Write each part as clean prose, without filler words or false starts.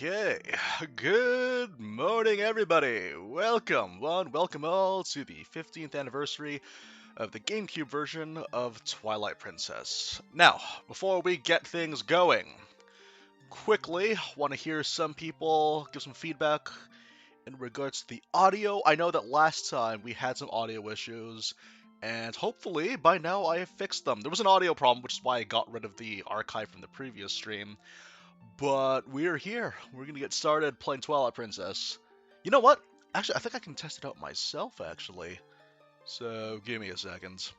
Okay, good morning everybody. Welcome welcome all to the 15th anniversary of the Gamecube version of Twilight Princess. Now, before we get things going, quickly, want to hear some people give some feedback in regards to the audio. I know that last time we had some audio issues, and hopefully by now I have fixed them. There was an audio problem, which is why I got rid of the archive from the previous stream. But we're here. We're gonna get started playing Twilight Princess. You know what? Actually, I think I can test it out myself, actually. So, give me a second.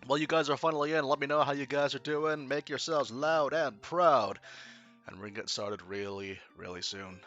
While you guys are finally in, let me know how you guys are doing. Make yourselves loud and proud. And we're gonna get started really, really soon.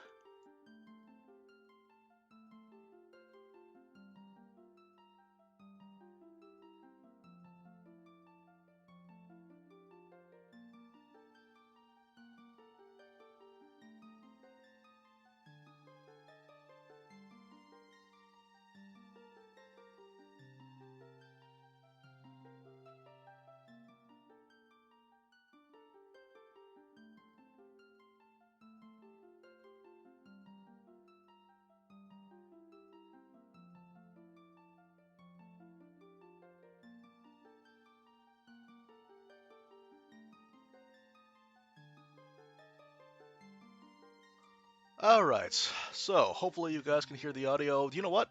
Alright, so hopefully you guys can hear the audio. You know what?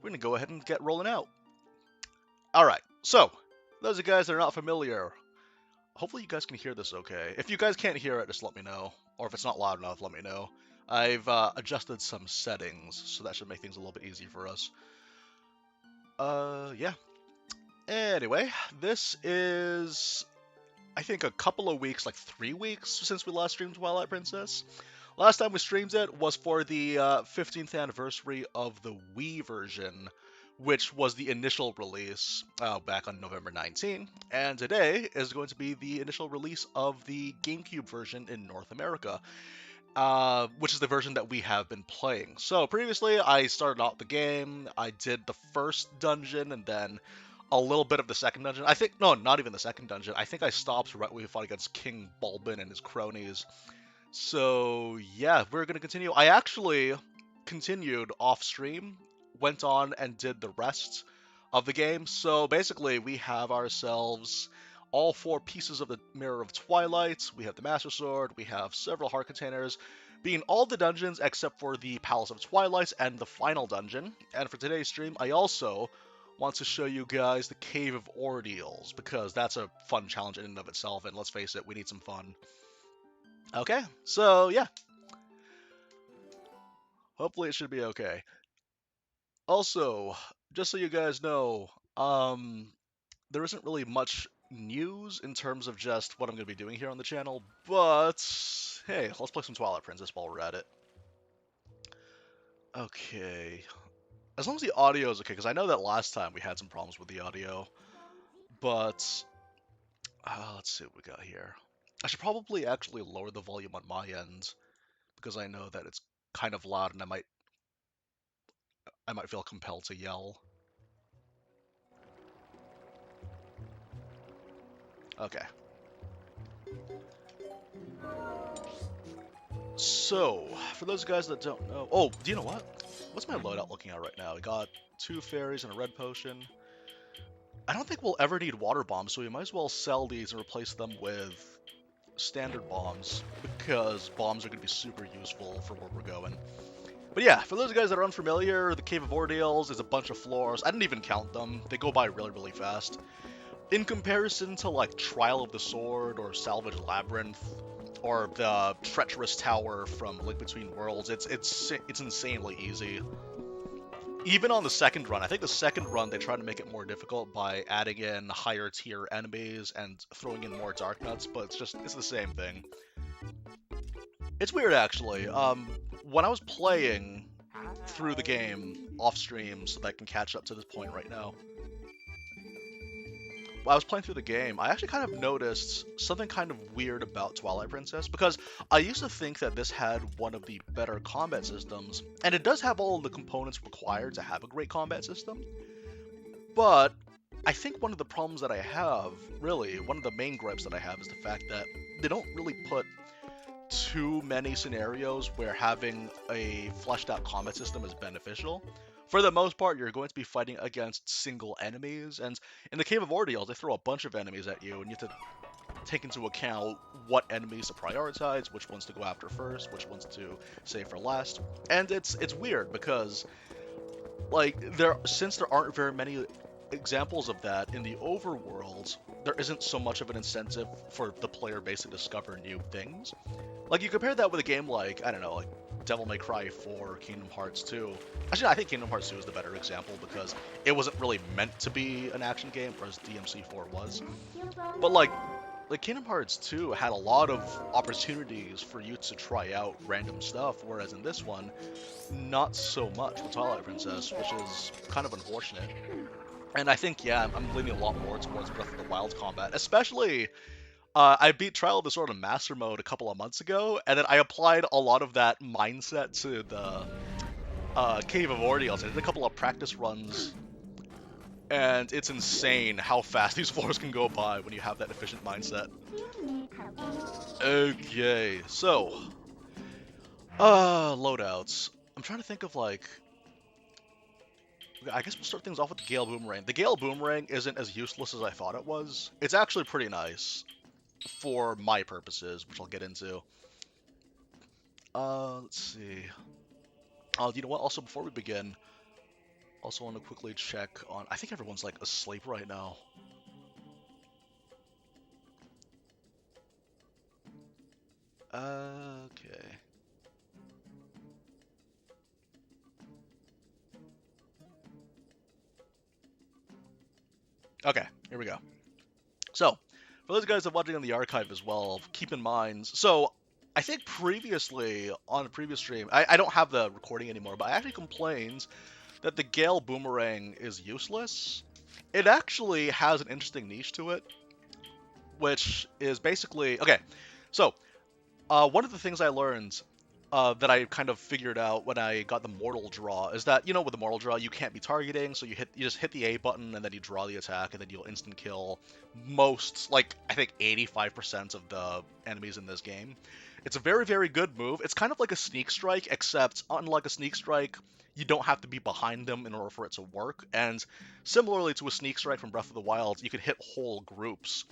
We're gonna go ahead and get rolling out. Alright, so, those of you guys that are not familiar, hopefully you guys can hear this okay. If you guys can't hear it, just let me know. Or if it's not loud enough, let me know. I've adjusted some settings, so that should make things a little bit easier for us. Yeah. Anyway, this is, I think, a couple of weeks, like 3 weeks, since we last streamed Twilight Princess. Last time we streamed it was for the 15th anniversary of the Wii version, which was the initial release back on November 19, and today is going to be the initial release of the GameCube version in North America, which is the version that we have been playing. So previously, I started out the game, I did the first dungeon, and then a little bit of the second dungeon. I think, no, not even the second dungeon. I think I stopped right when we fought against King Bulbin and his cronies. So, yeah, we're going to continue. I actually continued off-stream, went on and did the rest of the game. So, basically, we have ourselves all 4 pieces of the Mirror of Twilight. We have the Master Sword, we have several heart containers, being all the dungeons except for the Palace of Twilight and the final dungeon. And for today's stream, I also want to show you guys the Cave of Ordeals, because that's a fun challenge in and of itself, and let's face it, we need some fun. Okay, so yeah. Hopefully it should be okay. Also, just so you guys know, there isn't really much news in terms of just what I'm going to be doing here on the channel, but hey, let's play some Twilight Princess while we're at it. Okay. As long as the audio is okay, because I know that last time we had some problems with the audio, but let's see what we got here. I should probably actually lower the volume on my end, because I know that it's kind of loud and I might feel compelled to yell. Okay. So, for those guys that don't know... Oh, do you know what? What's my loadout looking at right now? We got 2 fairies and a red potion. I don't think we'll ever need water bombs, so we might as well sell these and replace them with standard bombs, because bombs are going to be super useful for where we're going. But yeah, for those guys that are unfamiliar, the Cave of Ordeals is a bunch of floors. I didn't even count them. They go by really, really fast. In comparison to, like, Trial of the Sword or Salvage Labyrinth, or the Treacherous Tower from Link Between Worlds, it's insanely easy. Even on the second run, I think the second run they tried to make it more difficult by adding in higher tier enemies and throwing in more Dark Nuts, but it's the same thing. It's weird, actually. When I was playing through the game off stream, so that I can catch up to this point right now, while I was playing through the game, I actually kind of noticed something kind of weird about Twilight Princess, because I used to think that this had one of the better combat systems, and it does have all the components required to have a great combat system, but I think one of the problems that I have, really, one of the main gripes that I have is the fact that they don't really put too many scenarios where having a fleshed out combat system is beneficial. For the most part, you're going to be fighting against single enemies, and in the Cave of Ordeals, they throw a bunch of enemies at you, and you have to take into account what enemies to prioritize, which ones to go after first, which ones to save for last. And it's weird because, like, since there aren't very many examples of that in the overworld, there isn't so much of an incentive for the player base to discover new things. Like, you compare that with a game like, I don't know, like Devil May Cry 4, Kingdom Hearts 2. Actually, I think Kingdom Hearts 2 is the better example because it wasn't really meant to be an action game, whereas DMC4 was. But like Kingdom Hearts 2 had a lot of opportunities for you to try out random stuff, whereas in this one, not so much with Twilight Princess, which is kind of unfortunate. And I think, yeah, I'm leaning a lot more towards Breath of the Wild combat, especially, I beat Trial of the Sword in Master Mode a couple of months ago, and then I applied a lot of that mindset to the Cave of Ordeals. I did a couple of practice runs, and it's insane how fast these floors can go by when you have that efficient mindset. Okay, so, loadouts. I'm trying to think of, like, I guess we'll start things off with the Gale Boomerang. The Gale Boomerang isn't as useless as I thought it was. It's actually pretty nice for my purposes, which I'll get into. Let's see. You know what? Also, before we begin, also want to quickly check on... I think everyone's, like, asleep right now. Okay. Okay, here we go. So, for those guys that are watching on the archive as well, keep in mind... So, I think previously, on a previous stream, I don't have the recording anymore, but I actually complained that the Gale Boomerang is useless. It actually has an interesting niche to it, which is basically... Okay, so, one of the things I learned that I kind of figured out when I got the Mortal Draw is that, you know, with the Mortal Draw, you can't be targeting, so you just hit the A button, and then you draw the attack, and then you'll instant kill most, like, I think 85% of the enemies in this game. It's a very, very good move. It's kind of like a Sneak Strike, except unlike a Sneak Strike, you don't have to be behind them in order for it to work, and similarly to a Sneak Strike from Breath of the Wild, you can hit whole groups.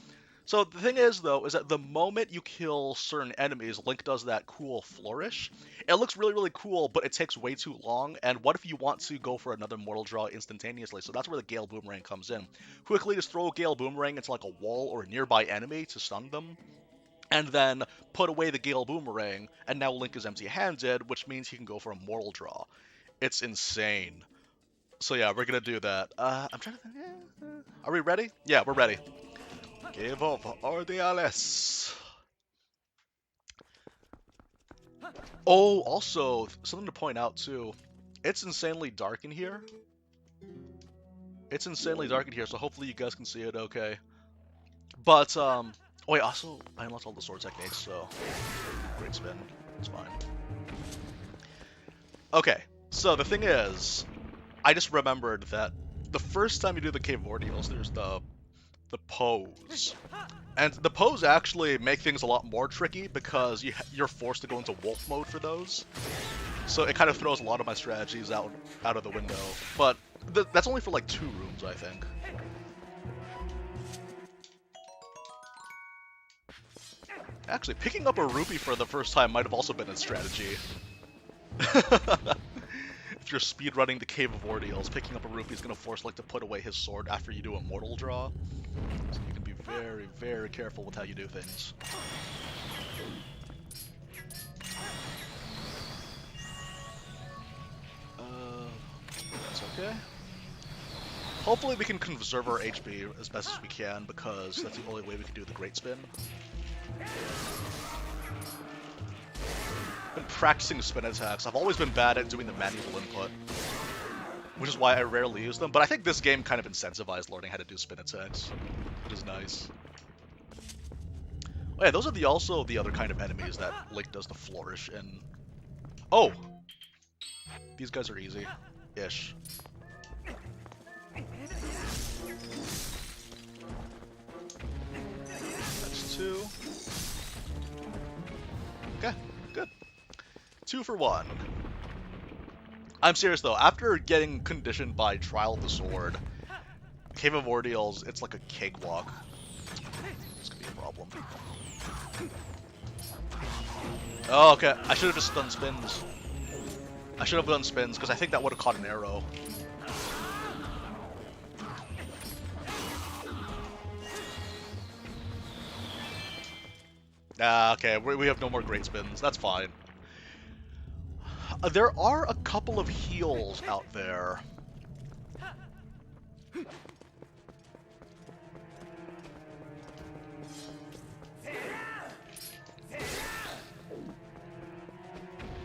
So the thing is, though, is that the moment you kill certain enemies, Link does that cool flourish. It looks really, really cool, but it takes way too long, and what if you want to go for another Mortal Draw instantaneously? So that's where the Gale Boomerang comes in. Quickly just throw a Gale Boomerang into like a wall or a nearby enemy to stun them, and then put away the Gale Boomerang, and now Link is empty-handed, which means he can go for a Mortal Draw. It's insane. So yeah, we're gonna do that. I'm trying to think... Are we ready? Yeah, we're ready. Cave of Ordeals. Oh, also, something to point out, too. It's insanely dark in here. It's insanely dark in here, so hopefully you guys can see it okay. But, oh wait, also, I unlocked all the sword techniques, so... Great spin. It's fine. Okay, so the thing is, I just remembered that the first time you do the Cave of Ordeals, there's the pose. And the pose actually make things a lot more tricky because you're forced to go into wolf mode for those. So it kind of throws a lot of my strategies out of the window. But that's only for like 2 rooms, I think. Actually, picking up a rupee for the first time might have also been a strategy. If you're speedrunning the Cave of Ordeals, picking up a rupee is going to force Link to put away his sword after you do a Mortal Draw. So you can be very, very careful with how you do things. That's okay. Hopefully we can conserve our HP as best as we can, because that's the only way we can do the Great Spin. I've been practicing spin attacks. I've always been bad at doing the manual input, which is why I rarely use them. But I think this game kind of incentivized learning how to do spin attacks, which is nice. Oh yeah, those are also the other kind of enemies that Link does the flourish in. Oh! These guys are easy-ish. That's 2. Okay. 2 for 1. I'm serious though, after getting conditioned by Trial of the Sword, Cave of Ordeals, it's like a cakewalk. This could be a problem. Oh, okay. I should have just done spins. I should have done spins, because I think that would have caught an arrow. Okay, we have no more great spins. That's fine. There are a couple of heals out there.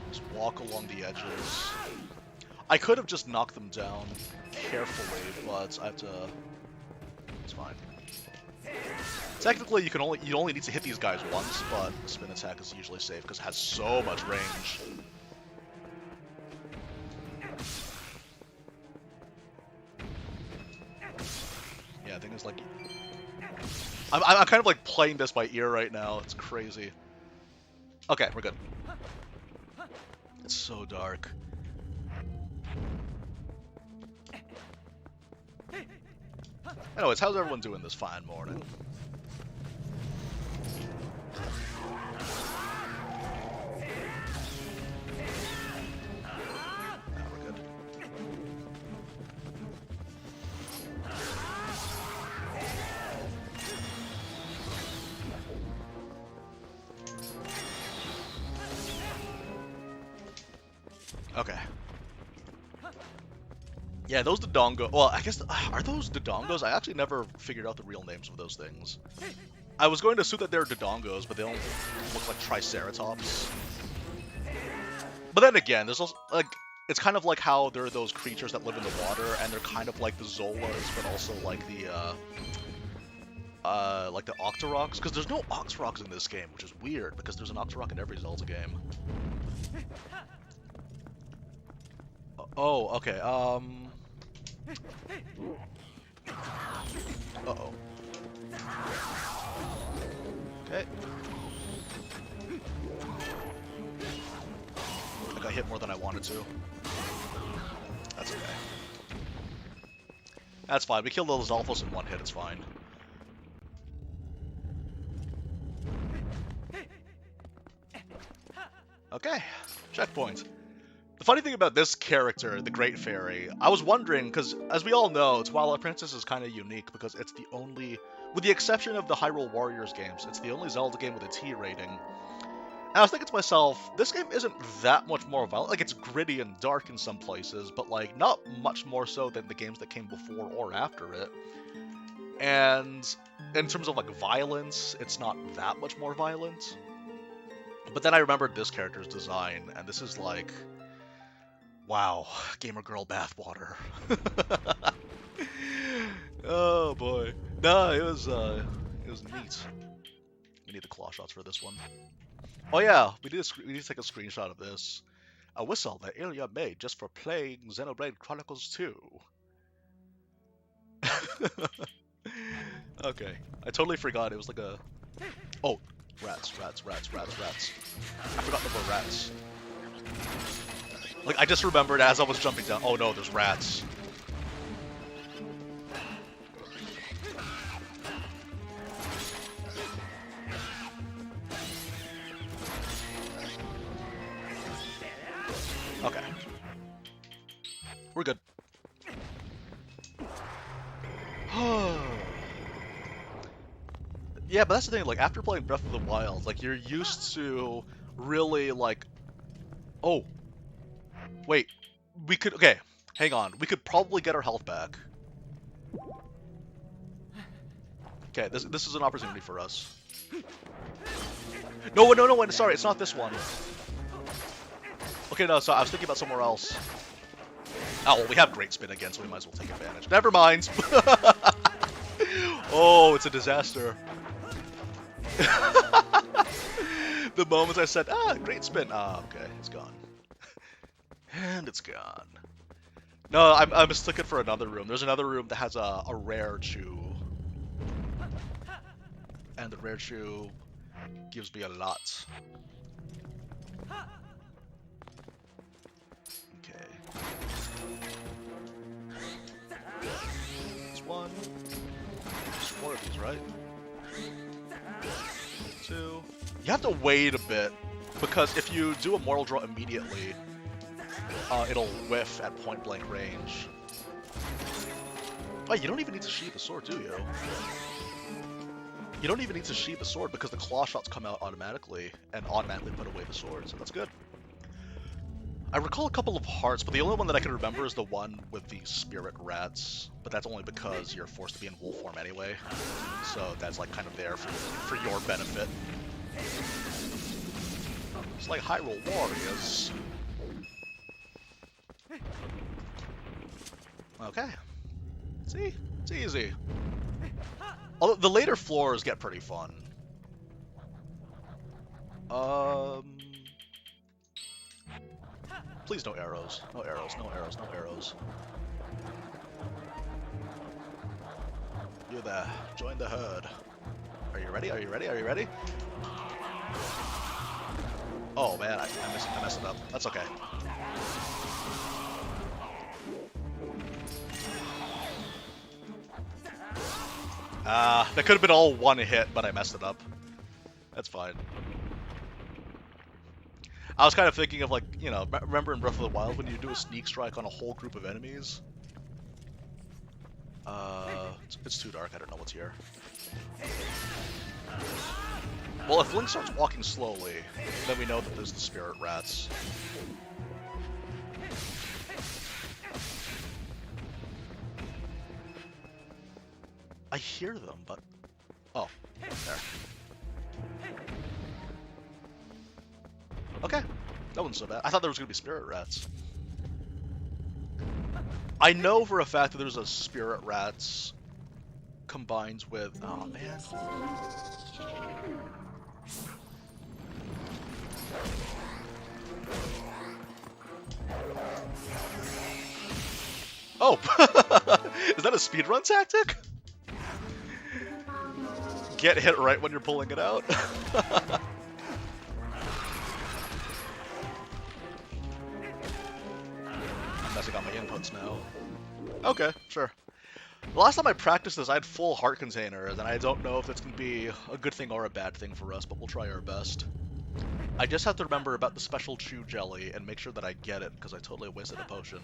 Just walk along the edges. I could have just knocked them down carefully, but I have to... It's fine. Technically, you only need to hit these guys once, but the spin attack is usually safe because it has so much range. Yeah, I think it's like... I'm kind of like playing this by ear right now. It's crazy. Okay, we're good. It's so dark. Anyways, how's everyone doing this fine morning? Yeah, we're good. Okay. Yeah, those Dodongo. Well, I guess are those Dodongos? I actually never figured out the real names of those things. I was going to assume that they're Dodongos, but they don't look like Triceratops. But then again, there's also like it's kind of like how there are those creatures that live in the water, and they're kind of like the Zolas, but also like the Octoroks. Because there's no Octoroks in this game, which is weird because there's an Octorok in every Zelda game. Oh, okay. Uh-oh. Okay. I got hit more than I wanted to. That's okay. That's fine. We killed those Alphos in one hit. It's fine. Okay. Checkpoint. The funny thing about this character, the Great Fairy, I was wondering, because as we all know, Twilight Princess is kind of unique because it's the only, with the exception of the Hyrule Warriors games, it's the only Zelda game with a T rating. And I was thinking to myself, this game isn't that much more violent. Like, it's gritty and dark in some places, but like, not much more so than the games that came before or after it. And in terms of like violence, it's not that much more violent. But then I remembered this character's design, and this is like... Wow, gamer girl bathwater. Oh boy. No, it was neat. We need the claw shots for this one. Oh yeah, we need to take a screenshot of this. A whistle that Ilya made just for playing Xenoblade Chronicles 2. Okay, I totally forgot it was like a... Oh, rats. I forgot there were rats. Like, I just remembered as I was jumping down, oh no, there's rats. Okay. We're good. Yeah, but that's the thing, like, after playing Breath of the Wild, like, you're used to really, like... Oh. Wait, we could, okay, hang on. We could probably get our health back. Okay, this is an opportunity for us. No, sorry, it's not this one. Okay, no, so I was thinking about somewhere else. Oh, well, we have Great Spin again, so we might as well take advantage. Never mind. Oh, it's a disaster. The moment I said, Great Spin. Okay, it's gone. And it's gone. No, I'm just looking for another room. There's another room that has a rare chew. And the rare chew gives me a lot. That's one. There's 4 of these, right? 2. You have to wait a bit, because if you do a mortal draw immediately, it'll whiff at point-blank range. Oh, you don't even need to sheathe the sword, do you? You don't even need to sheathe the sword because the claw shots come out automatically and automatically put away the sword, so that's good. I recall a couple of hearts, but the only one that I can remember is the one with the spirit rats. But that's only because you're forced to be in wolf form anyway. So that's like kind of there for your benefit. It's like Hyrule Warriors. Okay. See? It's easy. Although the later floors get pretty fun. Please no arrows. No arrows, no arrows, no arrows. You there. Join the herd. Are you ready? Are you ready? Are you ready? Oh man, I messed it up. That's okay. That could have been all one hit, but I messed it up. That's fine. I was kind of thinking of, like, you know, remember in Breath of the Wild when you do a sneak strike on a whole group of enemies? It's too dark, I don't know what's here. Well, if Link starts walking slowly, then we know that there's the spirit rats. I hear them, but... Oh, there. Okay, that wasn't so bad. I thought there was going to be spirit rats. I know for a fact that there's a spirit rats combined with... Oh, man. Oh! Is that a speedrun tactic? Get hit right when you're pulling it out? I'm messing up my inputs now. Okay, sure. The last time I practiced this, I had full heart containers, and I don't know if that's going to be a good thing or a bad thing for us, but we'll try our best. I just have to remember about the special chew jelly and make sure that I get it, because I totally wasted a potion.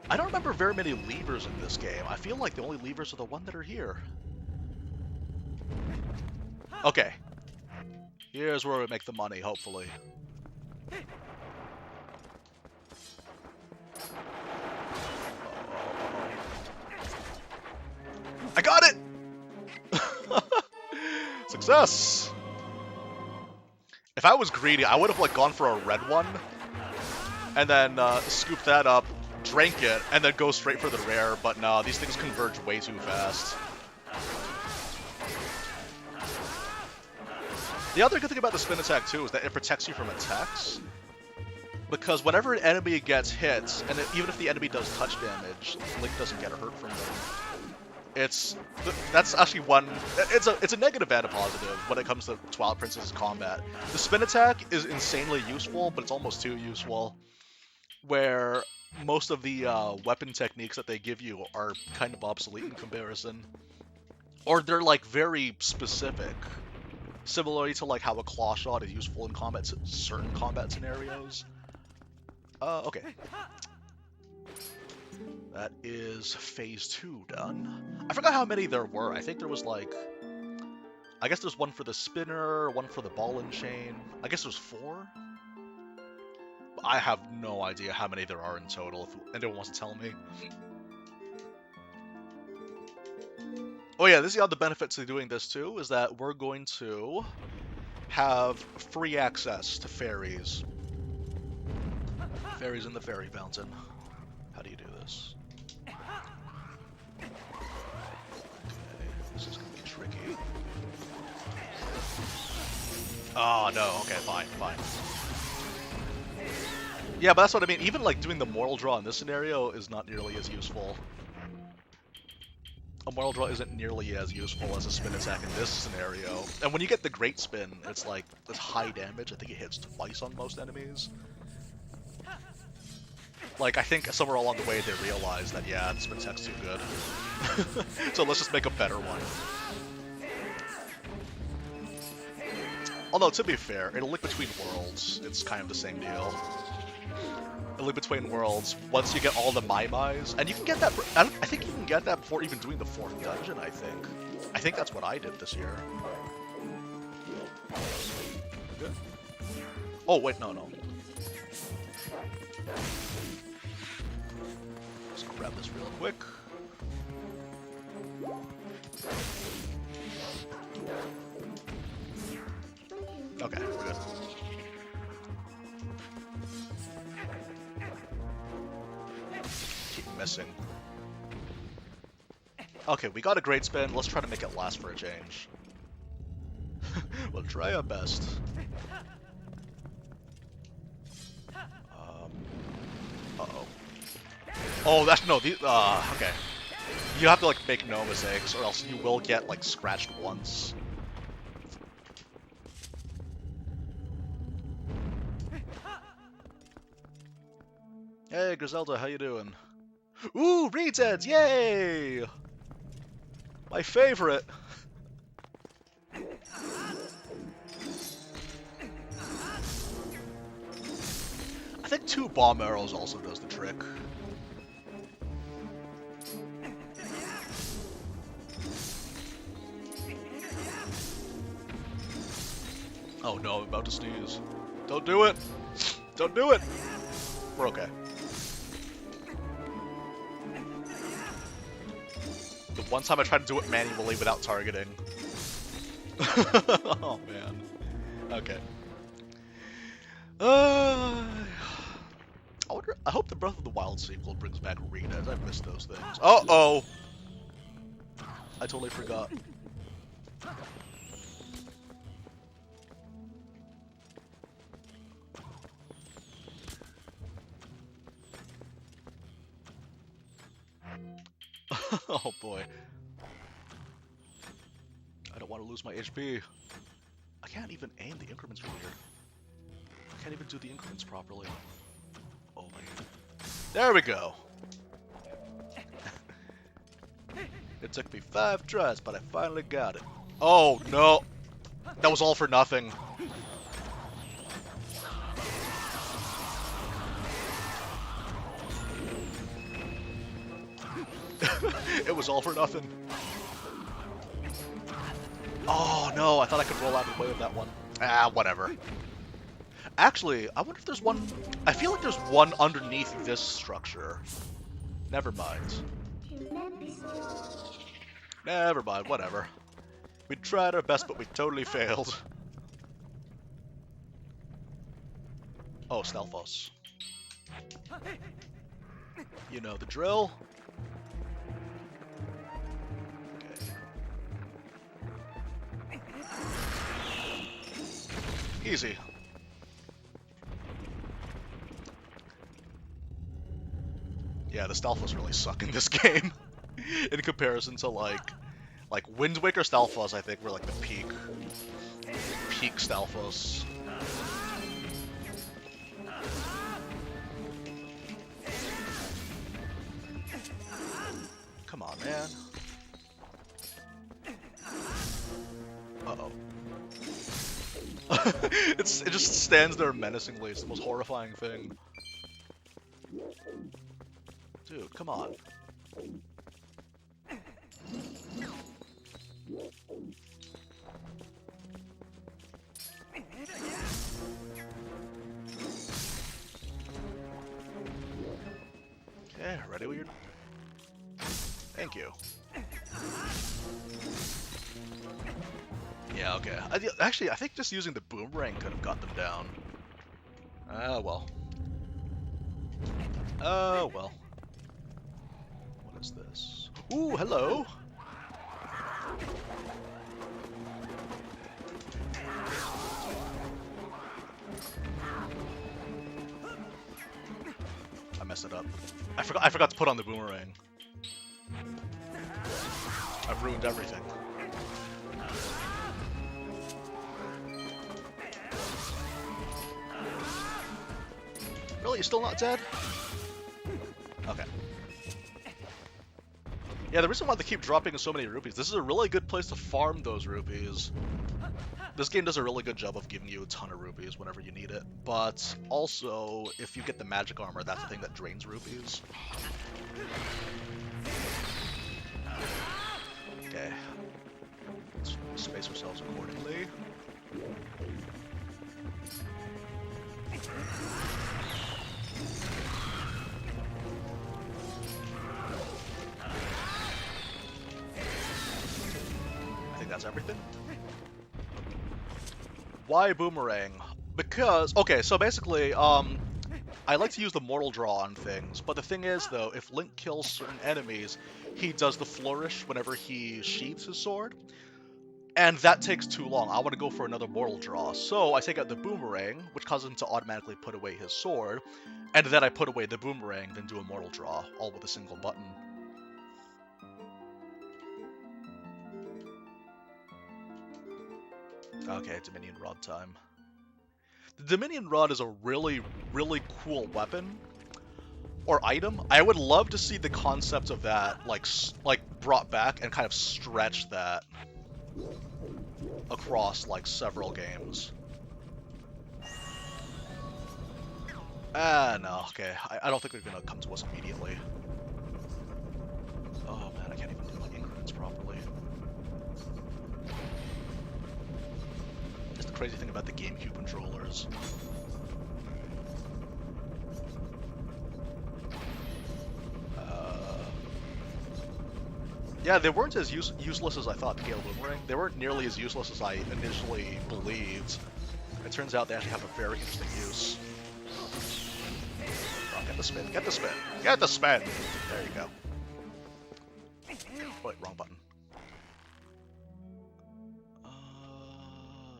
I don't remember very many levers in this game. I feel like the only levers are the one that are here. Okay. Here's where we make the money, hopefully. I got it! Success! If I was greedy, I would have like gone for a red one, and then scooped that up, drank it, and then go straight for the rare, but no, these things converge way too fast. The other good thing about the spin attack, too, is that it protects you from attacks. Because whenever an enemy gets hit, and even if the enemy does touch damage, Link doesn't get hurt from them. That's actually one... It's a negative and a positive when it comes to Twilight Princess's combat. The spin attack is insanely useful, but it's almost too useful. Where most of the weapon techniques that they give you are kind of obsolete in comparison. Or they're, like, very specific. Similarly to, like, how a claw shot is useful in certain combat scenarios. Okay. That is phase 2 done. I forgot how many there were. I think there was, like... I guess there's one for the spinner, one for the ball and chain. I guess there's 4? I have no idea how many there are in total, if anyone wants to tell me. Oh yeah, this is the other benefits of doing this too, is that we're going to have free access to fairies. Fairies in the fairy fountain. How do you do this? Okay, this is going to be tricky. Oh no, okay, fine. Yeah, but that's what I mean. Even like doing the mortal draw in this scenario is not nearly as useful. a Mortal Draw isn't nearly as useful as a spin attack in this scenario. And when you get the Great Spin, it's like this high damage. I think it hits twice on most enemies. Like, I think somewhere along the way they realized that, yeah, the spin attack's too good. So let's just make a better one. Although, to be fair, in A Link Between Worlds, it's kind of the same deal. A Link Between Worlds, once you get all the Mai-Mais, and you can get that, I think you can get that before even doing the 4th dungeon, I think. I think that's what I did this year. Good. Oh, wait, no. Let's grab this real quick. Okay, we're good. Keep missing. Okay, we got a great spin. Let's try to make it last for a change. We'll try our best. Uh-oh. Oh, that's no. Okay. You have to like make no mistakes, or else you will get like scratched once. Hey, Griselda, how you doing? Ooh, Reed's Heads, yay! My favorite. I think 2 bomb arrows also does the trick. Oh no, I'm about to sneeze. Don't do it! Don't do it! We're okay. The one time I tried to do it manually without targeting. Oh man. Okay. I hope the Breath of the Wild sequel brings back Reedheads. I've missed those things. Uh-oh! I totally forgot. Oh boy. I don't want to lose my HP. I can't even aim the increments from here. I can't even do the increments properly. Oh my god. There we go! It took me 5 tries, but I finally got it. Oh no! That was all for nothing. It was all for nothing. Oh no, I thought I could roll out of the way of that one. Ah, whatever. Actually, I wonder if there's one... I feel like there's one underneath this structure. Never mind. Never mind, whatever. We tried our best, but we totally failed. Oh, Stelphos. You know the drill. Easy. Yeah, the Stelphos really suck in this game. In comparison to like Wind Waker Stelphos, I think were like the peak Stelphos. Come on, man. Uh-oh. It just stands there menacingly. It's the most horrifying thing. Dude, come on. Okay, ready when you're... Thank you. Yeah, okay. Actually, I think just using the boomerang could have got them down. Ah, well. Oh, well. What is this? Ooh, hello! I messed it up. I forgot to put on the boomerang. I've ruined everything. Really? You're still not dead? Okay. Yeah, the reason why they keep dropping so many rupees, this is a really good place to farm those rupees. This game does a really good job of giving you a ton of rupees whenever you need it, but also, if you get the magic armor, that's the thing that drains rupees. Okay. Let's space ourselves accordingly. I think that's everything. Why Boomerang? Because, okay, so basically, I like to use the mortal draw on things, but the thing is, though, if Link kills certain enemies, he does the flourish whenever he sheathes his sword, and that takes too long. I want to go for another mortal draw, so I take out the Boomerang, which causes him to automatically put away his sword, and then I put away the Boomerang, then do a mortal draw, all with a single button. Okay, Dominion Rod time. The Dominion Rod is a really, really cool weapon or item. I would love to see the concept of that like brought back and kind of stretch that across like several games. No, okay. I don't think they're gonna come to us immediately. Oh man, I can't even do my increments properly. That's the crazy thing about the GameCube controllers. Yeah, they weren't as useless as I thought, the Gale Boomerang. They weren't nearly as useless as I initially believed. It turns out they actually have a very interesting use. Oh, get the spin, get the spin, get the spin! There you go. Wait, wrong button.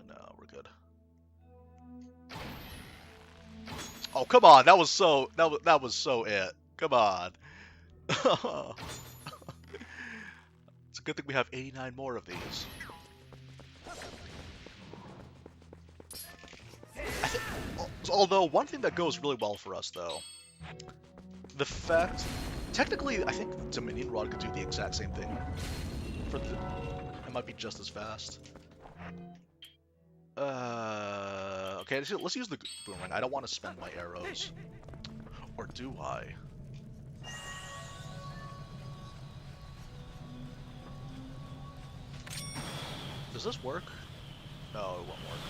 No, we're good. Oh, come on, that was so it. Come on. It's a good thing we have 89 more of these. Although, one thing that goes really well for us, though, the fact... Technically, I think Dominion Rod could do the exact same thing. It might be just as fast. Okay, let's use the Boomerang. I don't want to spend my arrows. Or do I? Does this work? No, it won't work.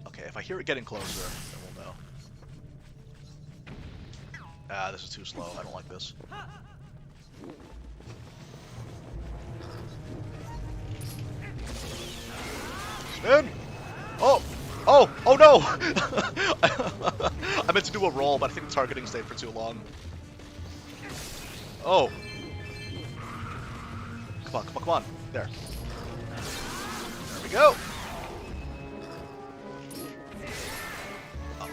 Okay, if I hear it getting closer, then we'll know. Ah, this is too slow. I don't like this. Spin! Oh! Oh! Oh no! I meant to do a roll, but I think the targeting stayed for too long. Oh! Come on, come on, come on. There. There we go. Oh.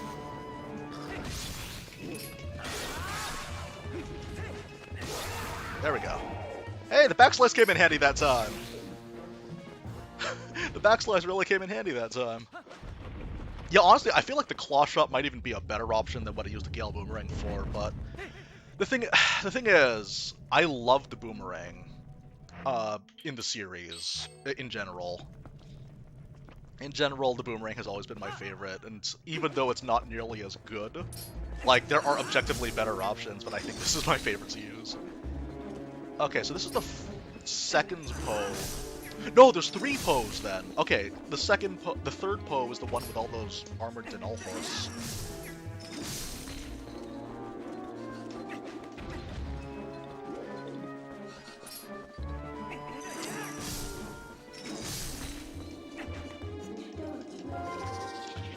There we go. Hey, the backslash came in handy that time. The backslash really came in handy that time. Yeah, honestly, I feel like the claw shot might even be a better option than what I used the Gale Boomerang for, but the thing is, I love the Boomerang. In the series, in general. In general, the Boomerang has always been my favorite, and even though it's not nearly as good, like, there are objectively better options, but I think this is my favorite to use. Okay, so this is the second pose. No, there's 3 poses then. Okay, the third pose is the one with all those armored Denolfos.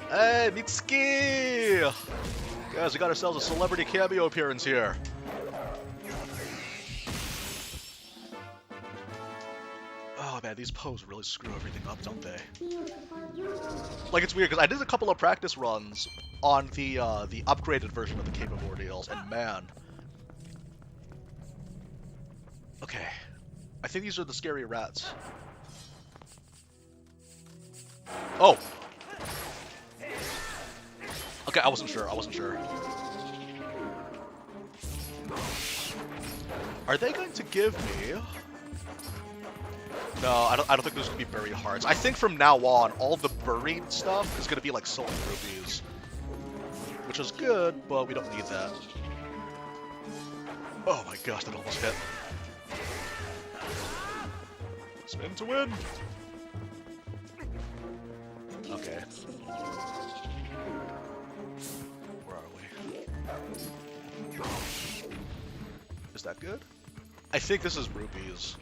Hey, Mitsuki! Guys, we got ourselves a celebrity cameo appearance here. Oh man, these poses really screw everything up, don't they? Like, it's weird, because I did a couple of practice runs on the upgraded version of the Cave of Ordeals, and man, Okay. I think these are the scary rats. Oh! Okay, I wasn't sure. Are they going to give me... No, I don't think there's going to be buried hearts. I think from now on, all the buried stuff is going to be like silver rubies. Which is good, but we don't need that. Oh my gosh, that almost hit. Spin to win! Okay. Where are we? Is that good? I think this is rubies.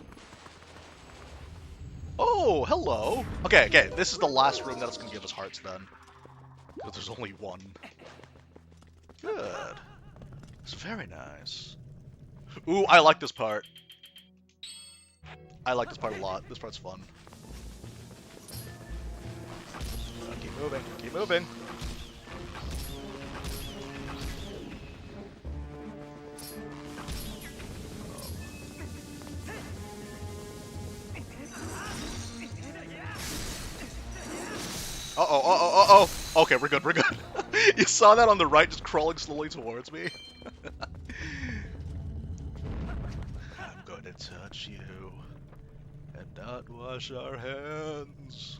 Oh, hello! Okay, this is the last room that's gonna give us hearts then. Because there's only one. Good. It's very nice. Ooh, I like this part. I like this part a lot. This part's fun. Keep moving, keep moving. Uh-oh. Okay, we're good. You saw that on the right, just crawling slowly towards me? I'm going to touch you and not wash our hands.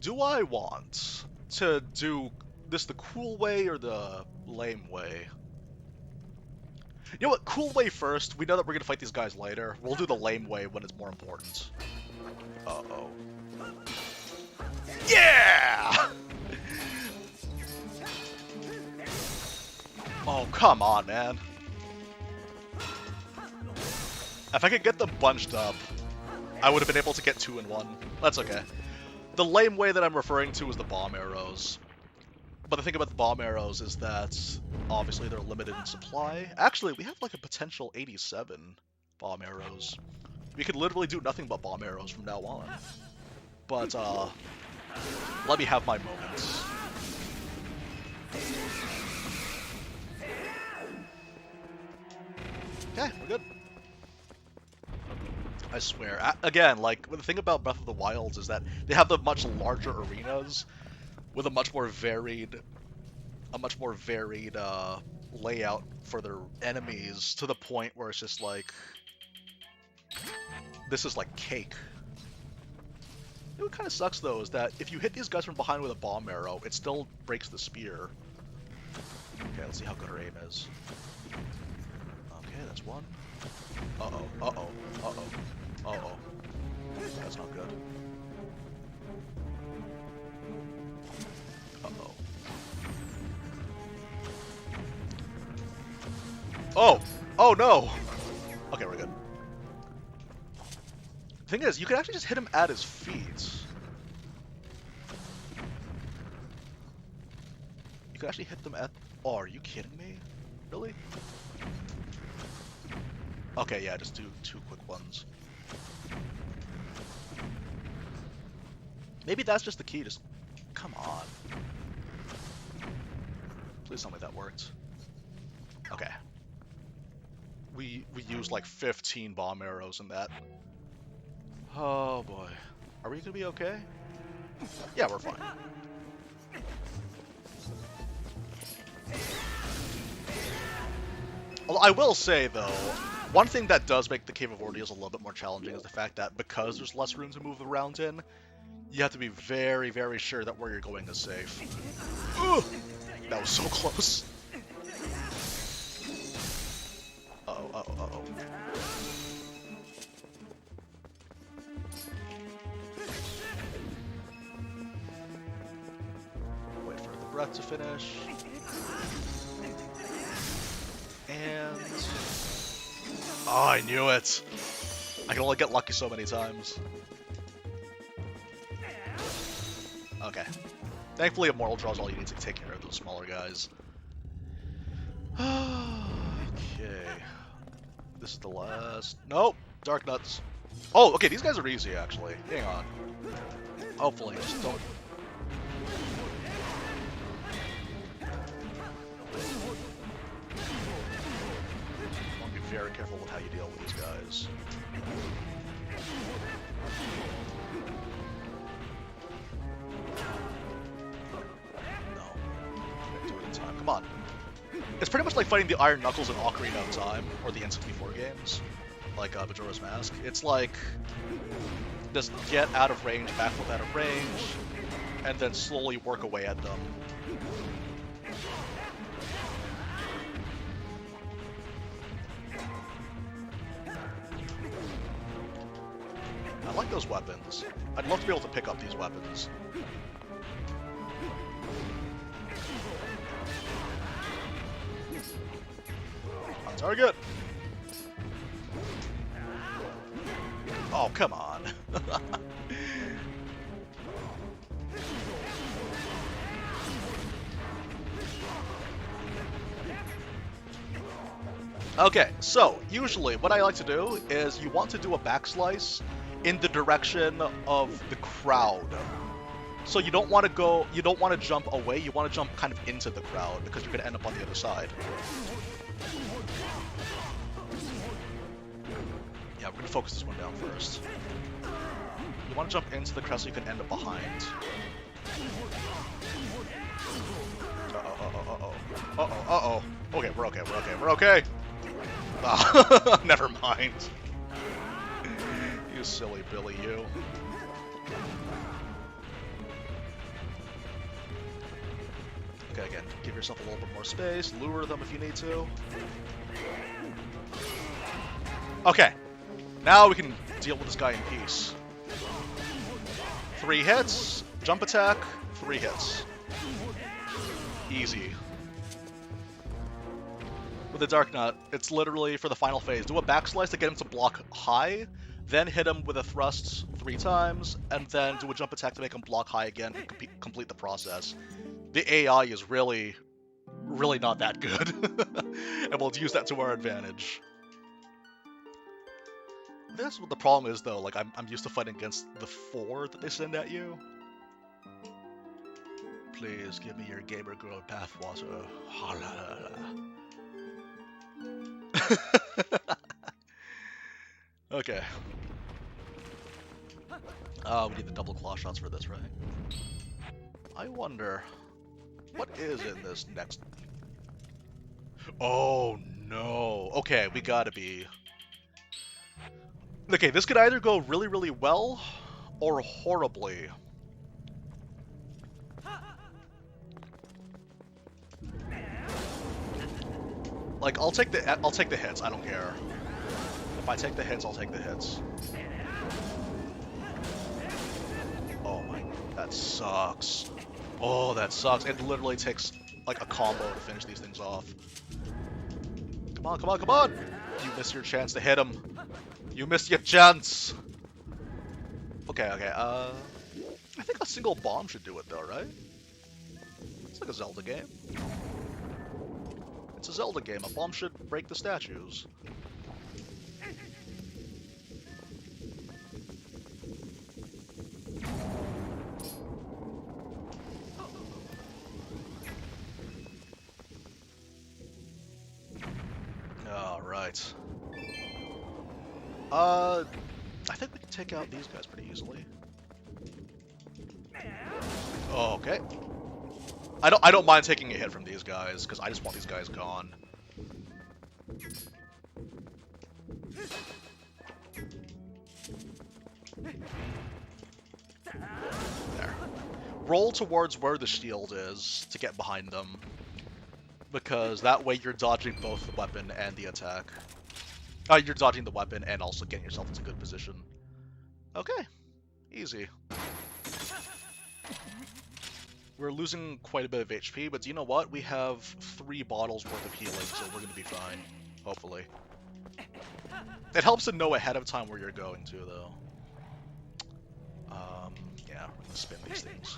Do I want to do this the cool way or the lame way? You know what? Cool way first. We know that we're going to fight these guys later. We'll do the lame way when it's more important. Uh-oh. Yeah! Oh, come on, man. If I could get them bunched up, I would have been able to get 2 in 1. That's okay. The lame way that I'm referring to is the bomb arrows. But the thing about the bomb arrows is that, obviously, they're limited in supply. Actually, we have like a potential 87 bomb arrows. We could literally do nothing but bomb arrows from now on. But, let me have my moments. Okay, we're good. I swear. Again, like, the thing about Breath of the Wilds is that they have the much larger arenas with a much more varied layout for their enemies, to the point where it's just like, this is like cake. You know what kind of sucks, though, is that if you hit these guys from behind with a bomb arrow, it still breaks the spear. Okay, let's see how good our aim is. Okay, that's one. Uh-oh. That's not good. Uh-oh. Oh no! Okay, we're good. The thing is, you can actually just hit him at his feet. You can actually hit them at... Oh, are you kidding me? Really? Okay, yeah, just do 2 quick ones. Maybe that's just the key, just... Come on. Please tell me that worked. Okay. We used like 15 bomb arrows in that. Oh boy. Are we gonna be okay? Yeah, we're fine. Although I will say, though, one thing that does make the Cave of Ordeals a little bit more challenging is the fact that because there's less room to move around in, you have to be very, very sure that where you're going is safe. Ugh! That was so close. Uh-oh. Wait for the breath to finish. And... Oh, I knew it! I can only get lucky so many times. Okay. Thankfully, Immortal draws all you need to take care of those smaller guys. Okay. This is the last... Nope! Dark Nuts. Oh, okay, these guys are easy, actually. Hang on. Hopefully, just don't... I want to be very careful with how you deal with these guys. come on. It's pretty much like fighting the Iron Knuckles in Ocarina of Time, or the N64 games, like Majora's Mask. It's like, just get out of range, backflip out of range, and then slowly work away at them. I like those weapons. I'd love to be able to pick up these weapons. On target! Oh, come on. Okay, so usually what I like to do is you want to do a backslice in the direction of the crowd. So you don't want to go, you don't want to jump away, you want to jump kind of into the crowd because you're going to end up on the other side. Yeah, we're going to focus this one down first. You want to jump into the crowd so you can end up behind. Uh-oh. Okay, we're okay. Oh, never mind. You silly Billy, you. Okay, again, give yourself a little bit more space, lure them if you need to. Okay, now we can deal with this guy in peace. 3 hits, jump attack, 3 hits. Easy. With the Dark Nut, it's literally for the final phase. Do a backslice to get him to block high, then hit him with a thrust 3 times, and then do a jump attack to make him block high again and complete the process. The AI is really not that good, and we'll use that to our advantage. That's what the problem is, though. Like, I'm used to fighting against the 4 that they send at you. Please give me your gamer girl bathwater. Okay. We need the double claw shots for this, right? I wonder, what is in this next? Oh no. Okay, we gotta be. Okay, this could either go really well or horribly. Like, I'll take the hits, I don't care. If I take the hits, I'll take the hits. Oh my, that sucks. Oh, that sucks. It literally takes, like, a combo to finish these things off. Come on! You missed your chance to hit him. You missed your chance! Okay, I think a single bomb should do it though, right? It's like a Zelda game. It's a Zelda game. A bomb should break the statues. Alright. I think we can take out these guys pretty easily. Okay. I don't mind taking a hit from these guys, because I just want these guys gone. There. Roll towards where the shield is to get behind them, because that way you're dodging both the weapon and the attack. You're dodging the weapon and also getting yourself into good position. Okay. Easy. We're losing quite a bit of HP, but do you know what? We have 3 bottles worth of healing, so we're gonna be fine. Hopefully. It helps to know ahead of time where you're going to, though. Yeah, we're gonna spin these things.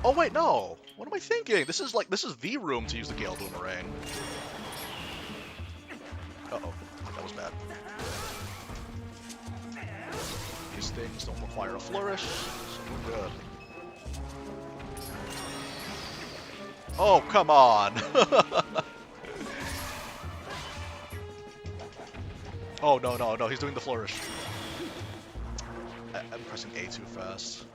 Oh wait, no! What am I thinking? This is the room to use the Gale Boomerang. Uh-oh. That was bad. These things don't require a flourish, so we're good. Oh, come on! Oh, no, he's doing the flourish. I'm pressing A too fast.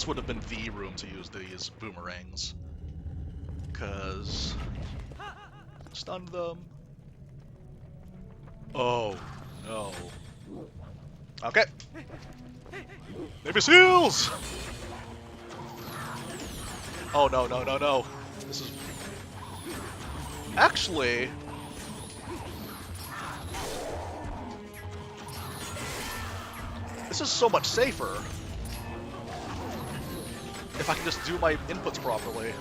would have been the room to use these boomerangs. Because... Stun them. Oh, no. Okay. Baby seals! Oh, no, no, no, no. This is... Actually... This is so much safer. If I can just do my inputs properly.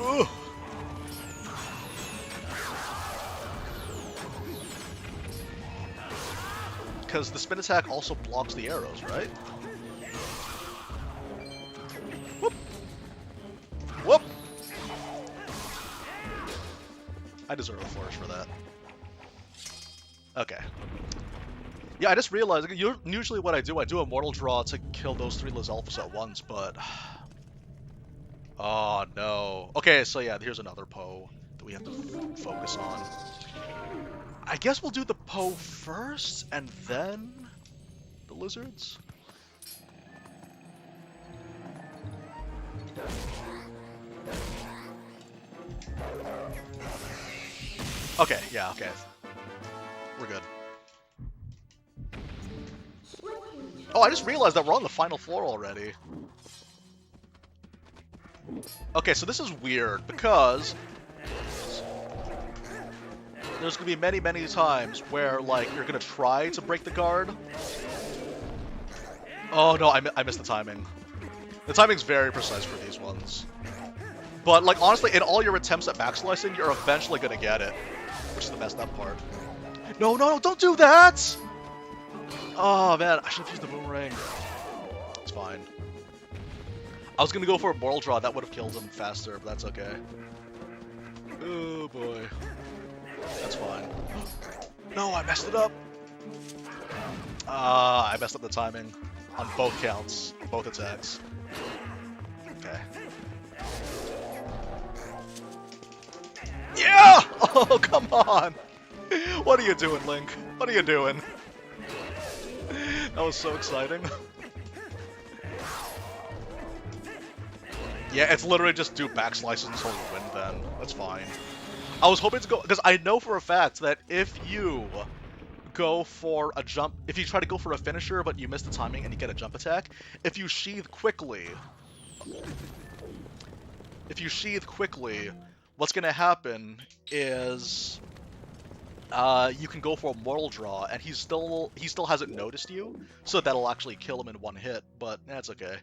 Ugh. Because the spin attack also blocks the arrows, right? Whoop! Whoop! I deserve a flourish for that. Okay. Yeah, I just realized, usually what I do a mortal draw to kill those 3 Lizalfos at once, but... Oh, no. Okay, so yeah, here's another Poe that we have to focus on. I guess we'll do the Poe first, and then the lizards? Okay, yeah, okay. We're good. Oh, I just realized that we're on the final floor already. Okay, so this is weird, because... There's gonna be many, many times where, like, you're gonna try to break the guard. Oh no, I missed the timing. The timing's very precise for these ones. But, like, honestly, in all your attempts at backslicing, you're eventually gonna get it. Which is the messed up part. No, no, no, don't do that! Oh, man, I should have used the boomerang. It's fine. I was gonna go for a mortal draw, that would have killed him faster, but that's okay. Oh, boy. That's fine. No, I messed it up! I messed up the timing on both counts, both attacks. Okay. Yeah! Oh, come on! What are you doing, Link? What are you doing? That was so exciting. Yeah, it's literally just do backslices until you win then. That's fine. I was hoping to go, because I know for a fact that if you go for a jump, if you try to go for a finisher but you miss the timing and you get a jump attack, if you sheath quickly, what's going to happen is you can go for a mortal draw, and he still hasn't noticed you, so that'll actually kill him in one hit, but that's okay.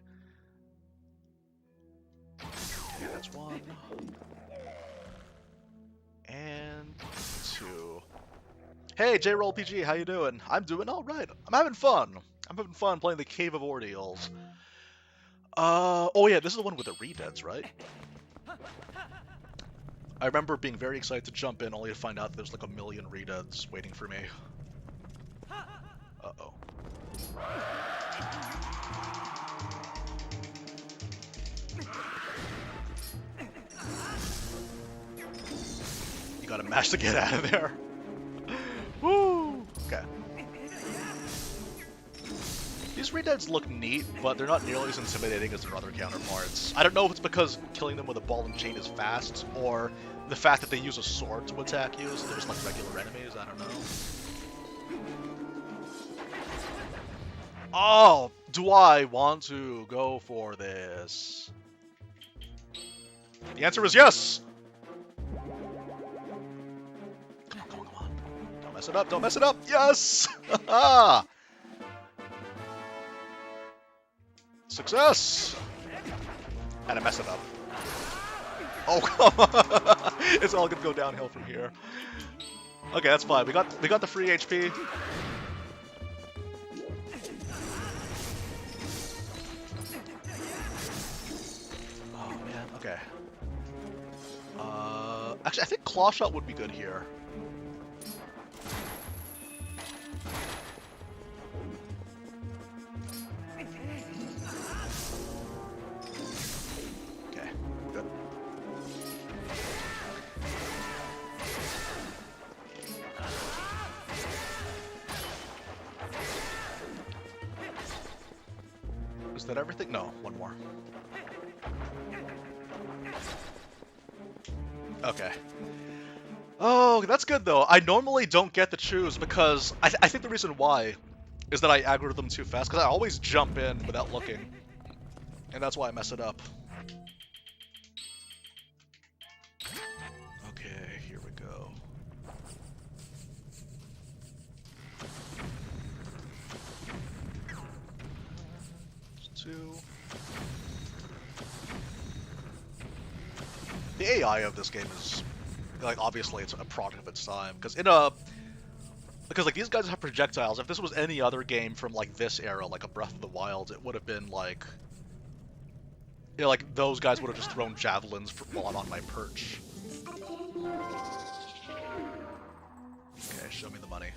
Okay, that's 1. And 2. Hey, JRollPG, how you doing? I'm doing alright. I'm having fun. I'm having fun playing the Cave of Ordeals. Oh yeah, this is the one with the redeads, right? I remember being very excited to jump in, only to find out there's like a million redeads waiting for me. Uh-oh. You gotta mash to get out of there. Woo! Okay. These redeads look neat, but they're not nearly as intimidating as their other counterparts. I don't know if it's because killing them with a ball and chain is fast, or the fact that they use a sword to attack you, so they're just like regular enemies, I don't know. Oh, do I want to go for this? The answer is yes! Come on, come on, come on. Don't mess it up, don't mess it up! Yes! Haha! Success! And I messed it up. Oh, come on! It's all gonna go downhill from here. Okay, that's fine. We got the free HP. Oh man, okay. Actually, I think Claw Shot would be good here. Okay, good. that everything? No, one more. Okay. Oh, that's good though. I normally don't get to choose because I think the reason why is that I aggro them too fast, because I always jump in without looking. And that's why I mess it up. Okay, here we go. Two. The AI of this game is, like, obviously it's a product of its time, because like these guys have projectiles. If this was any other game from like this era, like a Breath of the Wild, it would have been like, you know, like those guys would have just thrown javelins while I'm on my perch. Okay, show me the money.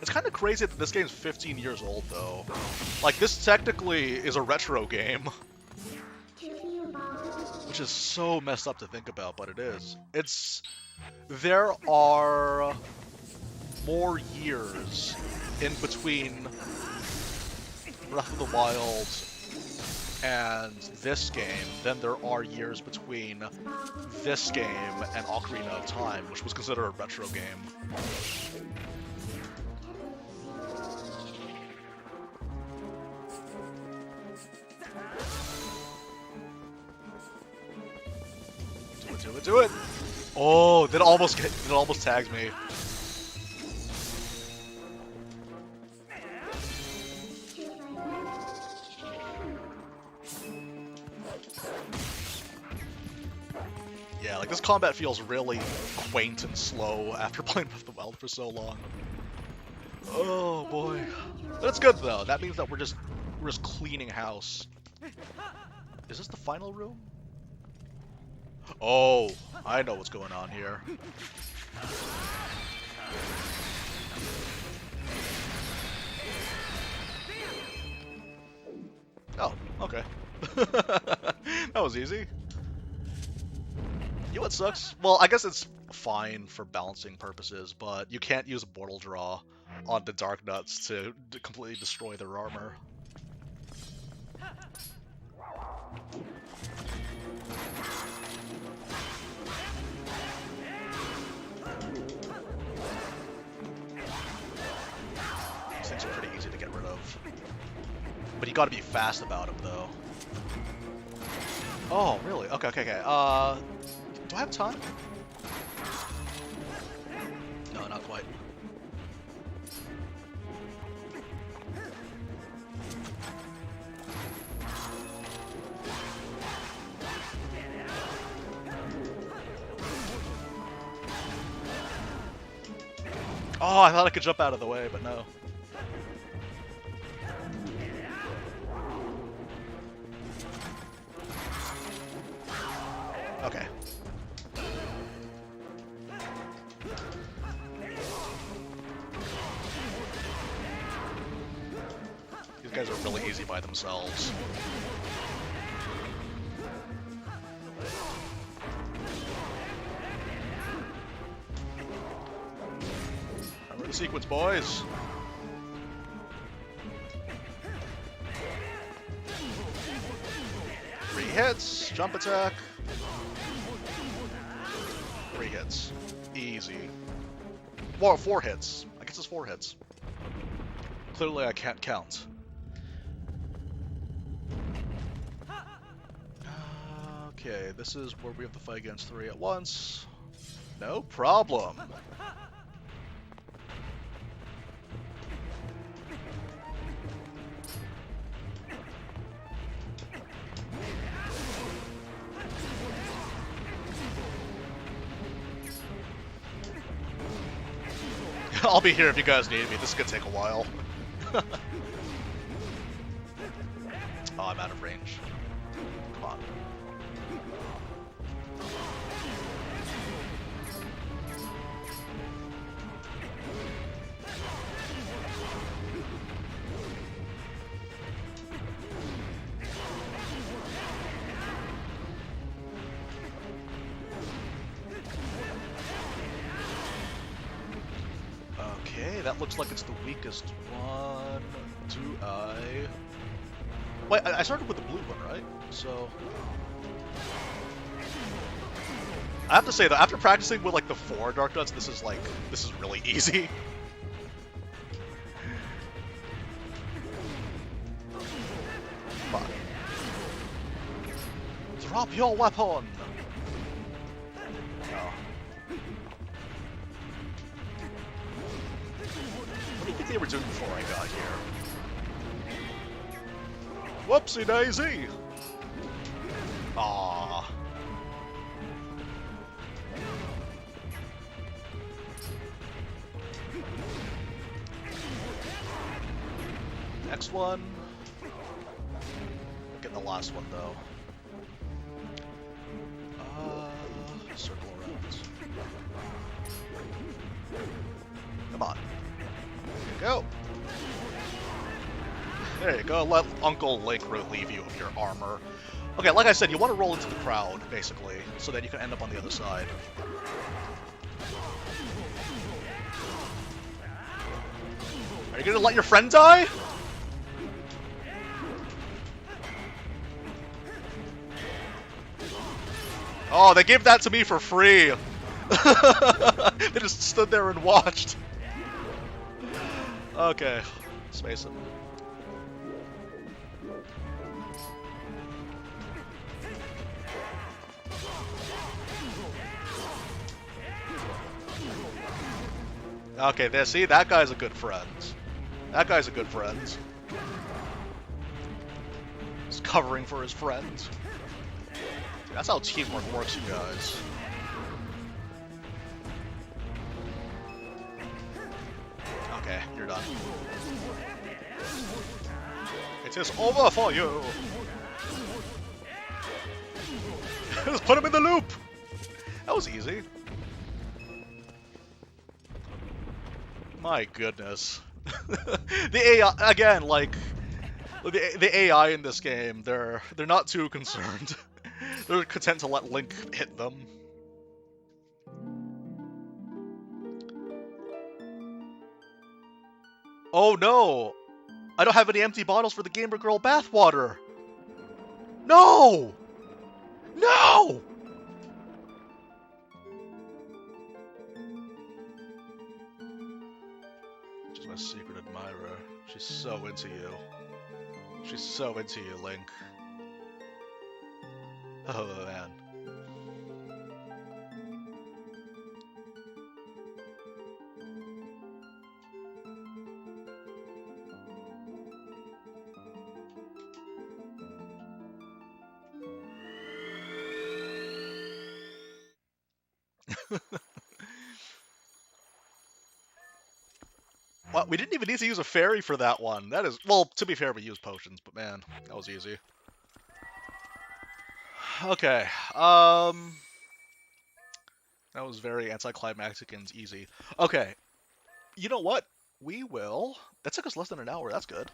It's kind of crazy that this game's 15 years old, though. Like, this technically is a retro game. Which is so messed up to think about, but it is. There are more years in between Breath of the Wild and this game than there are years between this game and Ocarina of Time, which was considered a retro game. Do it! Oh, that almost tags me. Yeah, like this combat feels really quaint and slow after playing Breath of the Wild for so long. Oh boy. That's good though. That means that we're just cleaning house. Is this the final room? Oh, I know what's going on here. Oh, okay. That was easy. You know what sucks? Well, I guess it's fine for balancing purposes, but you can't use a Mortal Draw on the Dark Nuts to completely destroy their armor. But you gotta be fast about him, though. Oh, really? Okay. Do I have time? No, not quite. Oh, I thought I could jump out of the way, but no. Okay. These guys are really easy by themselves. Remember the sequence, boys. Three hits, jump attack. 3 hits. Easy. Well, 4 hits. I guess it's 4 hits. Clearly I can't count. Okay, this is where we have to fight against 3 at once. No problem. I'll be here if you guys need me. This is gonna take a while. Oh, I'm out of range. Come on. Okay, that looks like it's the weakest one. Do I... Wait, I started with the blue one, right? So... I have to say, though, after practicing with, like, the 4 Dark Nuts, this is really easy. Come on. Drop your weapon! Oh. What do you think they were doing before I got here? Whoopsie daisy! Aww. Next one. Get the last one though. Circle around. Come on. There you go. There you go. Let Uncle Link relieve you of your armor. Okay, like I said, you want to roll into the crowd, basically, so that you can end up on the other side. Are you gonna let your friend die? Oh, they gave that to me for free. They just stood there and watched. Okay, space him. Okay, there. See, that guy's a good friend. That guy's a good friend. He's covering for his friend. That's how teamwork works, you guys. Okay, you're done. It is over for you. Just put him in the loop. That was easy. My goodness. The AI again, like the AI in this game, they're not too concerned. They're content to let Link hit them. Oh no! I don't have any empty bottles for the Gamer Girl bathwater! No! No! She's my secret admirer. She's so into you. She's so into you, Link. Oh, man. Well, we didn't even need to use a fairy for that one. That is... Well, to be fair, we used potions, but man, that was easy. Okay, that was very anticlimactic and easy. Okay, you know what? We will... That took us less than an hour, that's good.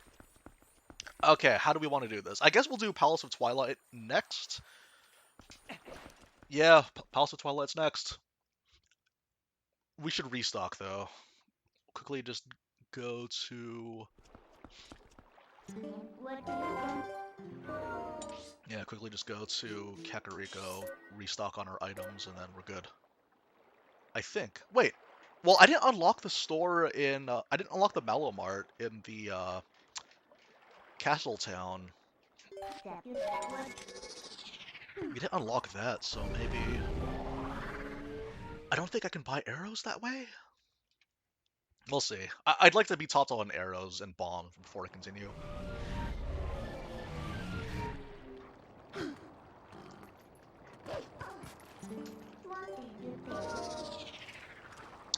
Okay, how do we want to do this? I guess we'll do Palace of Twilight next. Yeah, Palace of Twilight's next. We should restock, though. Quickly just go to... Yeah, quickly just go to Kakariko, restock on our items, and then we're good. I think. Wait. Well, I didn't unlock the store in... I didn't unlock the Mallow Mart in the, Castle Town. We didn't unlock that, so maybe... I don't think I can buy arrows that way? We'll see. I'd like to be taught on arrows and bombs before I continue.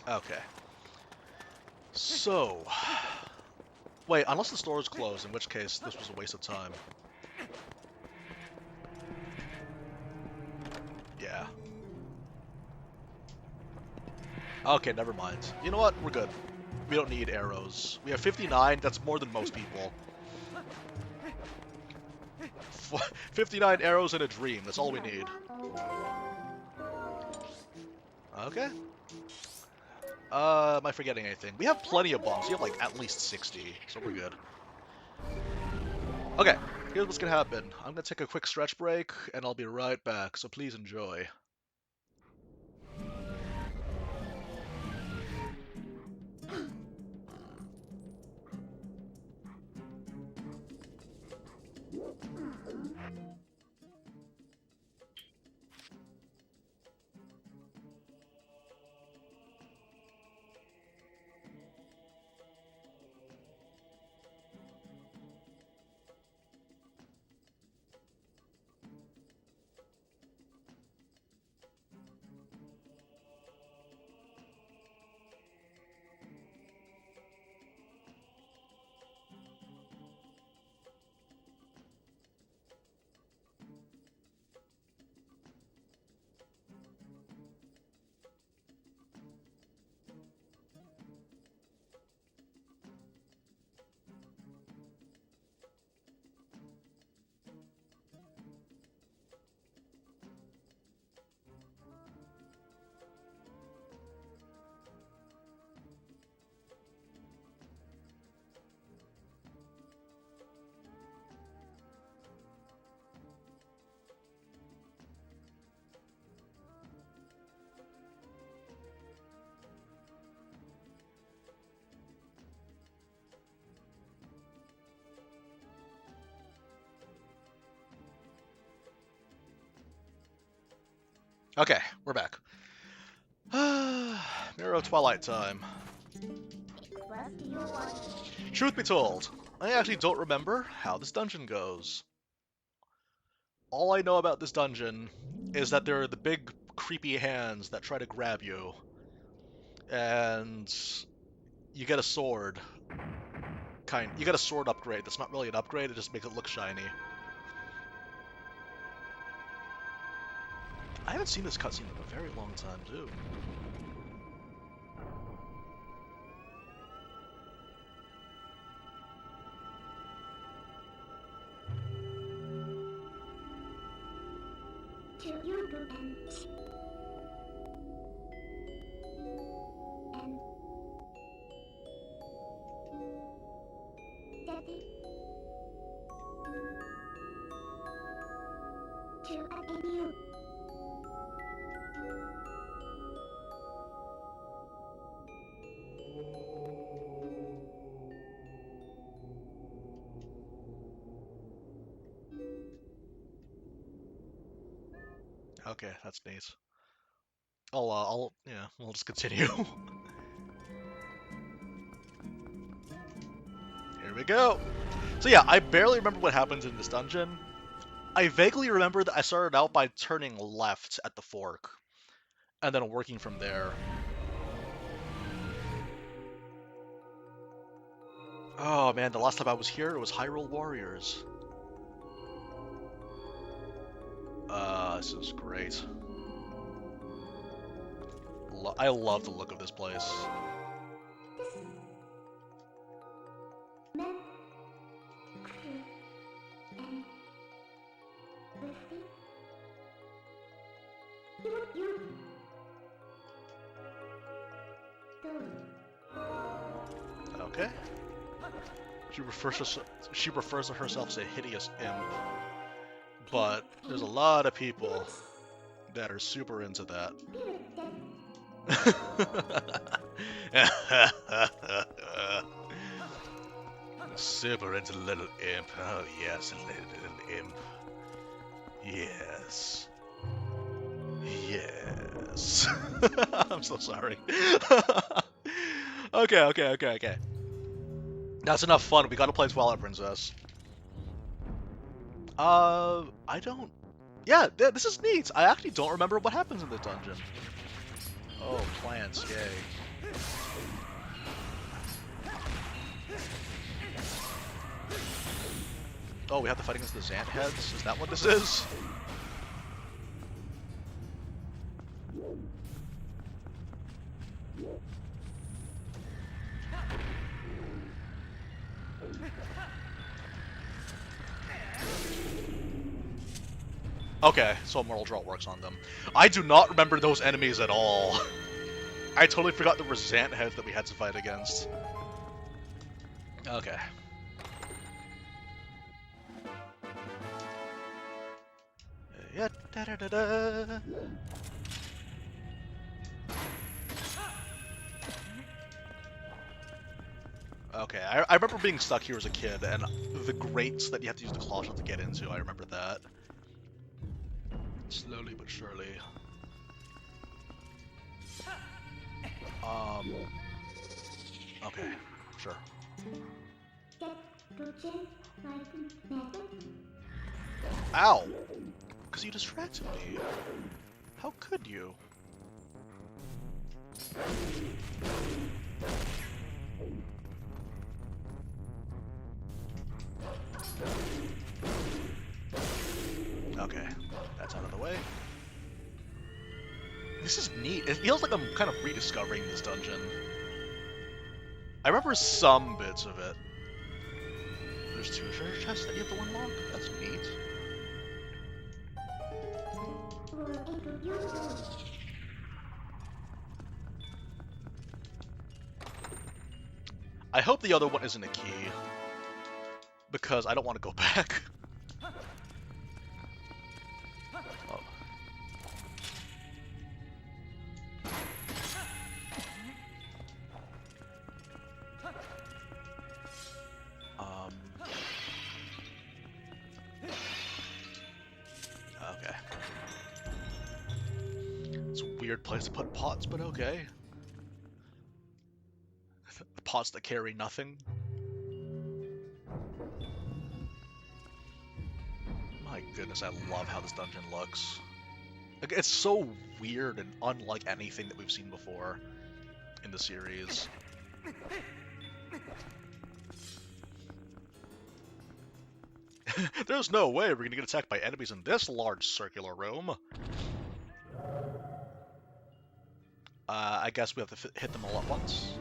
Okay. So... Wait, unless the store is closed, in which case this was a waste of time. Yeah. Okay, never mind. You know what? We're good. We don't need arrows. We have 59, that's more than most people. 59 arrows in a dream, that's all we need. Okay. Am I forgetting anything? We have plenty of bombs. We have like at least 60, so we're good. Okay, here's what's gonna happen. I'm gonna take a quick stretch break, and I'll be right back, so please enjoy. Okay, we're back. Mirror of Twilight time. Truth be told, I actually don't remember how this dungeon goes. All I know about this dungeon is that there are the big creepy hands that try to grab you. And you get a sword. You get a sword upgrade that's not really an upgrade, it just makes it look shiny. I haven't seen this cutscene in a very long time, too. Okay, that's neat. Yeah, we'll just continue. Here we go. So yeah, I barely remember what happens in this dungeon. I vaguely remember that I started out by turning left at the fork, and then working from there. Oh man, the last time I was here, it was Hyrule Warriors. This is great. I love the look of this place. Okay. She refers to herself as a hideous imp. But there's a lot of people that are super into that. Super into little imp. Oh yes, little imp. Yes. Yes. I'm so sorry. Okay. That's enough fun. We gotta play Twilight Princess. I don't... Yeah, this is neat. I actually don't remember what happens in this dungeon. Oh, plants, yay. Oh, we have to fight against the Zant heads? Is that what this is? Okay, so Mortal Draw works on them. I do not remember those enemies at all. I totally forgot there were Zant heads that we had to fight against. Okay. Yeah, da da da da. Okay, I remember being stuck here as a kid, and the grates that you have to use the claw shot to get into, I remember that. Slowly but surely. Okay, sure. Ow! Because you distracted me. How could you? Okay, that's out of the way. This is neat. It feels like I'm kind of rediscovering this dungeon. I remember some bits of it. There's 2 treasure chests that you have to unlock? That's neat. I hope the other one isn't a key, because I don't want to go back. Oh. Okay. It's a weird place to put pots, but okay. Pots that carry nothing. My goodness, I love how this dungeon looks. Like, it's so weird and unlike anything that we've seen before in the series. There's no way we're gonna get attacked by enemies in this large circular room. I guess we have to hit them all at once.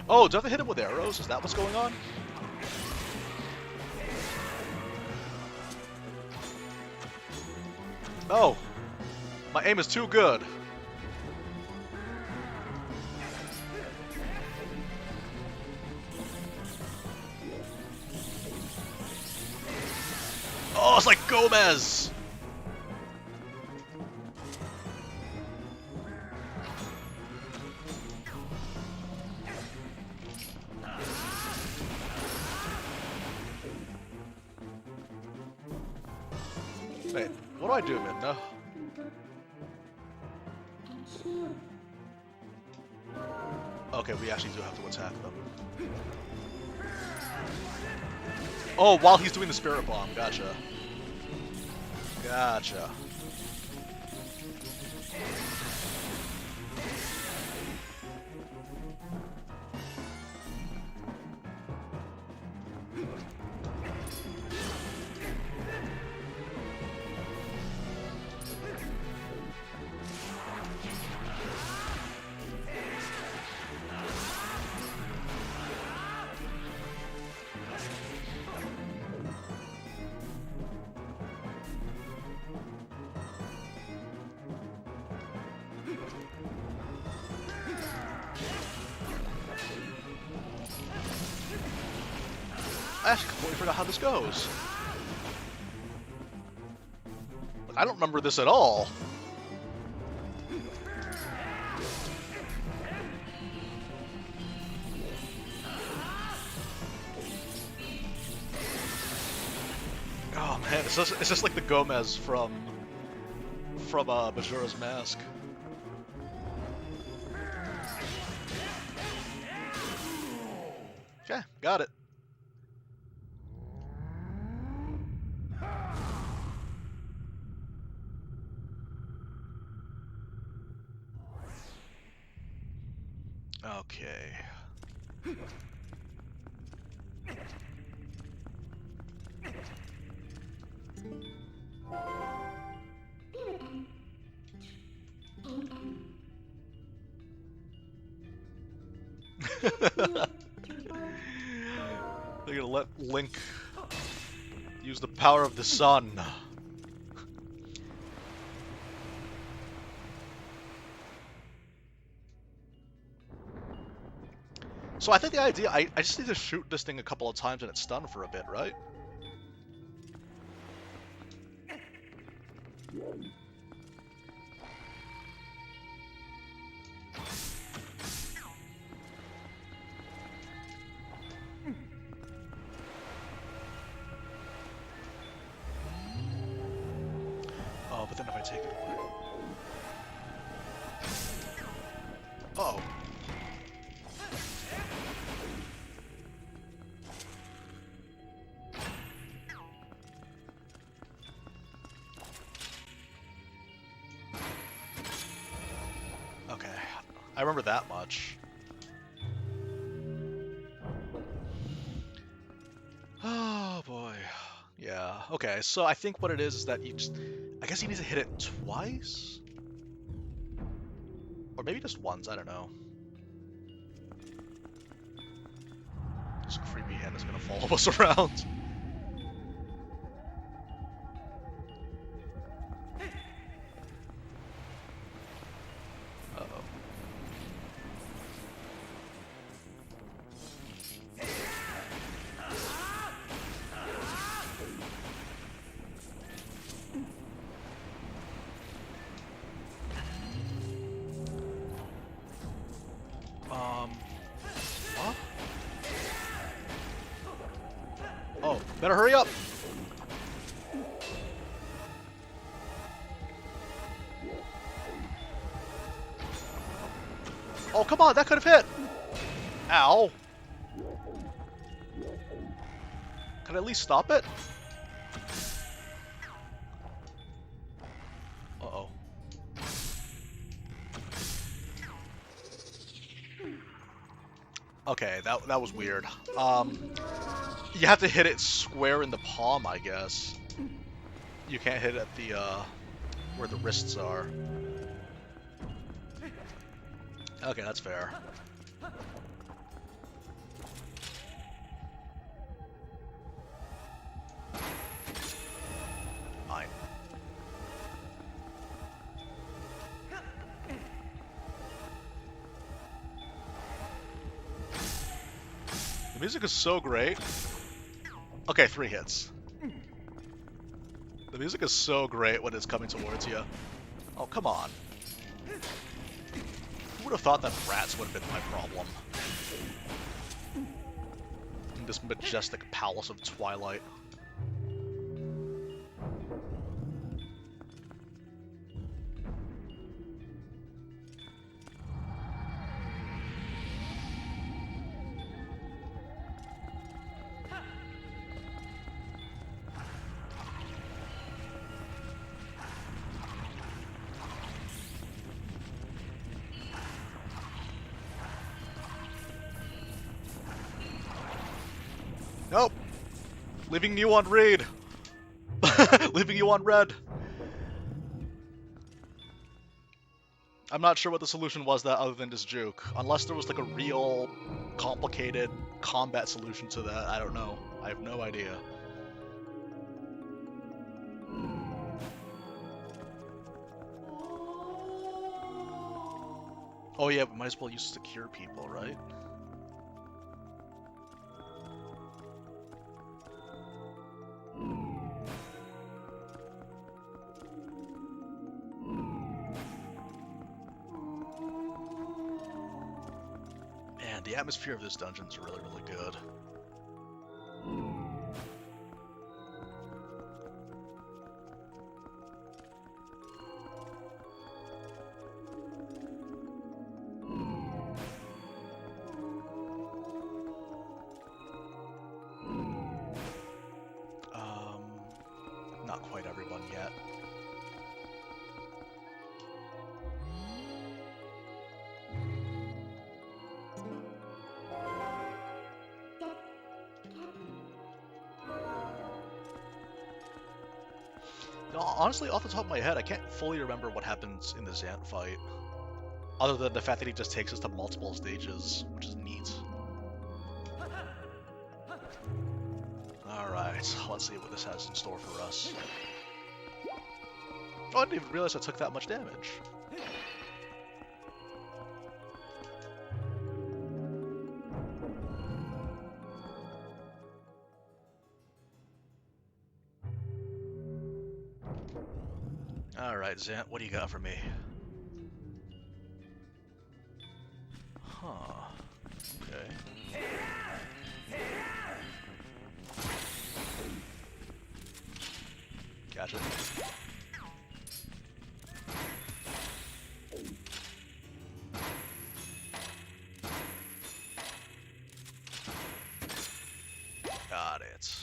Oh, do I have to hit him with arrows? Is that what's going on? Oh! My aim is too good. Oh, it's like Gomez! Wait, what do I do, Midna? Okay, we actually do have to attack them. Oh, while he's doing the Spirit Bomb, gotcha. Gotcha. I actually completely forgot how this goes. Like, I don't remember this at all. Oh man, it's just like the Gomez from Majora's Mask. Okay, got it. Okay. They're gonna let Link use the power of the sun. So I think the idea, I just need to shoot this thing a couple of times and it's stunned for a bit, right? Oh, but then if I take it away... Uh-oh. Okay, I remember that much. Oh boy. Yeah, okay, so I think what it is that you just... I guess you need to hit it twice? Or maybe just once, I don't know. This creepy hand is gonna follow us around. Uh-oh. What? Oh, better hurry up! Oh, come on, that could have hit! Ow! Can I at least stop it? Uh-oh. Okay, that was weird. You have to hit it square in the palm, I guess. You can't hit it at the, where the wrists are. Okay, that's fair. Fine. The music is so great. Okay, 3 hits. The music is so great when it's coming towards you. Oh, come on. Who would have thought that rats would have been my problem? In this majestic palace of Twilight. Nope. Leaving you on read. Leaving you on red. I'm not sure what the solution was that other than just juke. Unless there was like a real complicated combat solution to that. I don't know. I have no idea. Oh yeah, we might as well use it to cure people, right? Man, the atmosphere of this dungeon is really, really good. Not quite everyone yet. You know, honestly, off the top of my head, I can't fully remember what happens in the Zant fight. Other than the fact that he just takes us to multiple stages, which is neat. Alright, let's see what this has in store for us. Oh, I didn't even realize I took that much damage. Alright, Zant, what do you got for me? Huh. Okay. Gotcha. Got it.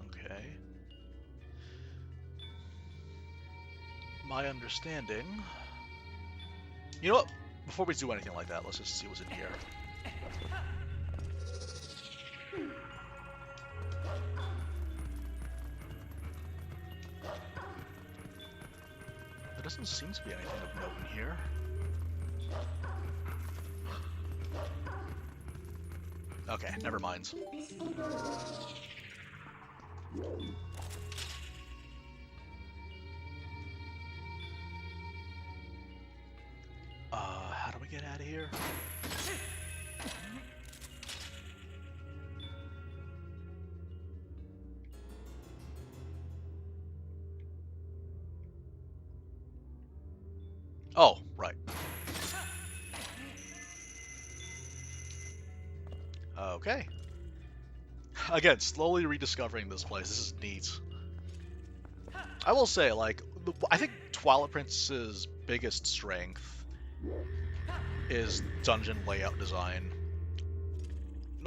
Okay. My understanding... You know what? Before we do anything like that, let's just see what's in here. There doesn't seem to be anything of note in here. Okay, never mind. How do we get out of here? Oh, right. Okay. Again, slowly rediscovering this place. This is neat. I will say, like, I think Twilight Princess's biggest strength is dungeon layout design.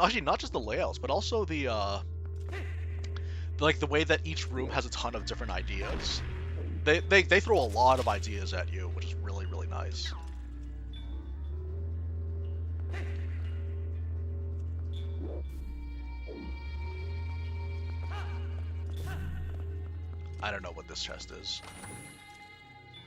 Actually, not just the layouts, but also the like the way that each room has a ton of different ideas. They throw a lot of ideas at you, which is really, really nice. I don't know what this chest is.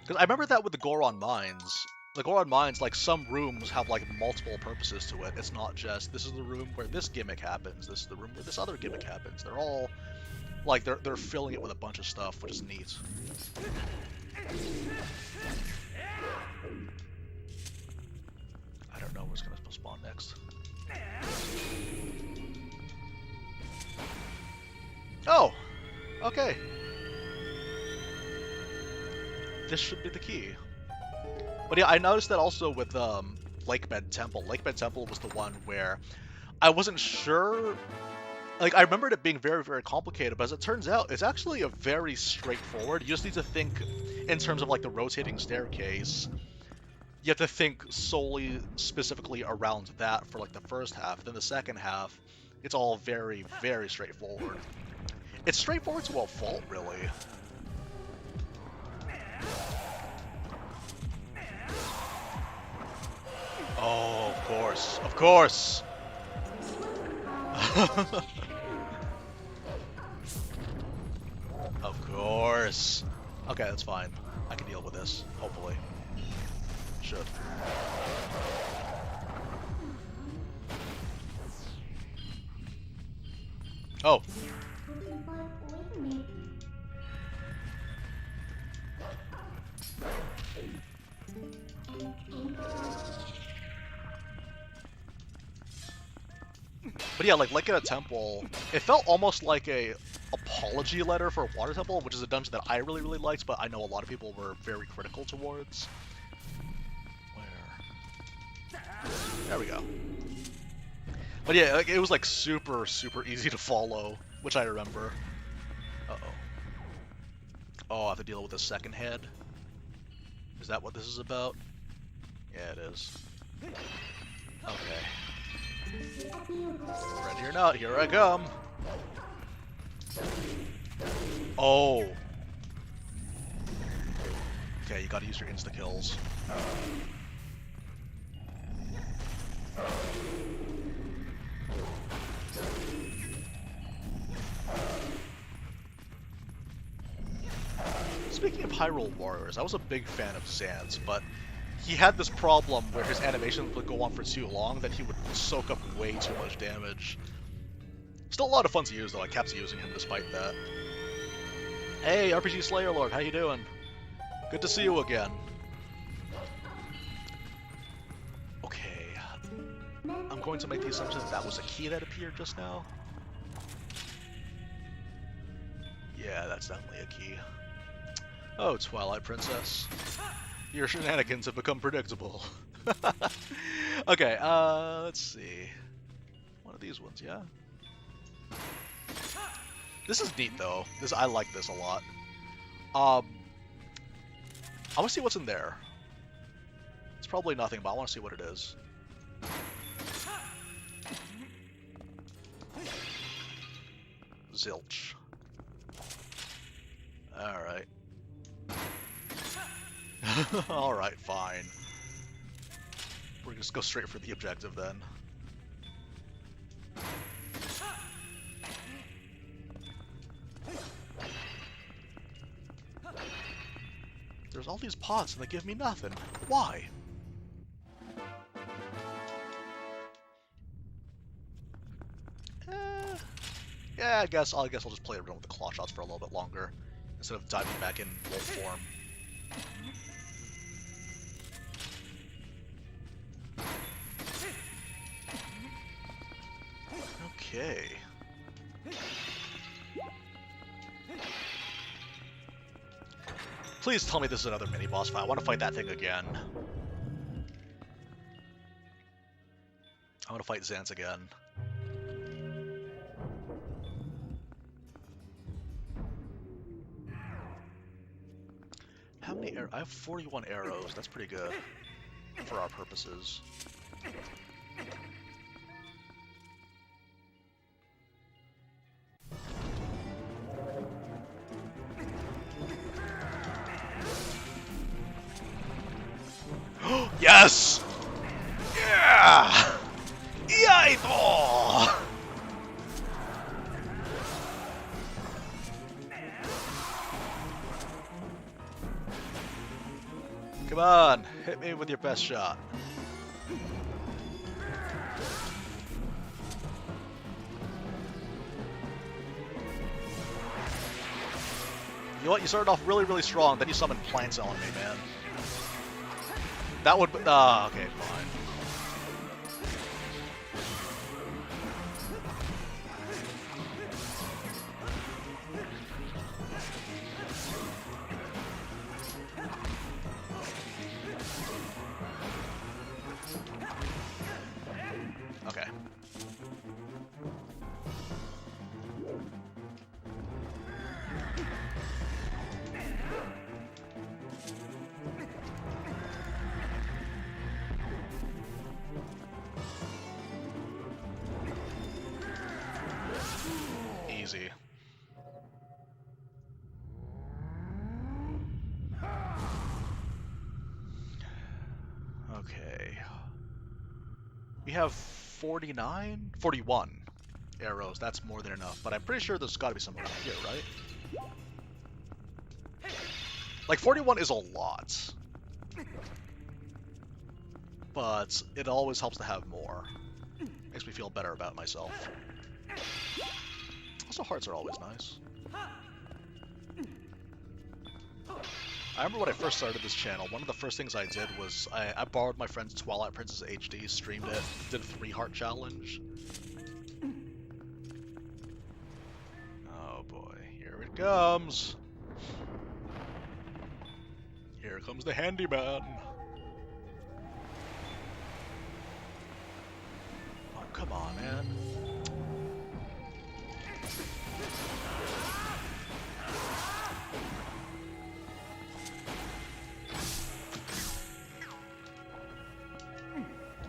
Because I remember that with the Goron Mines. The Goron Mines, like, some rooms have, like, multiple purposes to it. It's not just, this is the room where this gimmick happens, this is the room where this other gimmick happens. They're all, like, they're filling it with a bunch of stuff, which is neat. I don't know what's going to spawn next. Oh! Okay. This should be the key. But yeah, I noticed that also with Lakebed Temple. Lakebed Temple was the one where I wasn't sure. Like, I remembered it being very, very complicated, but as it turns out, it's actually a very straightforward. You just need to think in terms of, like, the rotating staircase. You have to think solely, specifically around that for, like, the first half. Then the second half, it's all very, very straightforward. It's straightforward to a fault, really. Oh, of course. Of course! Of course. Okay, that's fine. I can deal with this, hopefully. Should. Oh. But yeah, like at a temple, it felt almost like a apology letter for Water Temple, which is a dungeon that I really, really liked, but I know a lot of people were very critical towards. Where? There we go. But yeah, like, it was like super, super easy to follow, which I remember. Uh-oh. Oh, I have to deal with the second head. Is that what this is about? Yeah, it is. Okay. Ready or not, here I come. Oh. Okay, you gotta use your insta-kills. Speaking of Hyrule Warriors, I was a big fan of Zan's, but he had this problem where his animations would go on for too long that he would soak up way too much damage. Still a lot of fun to use, though. I kept using him despite that. Hey, RPG Slayer Lord, how you doing? Good to see you again. Okay. I'm going to make the assumption that was a key that appeared just now. Yeah, that's definitely a key. Oh, Twilight Princess. Your shenanigans have become predictable. Okay, let's see. One of these ones, yeah? This is neat, though. I like this a lot. I want to see what's in there. It's probably nothing, but I want to see what it is. Zilch. Alright. Alright, fine. We're just go straight for the objective then. There's all these pots and they give me nothing. Why? Yeah, I guess I'll just play around with the claw shots for a little bit longer instead of diving back in wolf form. Okay. Please tell me this is another mini-boss fight. I want to fight that thing again. I want to fight Zance again. How many arrows? I have 41 arrows. That's pretty good for our purposes. Yes! Yeah! Yaito! Come on, hit me with your best shot. You know what? You started off really, really strong, then you summoned plants on me, man. That would be... okay, fine. Okay. Easy. Okay. We have 41 arrows. That's more than enough, but I'm pretty sure there's got to be some around here, right? Like, 41 is a lot. But it always helps to have more. Makes me feel better about myself. Also, hearts are always nice. I remember when I first started this channel, one of the first things I did was I borrowed my friend's Twilight Princess HD, streamed it, did a 3-heart challenge. Oh boy, here it comes. Here comes the handyman. Oh, come on, man.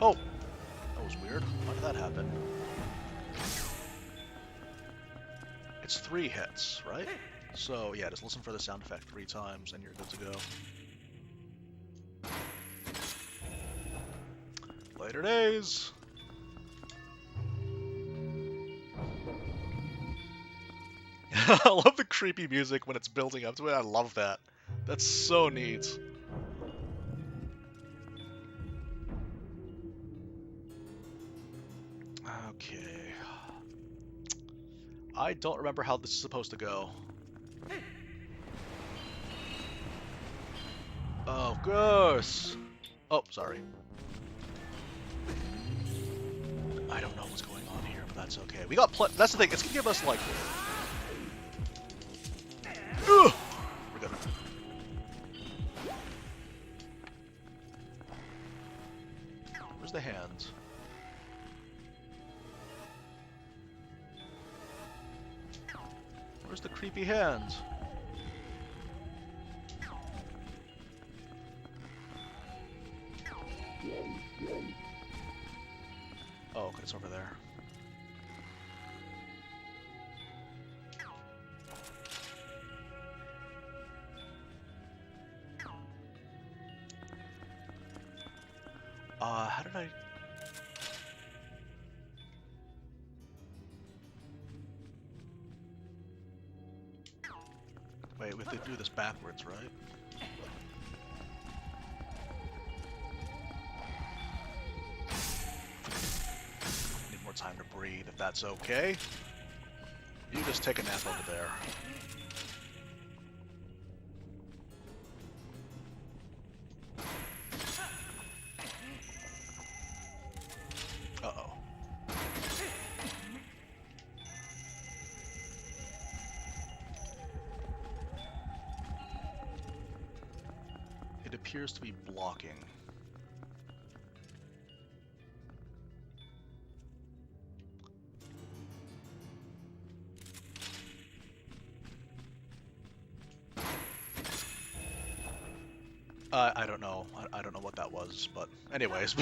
Oh! That was weird. How did that happen? It's 3 hits, right? So, yeah, just listen for the sound effect 3 times and you're good to go. Later days! I love the creepy music when it's building up to it. I love that. That's so neat. Okay. I don't remember how this is supposed to go. Of course. Oh, sorry. I don't know what's going on here, but that's okay. We got that's the thing. It's gonna give us like. Ugh! We're good. Where's the hands? Where's the creepy hands? Oh, okay, it's over there. How did I... Wait, we have to do this backwards, right? Need more time to breathe, if that's okay. You just take a nap over there. Uh-oh. It appears to be blocking. I don't know. I don't know what that was, but anyways,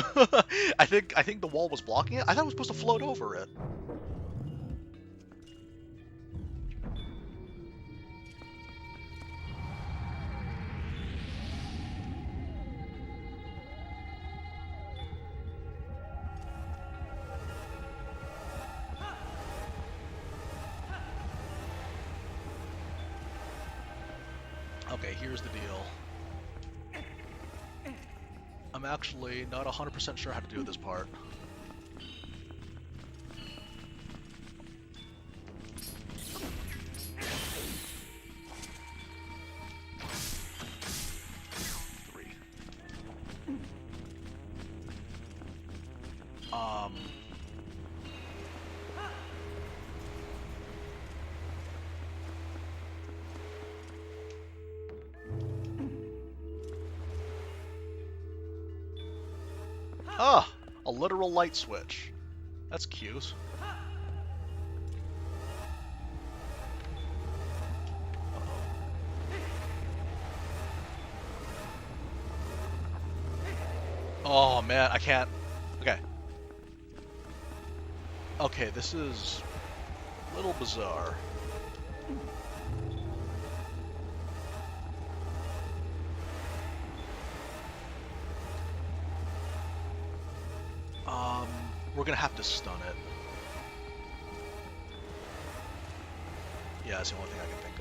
I think the wall was blocking it. I thought it was supposed to float over it. Okay, here's the deal. I'm actually not 100% sure how to do this part. Three. Ah! A literal light switch. That's cute. Oh man, I can't. Okay. Okay, this is a little bizarre. We're gonna have to stun it. Yeah, that's the only thing I can think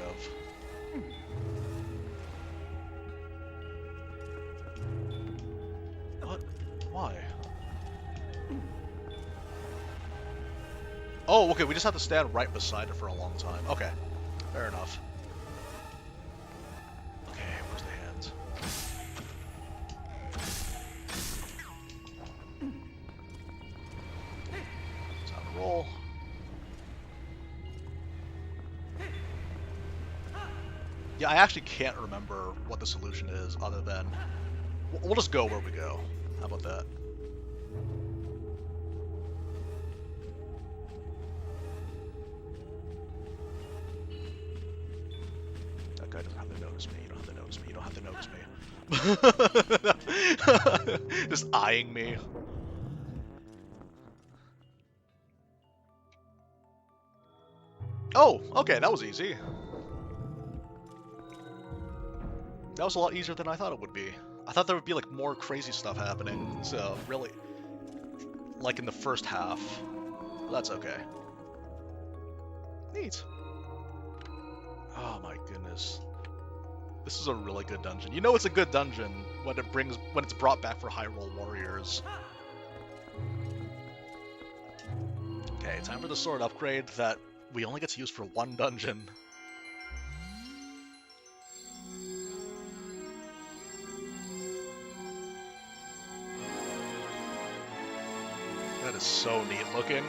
of. What? Why? Oh, okay, we just have to stand right beside it for a long time. Okay, fair enough. Okay, where's the hands? Time to roll. Yeah, I actually can't remember what the solution is other than... We'll just go where we go. How about that? That guy doesn't have to notice me. You don't have to notice me. You don't have to notice me. Just eyeing me. Oh, okay, that was easy. That was a lot easier than I thought it would be. I thought there would be like more crazy stuff happening, so really, like in the first half. But that's okay. Neat. Oh my goodness. This is a really good dungeon. You know it's a good dungeon when it's brought back for Hyrule Warriors. Okay, time for the sword upgrade that we only get to use for one dungeon. That is so neat looking.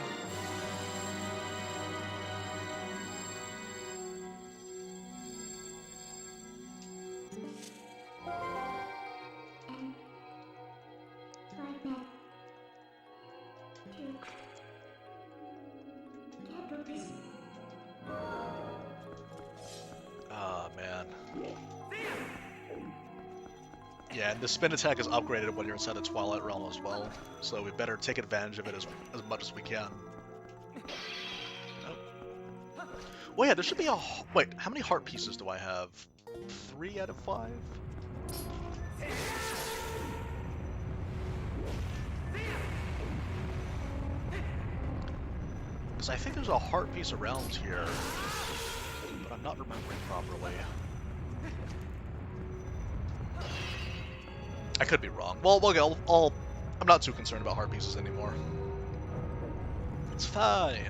Ah, man. Yeah, and the spin attack is upgraded when you're inside the Twilight Realm as well, so we better take advantage of it as much as we can. Oh. Well, yeah, there should be a... Wait, how many heart pieces do I have? 3 out of 5? Because I think there's a heart piece around here, but I'm not remembering properly. I could be wrong. Well, okay, I'm not too concerned about heart pieces anymore. It's fine.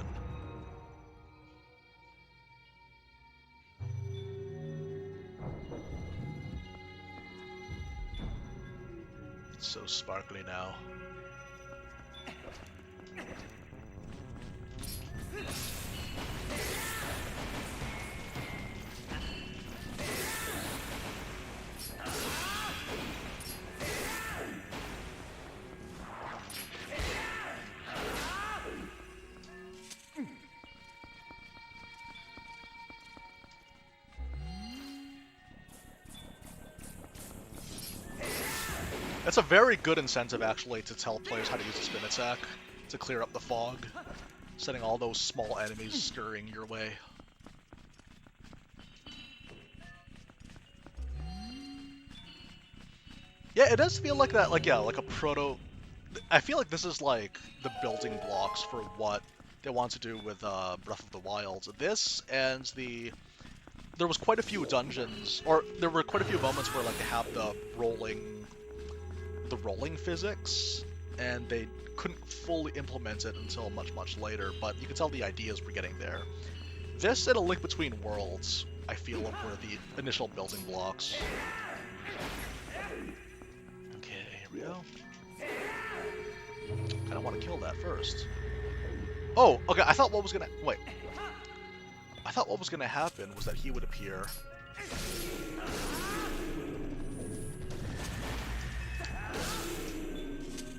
It's so sparkly now. That's a very good incentive, actually, to tell players how to use the spin attack to clear up the fog, setting all those small enemies scurrying your way. Yeah, it does feel like that, like a proto... I feel like this is like the building blocks for what they want to do with Breath of the Wild. This and the... There was quite a few dungeons, or there were quite a few moments where like they have the rolling physics, and they couldn't fully implement it until much later, but you can tell the ideas were getting there. This and A Link Between Worlds, I feel, were the initial building blocks. Okay, here we go. Kinda want to kill that first. Oh, okay, I thought what was gonna... Wait. I thought what was gonna happen was that he would appear.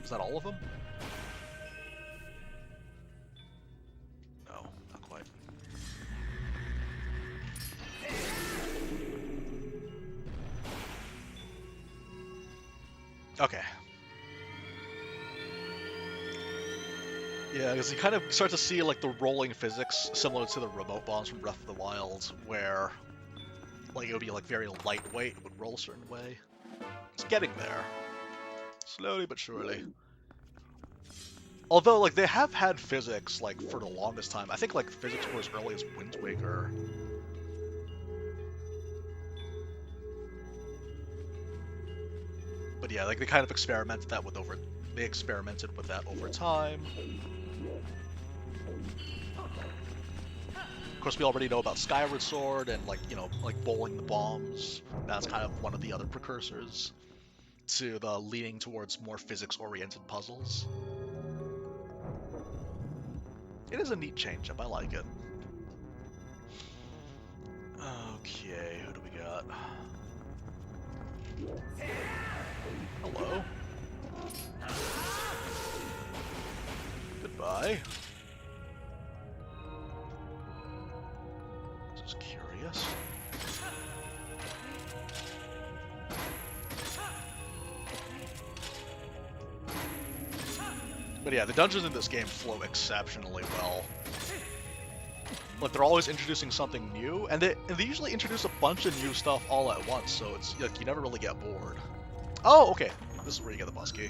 Is that all of them? No, not quite. Okay. Yeah, because you kind of start to see like the rolling physics similar to the remote bombs from Breath of the Wild, where like it would be like very lightweight, it would roll a certain way. It's getting there. Slowly but surely. Although, like, they have had physics, like, for the longest time. I think, like, physics were as early as Wind Waker. But yeah, like, they kind of experimented that with over time. Of course, we already know about Skyward Sword and, like, you know, like, bowling the bombs. That's kind of one of the other precursors to the leaning towards more physics-oriented puzzles. It is a neat change-up, I like it. Okay, who do we got? Hello. Goodbye. Just curious. But yeah, the dungeons in this game flow exceptionally well. Like, they're always introducing something new, and they usually introduce a bunch of new stuff all at once, so it's like you never really get bored. Oh, okay. This is where you get the bus key.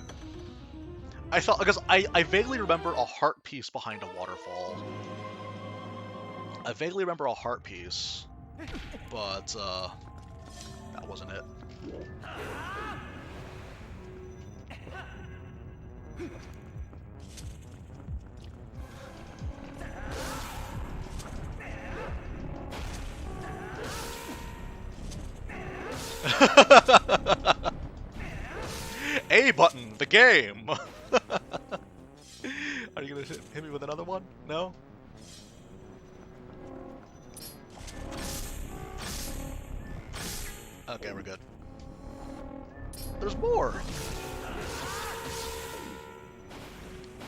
I thought, because I vaguely remember a heart piece behind a waterfall. I vaguely remember a heart piece, but That wasn't it. A button, the game! Are you gonna hit me with another one? No? Okay, we're good. There's more!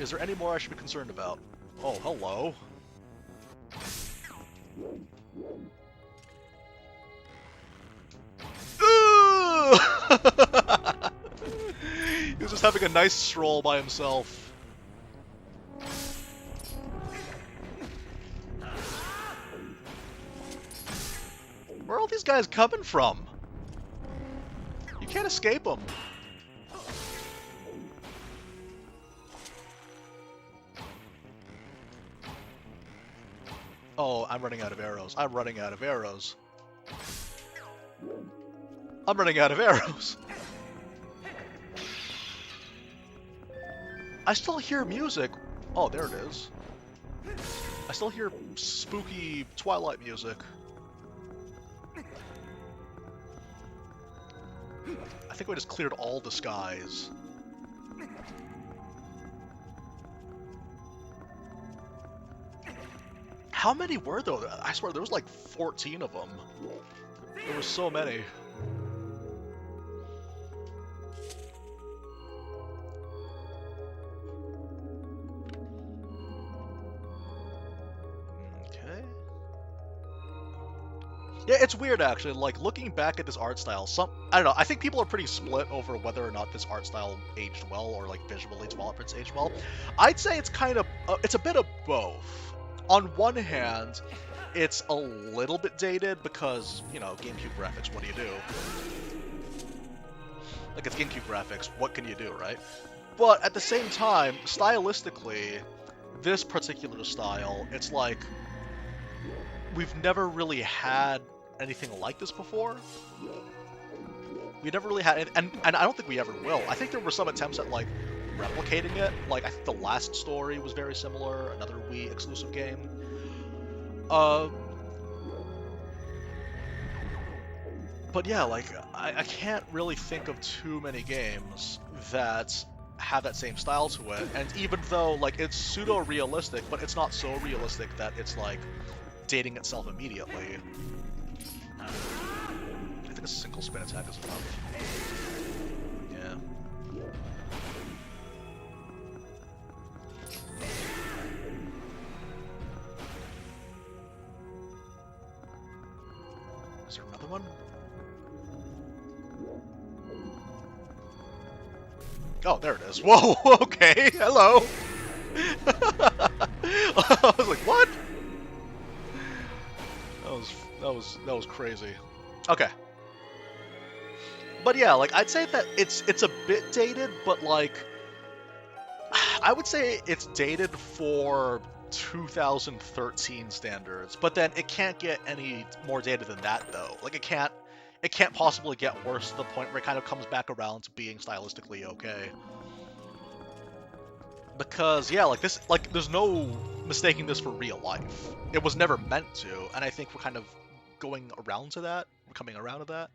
Is there any more I should be concerned about? Oh, hello. He was just having a nice stroll by himself. Where are all these guys coming from? You can't escape them. Oh, I'm running out of arrows. I'm running out of arrows. I'm running out of arrows. I still hear music. Oh, there it is. I still hear spooky Twilight music. I think we just cleared all the skies. How many were there? I swear there was like 14 of them. There were so many. Okay. Yeah, it's weird actually, like looking back at this art style, I don't know, I think people are pretty split over whether or not this art style aged well or like visually Twilight Princess aged well. I'd say it's kind of, it's a bit of both. On one hand, it's a little bit dated because, you know, GameCube graphics, what do you do? Like, it's GameCube graphics, what can you do, right? But at the same time, stylistically, this particular style, it's like, we've never really had anything like this before. We never really had, and I don't think we ever will. I think there were some attempts at, like, replicating it. Like, I think the last story was very similar, another Wii exclusive game. But yeah, like, I can't really think of too many games that have that same style to it. And even though, like, it's pseudo-realistic, but it's not so realistic that it's, like, dating itself immediately. I think a single spin attack is enough. Yeah. Is there another one? Oh, there it is. Whoa, okay, hello! I was like, what? That was crazy. Okay. But yeah, like, I'd say that it's a bit dated, but like, I would say it's dated for 2013 standards, but then it can't get any more dated than that, though. Like, it can't possibly get worse to the point where it kind of comes back around to being stylistically okay. Because, yeah, like, this, like, there's no mistaking this for real life. It was never meant to, and I think we're kind of going around to that. We're coming around to that.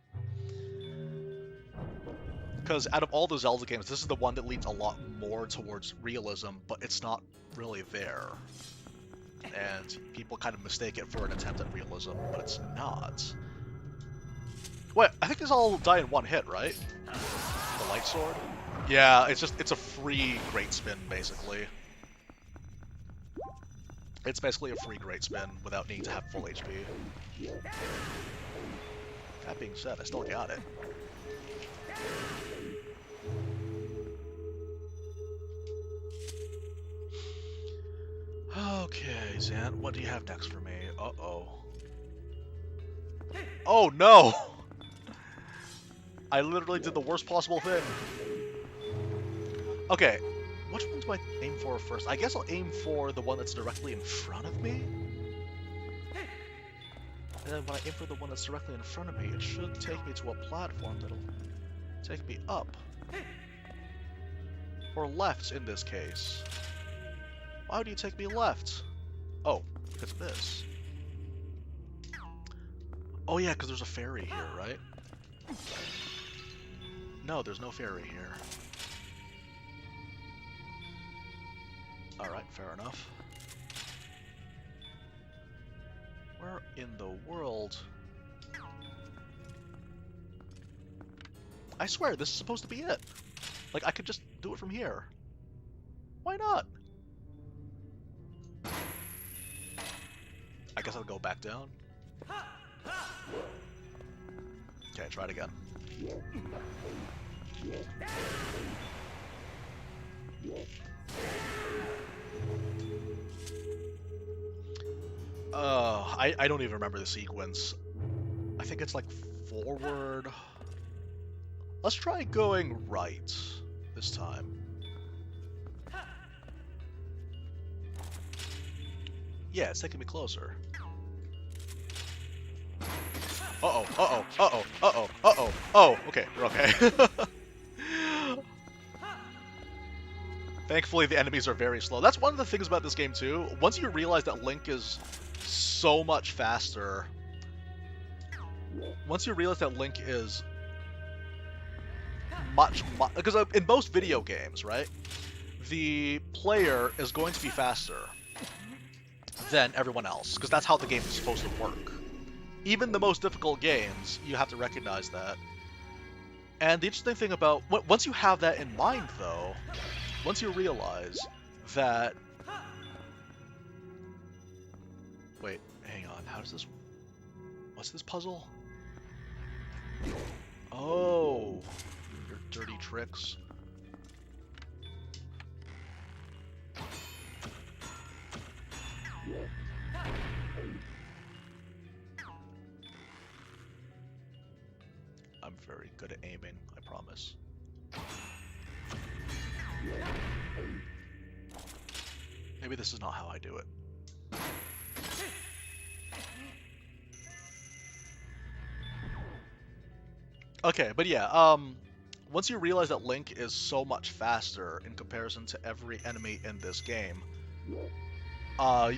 Because out of all the Zelda games, this is the one that leans a lot more towards realism, but it's not really there. And people kind of mistake it for an attempt at realism, but it's not. Wait, I think these all die in one hit, right? The light sword? Yeah, it's a free great spin, basically. It's basically a free great spin without needing to have full HP. That being said, I still got it. Okay, Zant, what do you have next for me? Uh-oh. Oh, no! I literally did the worst possible thing. Okay, which one do I aim for first? I guess I'll aim for the one that's directly in front of me? And then when I aim for the one that's directly in front of me, it should take me to a platform that'll take me up. Or left, in this case. Why would you take me left? Oh, because of this. Oh yeah, because there's a ferry here, right? No, there's no ferry here. Alright, fair enough. Where in the world? I swear, this is supposed to be it. Like, I could just do it from here. Why not? I guess I'll go back down. Okay, try it again. I don't even remember the sequence. I think it's like forward. Let's try going right this time. Yeah, it's taking me closer. Uh-oh, uh-oh, uh-oh, uh-oh, uh-oh, oh, okay, we're okay. Thankfully, the enemies are very slow. That's one of the things about this game, too. Once you realize that Link is so much faster... Once you realize that Link is much... Because in most video games, right? The player is going to be faster than everyone else. Because that's how the game is supposed to work. Even the most difficult games, you have to recognize that. And the interesting thing about... Once you have that in mind, though... Once you realize that... Wait, hang on. How does this... What's this puzzle? Oh, your dirty tricks. I'm very good at aiming, I promise. Maybe this is not how I do it. Okay, but yeah, once you realize that Link is so much faster in comparison to every enemy in this game, the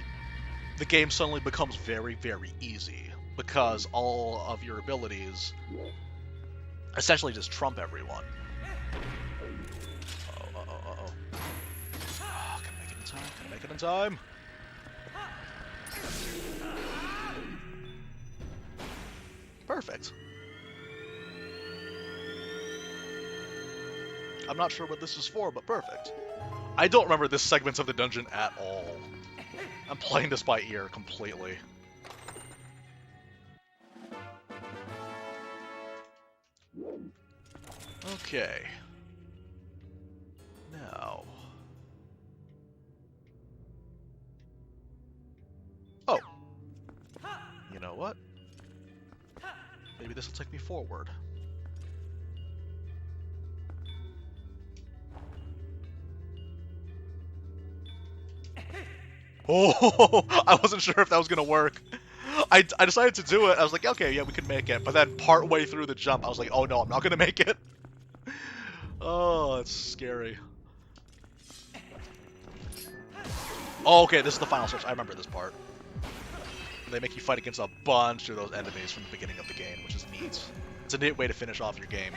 game suddenly becomes very, very easy, because all of your abilities essentially just trump everyone. Can I make it in time? Can I make it in time? Perfect. I'm not sure what this is for, but perfect. I don't remember this segment of the dungeon at all. I'm playing this by ear completely. Okay. Now... Oh. You know what? Maybe this will take me forward. Oh, I wasn't sure if that was gonna work. I decided to do it. I was like, okay, yeah, we can make it. But then part way through the jump, I was like, oh no, I'm not gonna make it. Oh, it's scary. Oh, okay, this is the final search. I remember this part. They make you fight against a bunch of those enemies from the beginning of the game, which is neat. It's a neat way to finish off your game.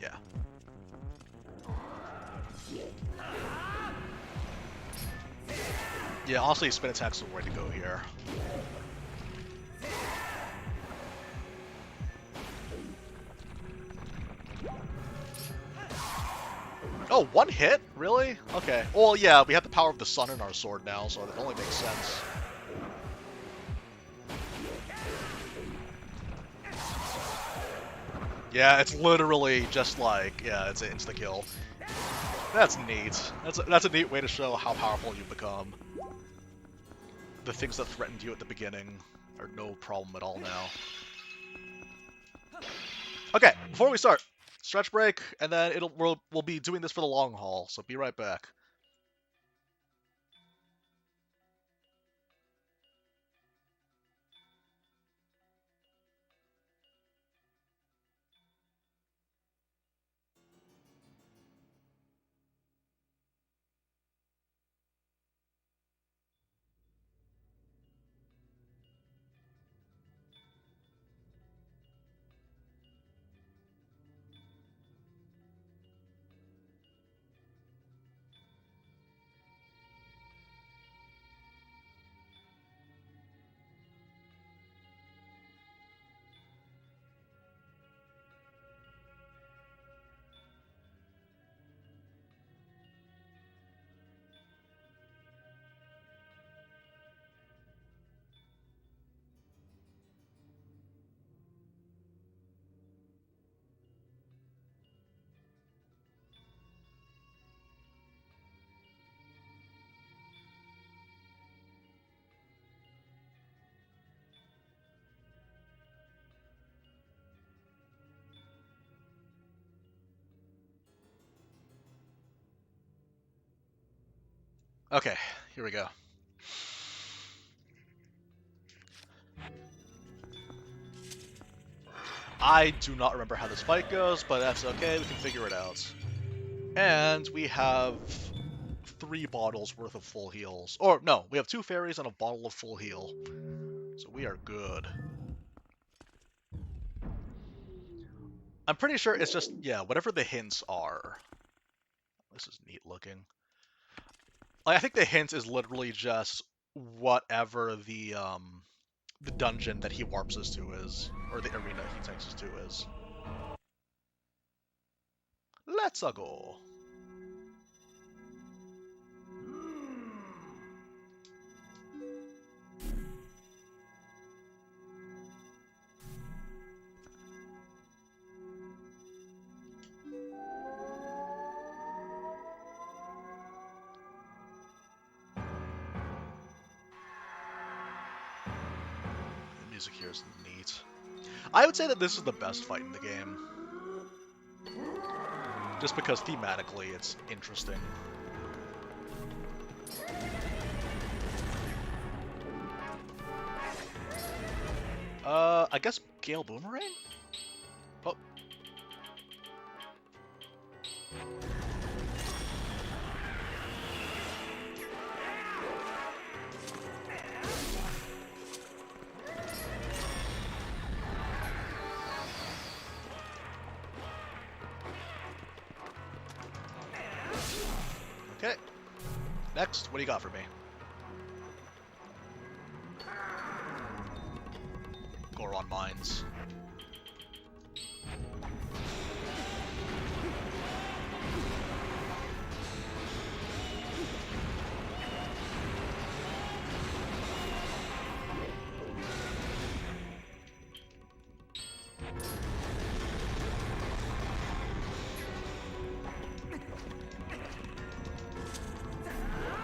Yeah. Yeah, honestly, spin attack's the way to go here. Oh, one hit? Really? Okay. Well, yeah, we have the power of the sun in our sword now, so that only makes sense. Yeah, it's literally just like, yeah, it's an insta-kill. That's neat. That's a neat way to show how powerful you've become. The things that threatened you at the beginning are no problem at all now. Okay, before we start, stretch break, and then we'll be doing this for the long haul, so be right back. Okay, here we go. I do not remember how this fight goes, but that's okay, we can figure it out. And we have 3 bottles worth of full heals. Or, no, we have 2 fairies and a bottle of full heal. So we are good. I'm pretty sure it's just, yeah, whatever the hints are. This is neat looking. Like, I think the hint is literally just whatever the dungeon that he warps us to is, or the arena he takes us to is. Let's go. The music here is neat. I would say that this is the best fight in the game. Just because thematically it's interesting. I guess Gale Boomerang? Oh. Okay. Next, what do you got for me? Goron Mines.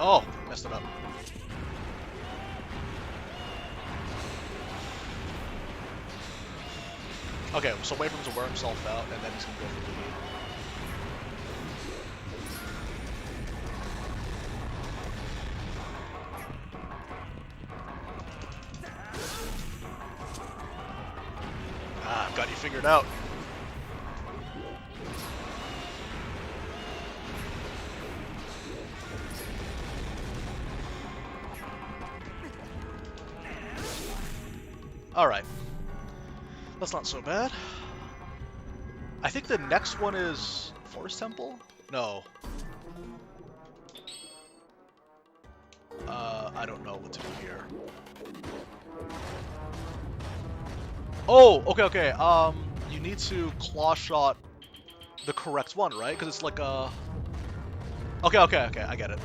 Oh, messed it up. Okay, so wait for him to wear himself out, and then he's gonna go for the lead. Ah, I've got you figured out. Alright. That's not so bad. I think the next one is Forest Temple? No. I don't know what to do here. Oh, okay. You need to claw shot the correct one, right? Because it's like a... Okay, I get it.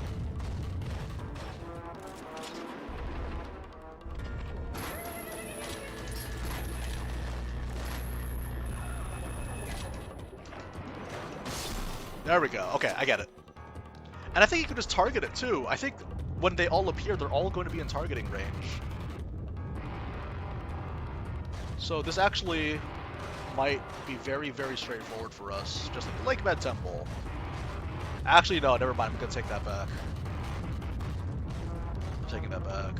There we go. Okay, I get it. And I think you can just target it too. I think when they all appear, they're all going to be in targeting range. So this actually might be very, very straightforward for us. Just like Med Temple. Actually, no, never mind. I'm going to take that back. I'm taking that back.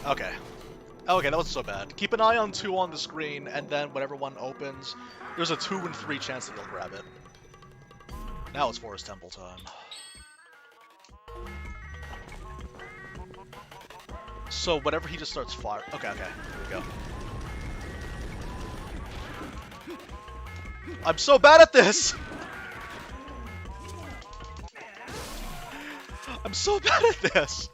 Okay. Okay, that wasn't so bad. Keep an eye on 2 on the screen, and then whenever one opens, there's a 2 in 3 chance that you'll grab it. Now it's Forest Temple time. So whenever he just starts fire... Okay, here we go. I'm so bad at this! I'm so bad at this!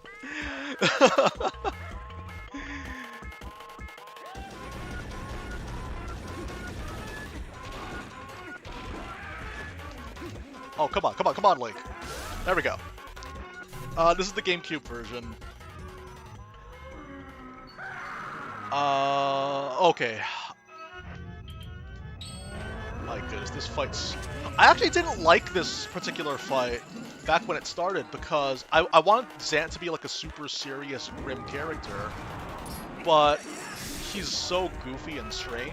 Oh, come on, Link. There we go. This is the Gamecube version. Okay. My goodness, this fight's... I actually didn't like this particular fight. back when it started, because I wanted Zant to be like a super serious, grim character, but he's so goofy and strange,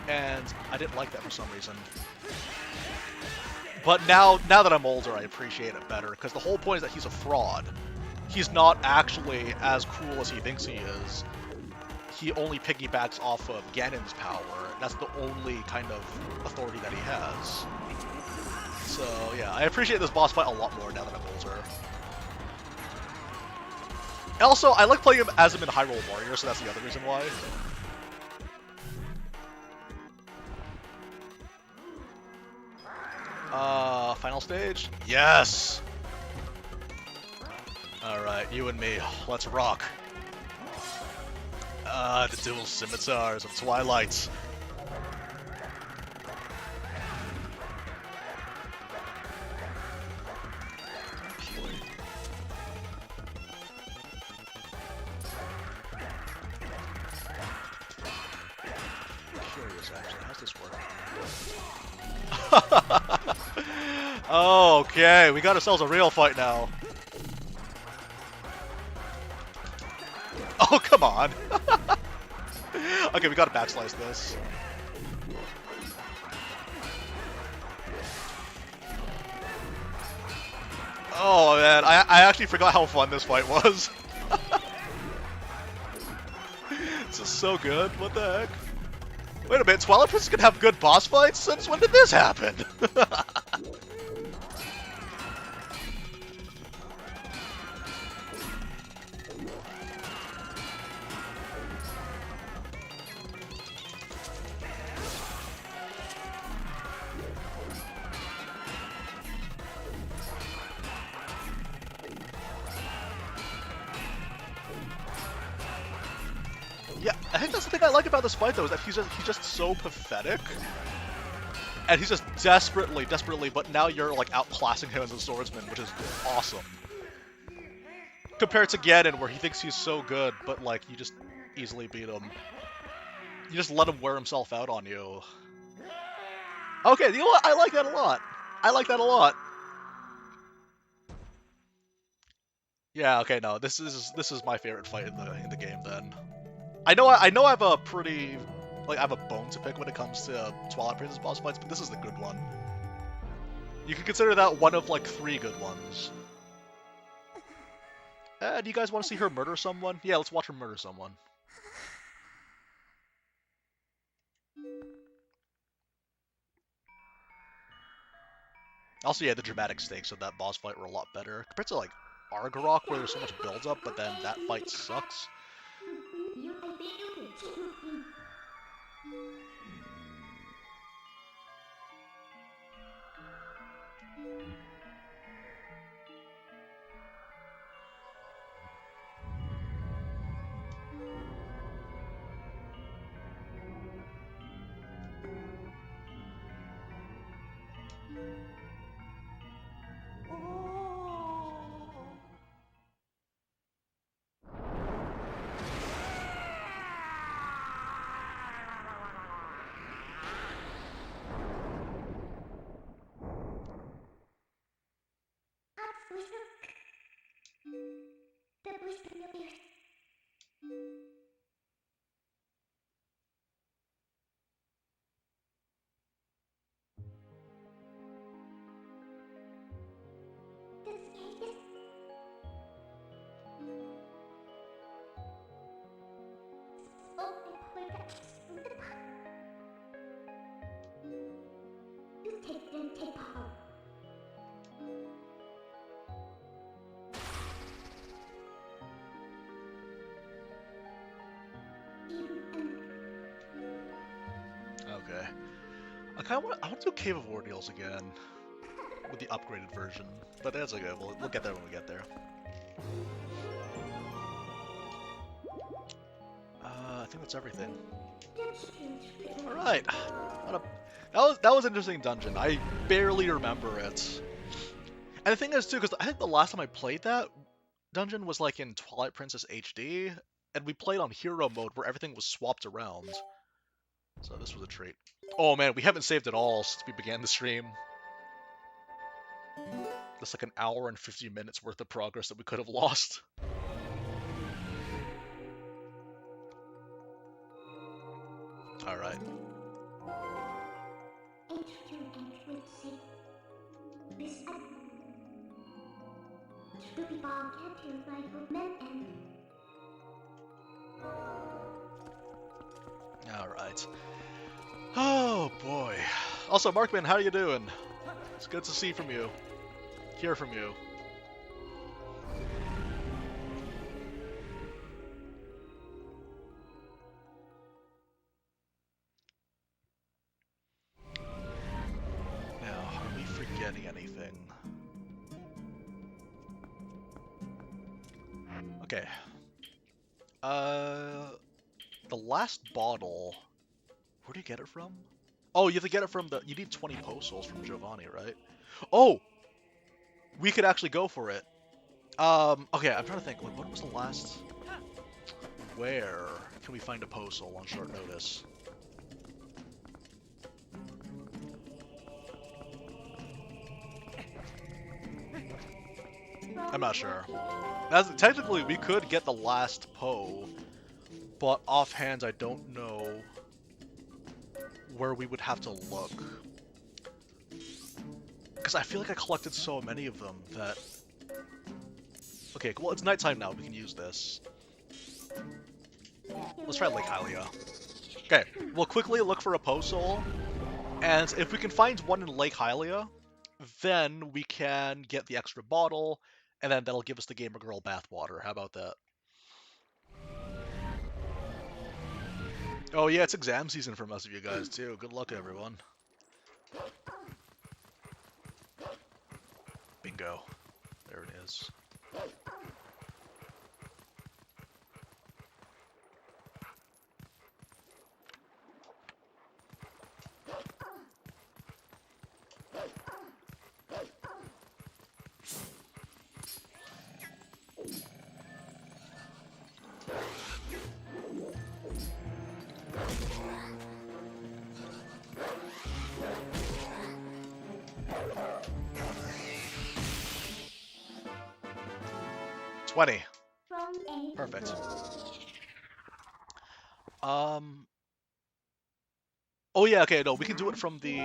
and I didn't like that for some reason. But now that I'm older, I appreciate it better, because the whole point is that he's a fraud. He's not actually as cruel as he thinks he is. He only piggybacks off of Ganon's power. That's the only kind of authority that he has. So yeah, I appreciate this boss fight a lot more now that I'm older. Also, I like playing him as him in Hyrule Warrior, so that's the other reason why. Final stage? Yes! Alright, you and me, let's rock. The dual scimitars of Twilight. Curious, actually, how's this work? Okay, we got ourselves a real fight now. Oh, come on. Okay, we gotta backslice this. Oh man, I actually forgot how fun this fight was. This is so good, what the heck? Wait a minute, Twilight Princess can have good boss fights? Since when did this happen? Yeah, I think that's the thing I like about this fight, though, is that he's just so pathetic. And he's just desperately, but now you're, like, outclassing him as a swordsman, which is awesome. Compared to Ganon, where he thinks he's so good, but, like, you just easily beat him. You just let him wear himself out on you. Okay, you know what? I like that a lot. I like that a lot. Yeah, okay, no, this is my favorite fight in the game, then. I know I have a pretty, like, I have a bone to pick when it comes to Twilight Princess boss fights, but this is the good one. You can consider that one of, like, 3 good ones. Do you guys want to see her murder someone? Yeah, let's watch her murder someone. Also, yeah, the dramatic stakes of that boss fight were a lot better. Compared to, like, Argarok, where there's so much build-up, but then that fight sucks. Okay. I want to do Cave of Ordeals again. With the upgraded version. But that's okay, we'll get there when we get there. I think that's everything. Alright. That was an interesting dungeon. I barely remember it. And the thing is, too, because I think the last time I played that dungeon was like in Twilight Princess HD, and we played on hero mode where everything was swapped around. So this was a treat. Oh man, we haven't saved at all since we began the stream. That's like an hour and 50 minutes worth of progress that we could have lost. Alright. Alright. Oh boy. Also, Markman, how you doing? It's good to see from you. Hear from you. Now, are we forgetting anything? Okay. The last bottle. Where do you get it from? Oh, you have to get it from the. You need 20 postals from Giovanni, right? Oh, we could actually go for it. Okay, I'm trying to think. Like, when was the last? Where can we find a postal on short notice? I'm not sure. Technically, we could get the last Poe, but offhand, I don't know where we would have to look. Because I feel like I collected so many of them that... Okay, well, it's nighttime now. We can use this. Let's try Lake Hylia. Okay, we'll quickly look for a postal, and if we can find one in Lake Hylia, then we can get the extra bottle, and then that'll give us the Gamer Girl bathwater. How about that? Oh yeah, it's exam season for most of you guys too. Good luck, everyone. Bingo. There it is. Perfect. Oh yeah, okay, no, we can do it from the...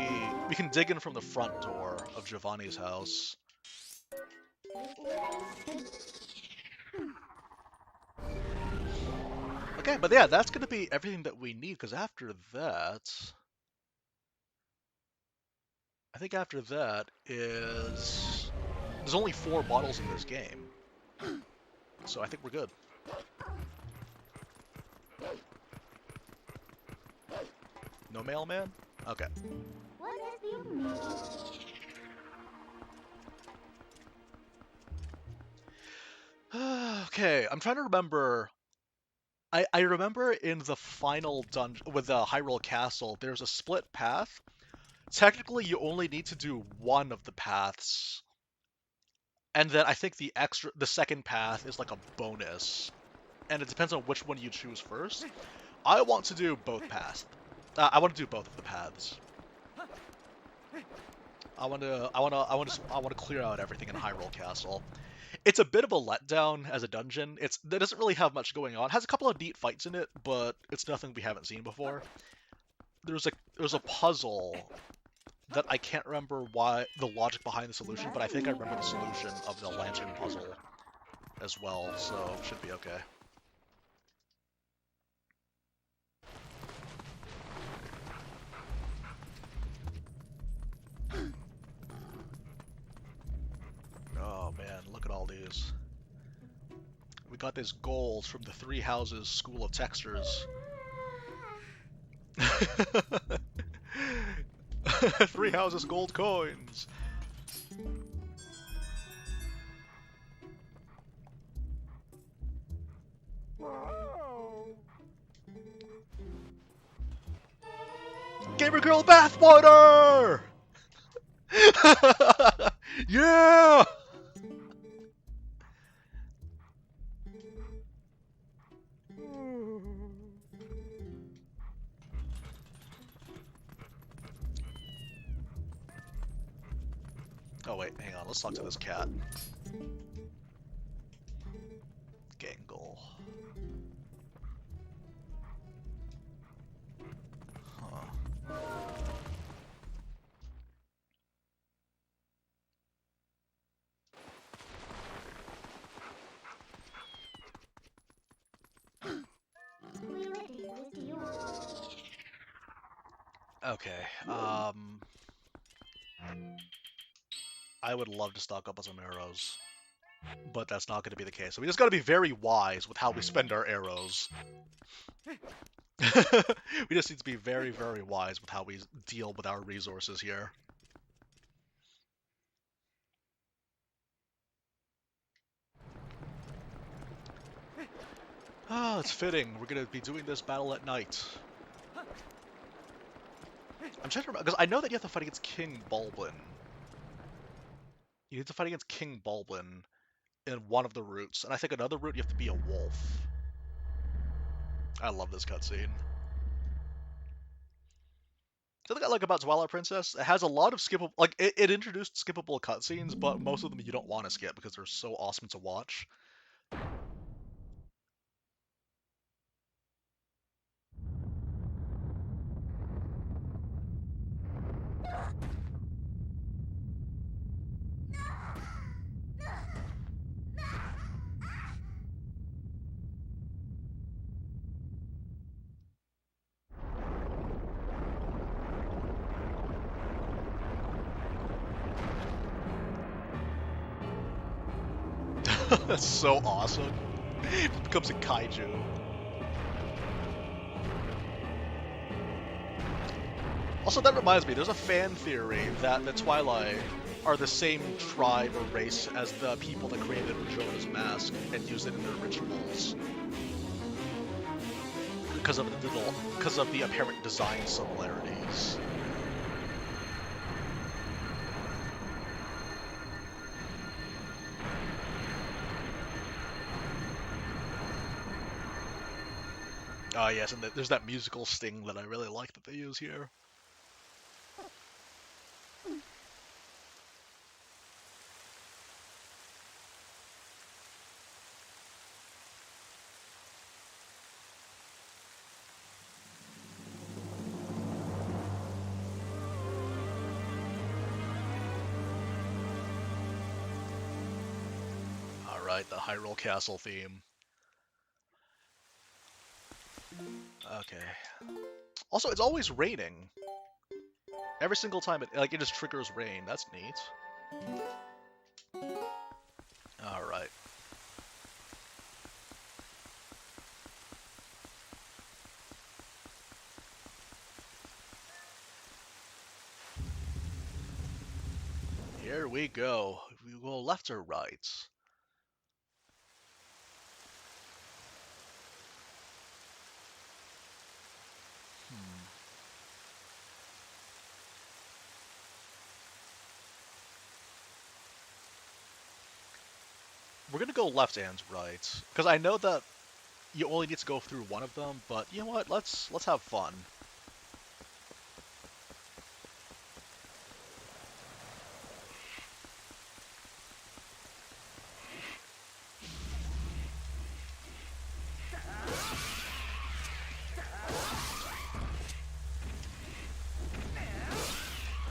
We can dig in from the front door of Giovanni's house. Okay, but yeah, that's gonna be everything that we need, because after that... I think after that is... There's only 4 bottles in this game. So I think we're good. No mailman? Okay. Okay, I'm trying to remember. I remember in the final dungeon with the Hyrule Castle, there's a split path. Technically, you only need to do one of the paths. And then I think the second path is like a bonus. And it depends on which one you choose first. I want to do both paths. I want to do both of the paths. I want to clear out everything in Hyrule Castle. It's a bit of a letdown as a dungeon. It doesn't really have much going on. It has a couple of neat fights in it, but it's nothing we haven't seen before. There's a puzzle that I can't remember why the logic behind the solution, but I think I remember the solution of the lantern puzzle as well, so it should be okay. Oh man, look at all these. We got these goals from the Three Houses School of Textures. Three Houses gold coins! Gamer Girl bathwater! Yeah! Oh wait, hang on. Let's talk to this cat. Gangle. Huh. Okay. I would love to stock up on some arrows, but that's not going to be the case. So we just got to be very wise with how we spend our arrows. We just need to be very, very wise with how we deal with our resources here. Ah, it's fitting. We're going to be doing this battle at night. I'm trying to remember, because I know that you have to fight against King Bulblin. You need to fight against King Bulblin in one of the routes, and I think another route you have to be a wolf. I love this cutscene. The thing I like about Twilight Princess, it has a lot of skippable, like, it introduced skippable cutscenes, but most of them you don't want to skip because they're so awesome to watch. That's so awesome. It becomes a kaiju. Also, that reminds me, there's a fan theory that the Twilight are the same tribe or race as the people that created Majora's Mask and used it in their rituals. Because of the apparent design similarities. Ah, yes, and there's that musical sting that I really like that they use here. Alright, the Hyrule Castle theme. Okay. Also, it's always raining. Every single time it just triggers rain. That's neat. Alright. Here we go. We go left or right? We're gonna go left and right, because I know that you only need to go through one of them, but you know what? Let's have fun.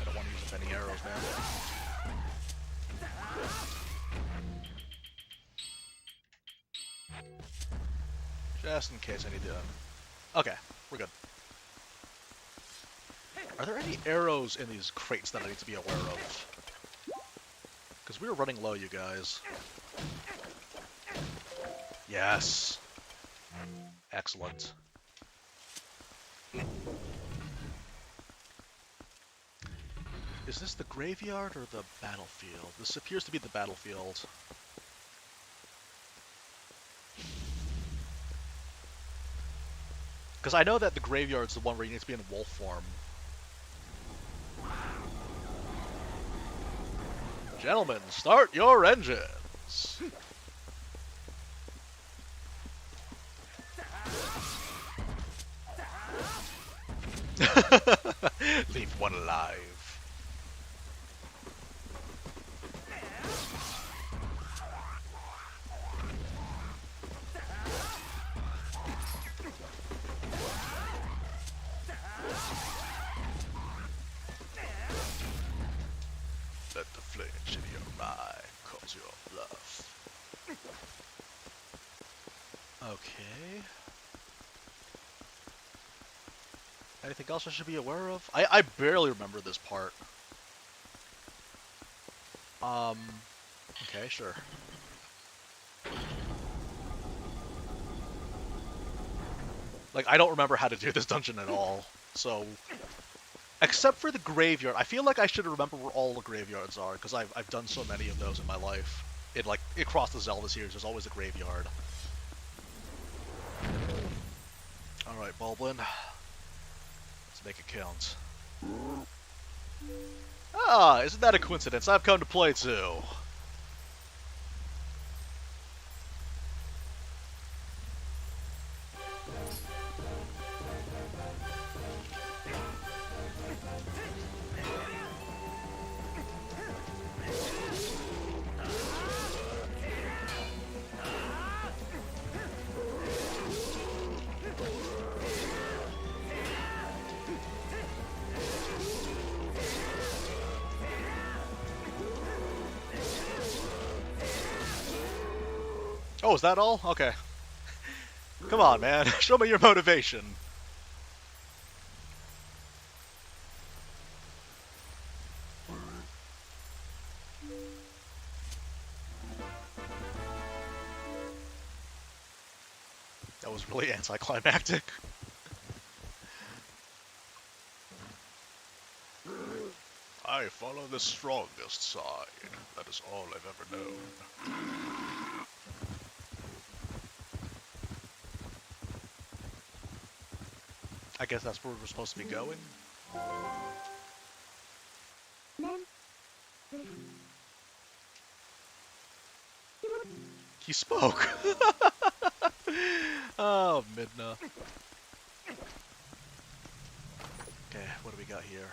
I don't want to use up any arrows, man. Just in case I need to... Okay, we're good. Are there any arrows in these crates that I need to be aware of? Because we're running low, you guys. Yes. Excellent. Is this the graveyard or the battlefield? This appears to be the battlefield. Because I know that the graveyard's the one where you need to be in wolf form. Gentlemen, start your engines! Leave one alive. Okay. Anything else I should be aware of? I barely remember this part. Okay, sure. Like, I don't remember how to do this dungeon at all, so... Except for the graveyard. I feel like I should remember where all the graveyards are, because I've done so many of those in my life. Across the Zelda series, there's always a graveyard. Alright, Bulblin. Let's make it count. Ah, isn't that a coincidence? I've come to play too. Oh, is that all? Okay. Come on, man. Show me your motivation. That was really anticlimactic. I follow the strongest side. That is all I've ever known. I guess that's where we're supposed to be going. He spoke. Oh, Midna. Okay, what do we got here?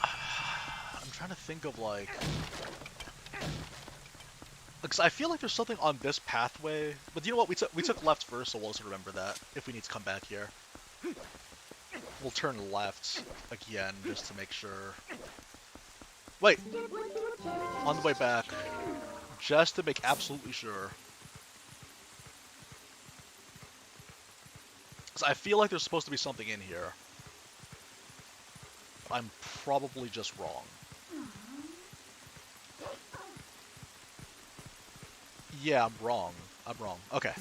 I'm trying to think of, like... Because I feel like there's something on this pathway, but you know what? We took left first, so we'll also remember that if we need to come back here. We'll turn left again just to make sure. Wait, on the way back, just to make absolutely sure. Because I feel like there's supposed to be something in here. I'm probably just wrong. Yeah, I'm wrong. I'm wrong. Okay.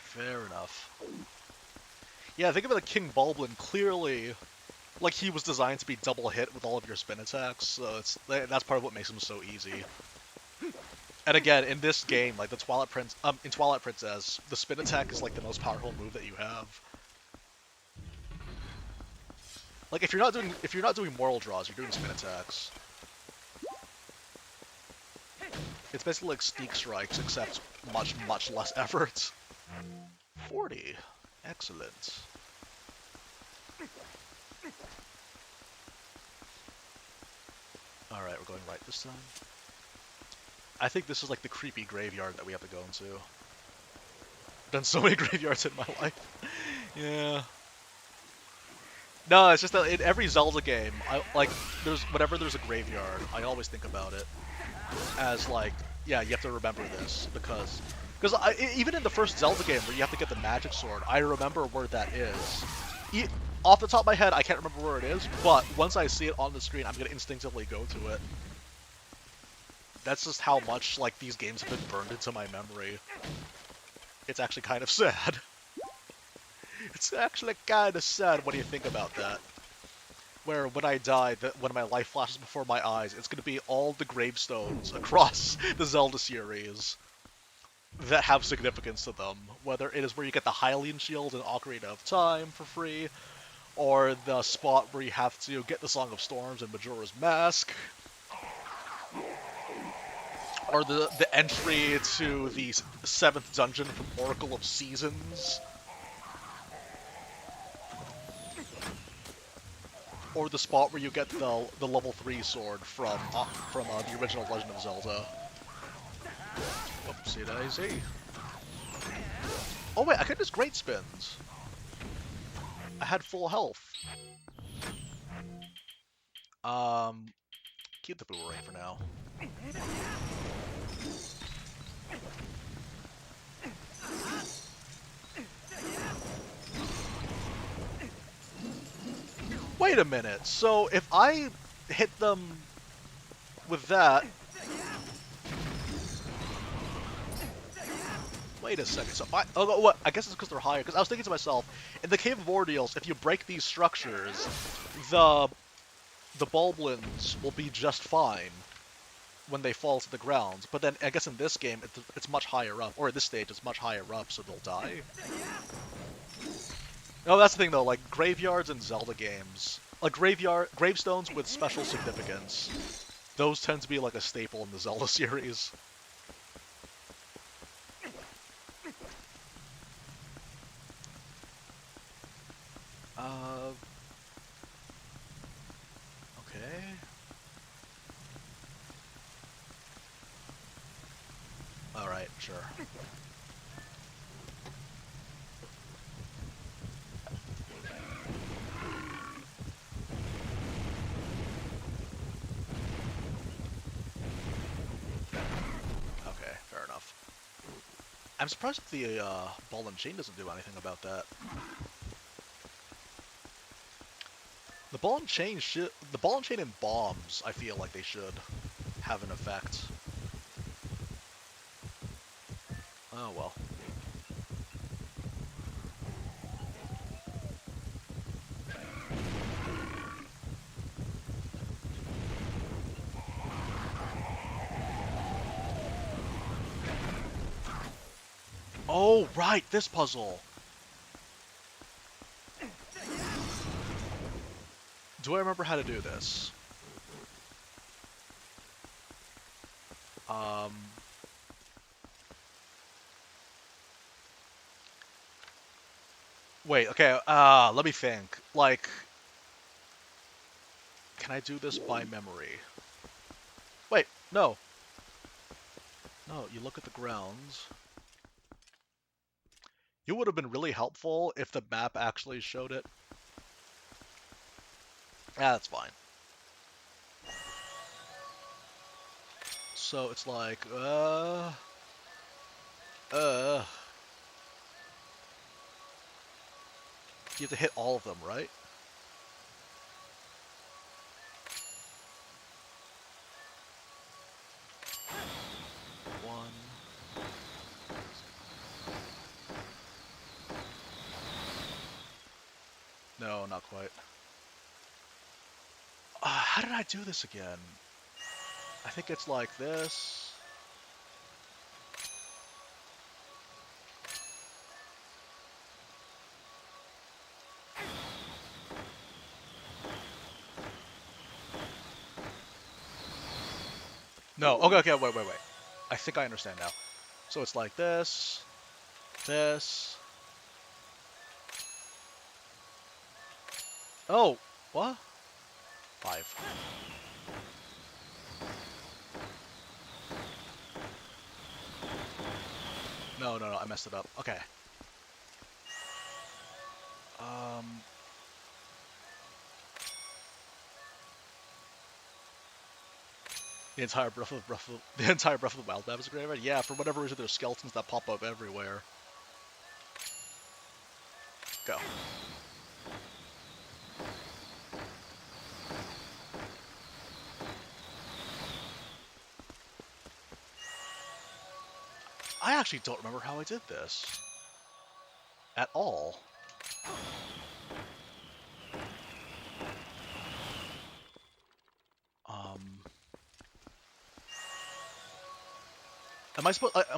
Fair enough. Yeah, think about the King Bulblin. Clearly, like, he was designed to be double hit with all of your spin attacks, so that's part of what makes him so easy. And again, in this game, like, in Twilight Princess, the spin attack is, like, the most powerful move that you have. Like, if you're not doing moral draws, you're doing spin attacks. It's basically like sneak strikes, except much, much less effort. 40. Excellent. Alright, we're going right this time. I think this is like the creepy graveyard that we have to go into. I've done so many graveyards in my life. Yeah. No, it's just that in every Zelda game, whenever there's a graveyard, I always think about it as like, yeah, you have to remember this because even in the first Zelda game where you have to get the magic sword, I remember where that is. Off the top of my head, I can't remember where it is, but once I see it on the screen, I'm gonna instinctively go to it. That's just how much like these games have been burned into my memory. It's actually kind of sad. It's actually kind of sad when you think about that. Where when I die, when my life flashes before my eyes, it's going to be all the gravestones across the Zelda series that have significance to them. Whether it is where you get the Hylian Shield in Ocarina of Time for free, or the spot where you have to get the Song of Storms and Majora's Mask, or the entry to the 7th dungeon from Oracle of Seasons. Or the spot where you get the level 3 sword from the original Legend of Zelda. Whoopsie daisy. Oh wait, I could just great spins. I had full health. Keep the boomerang for now. Wait a minute. So if I hit them with that... Wait a second. So what? I guess it's because they're higher. Because I was thinking to myself, in the Cave of Ordeals, if you break these structures, the bulblins will be just fine when they fall to the ground. But then I guess in this game, it's much higher up, or at this stage, it's much higher up, so they'll die. No, that's the thing though. Like graveyards in Zelda games, like gravestones with special significance, those tend to be like a staple in the Zelda series. Okay. Alright, sure. Okay, fair enough. I'm surprised if the ball and chain doesn't do anything about that. The ball and chain and bombs, I feel like they should have an effect. Oh well. Oh, right, this puzzle. Do I remember how to do this? Wait, okay, let me think. Like, can I do this by memory? Wait, no. No, you look at the grounds. It would have been really helpful if the map actually showed it. Yeah, that's fine. So it's like, You have to hit all of them, right? One. No, not quite. How did I do this again? I think it's like this. No, okay, wait. I think I understand now. So it's like this, this. Oh, what? 5. No, I messed it up. Okay. The entire Breath of the Wild map is a graveyard? Yeah, for whatever reason there's skeletons that pop up everywhere. Go. I actually don't remember how I did this. At all. Am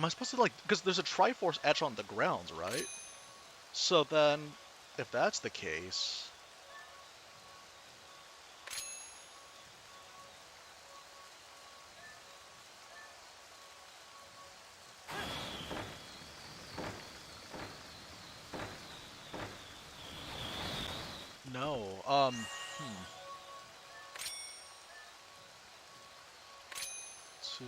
I supposed to like, because there's a Triforce etch on the ground, right? So then, if that's the case... No, Two...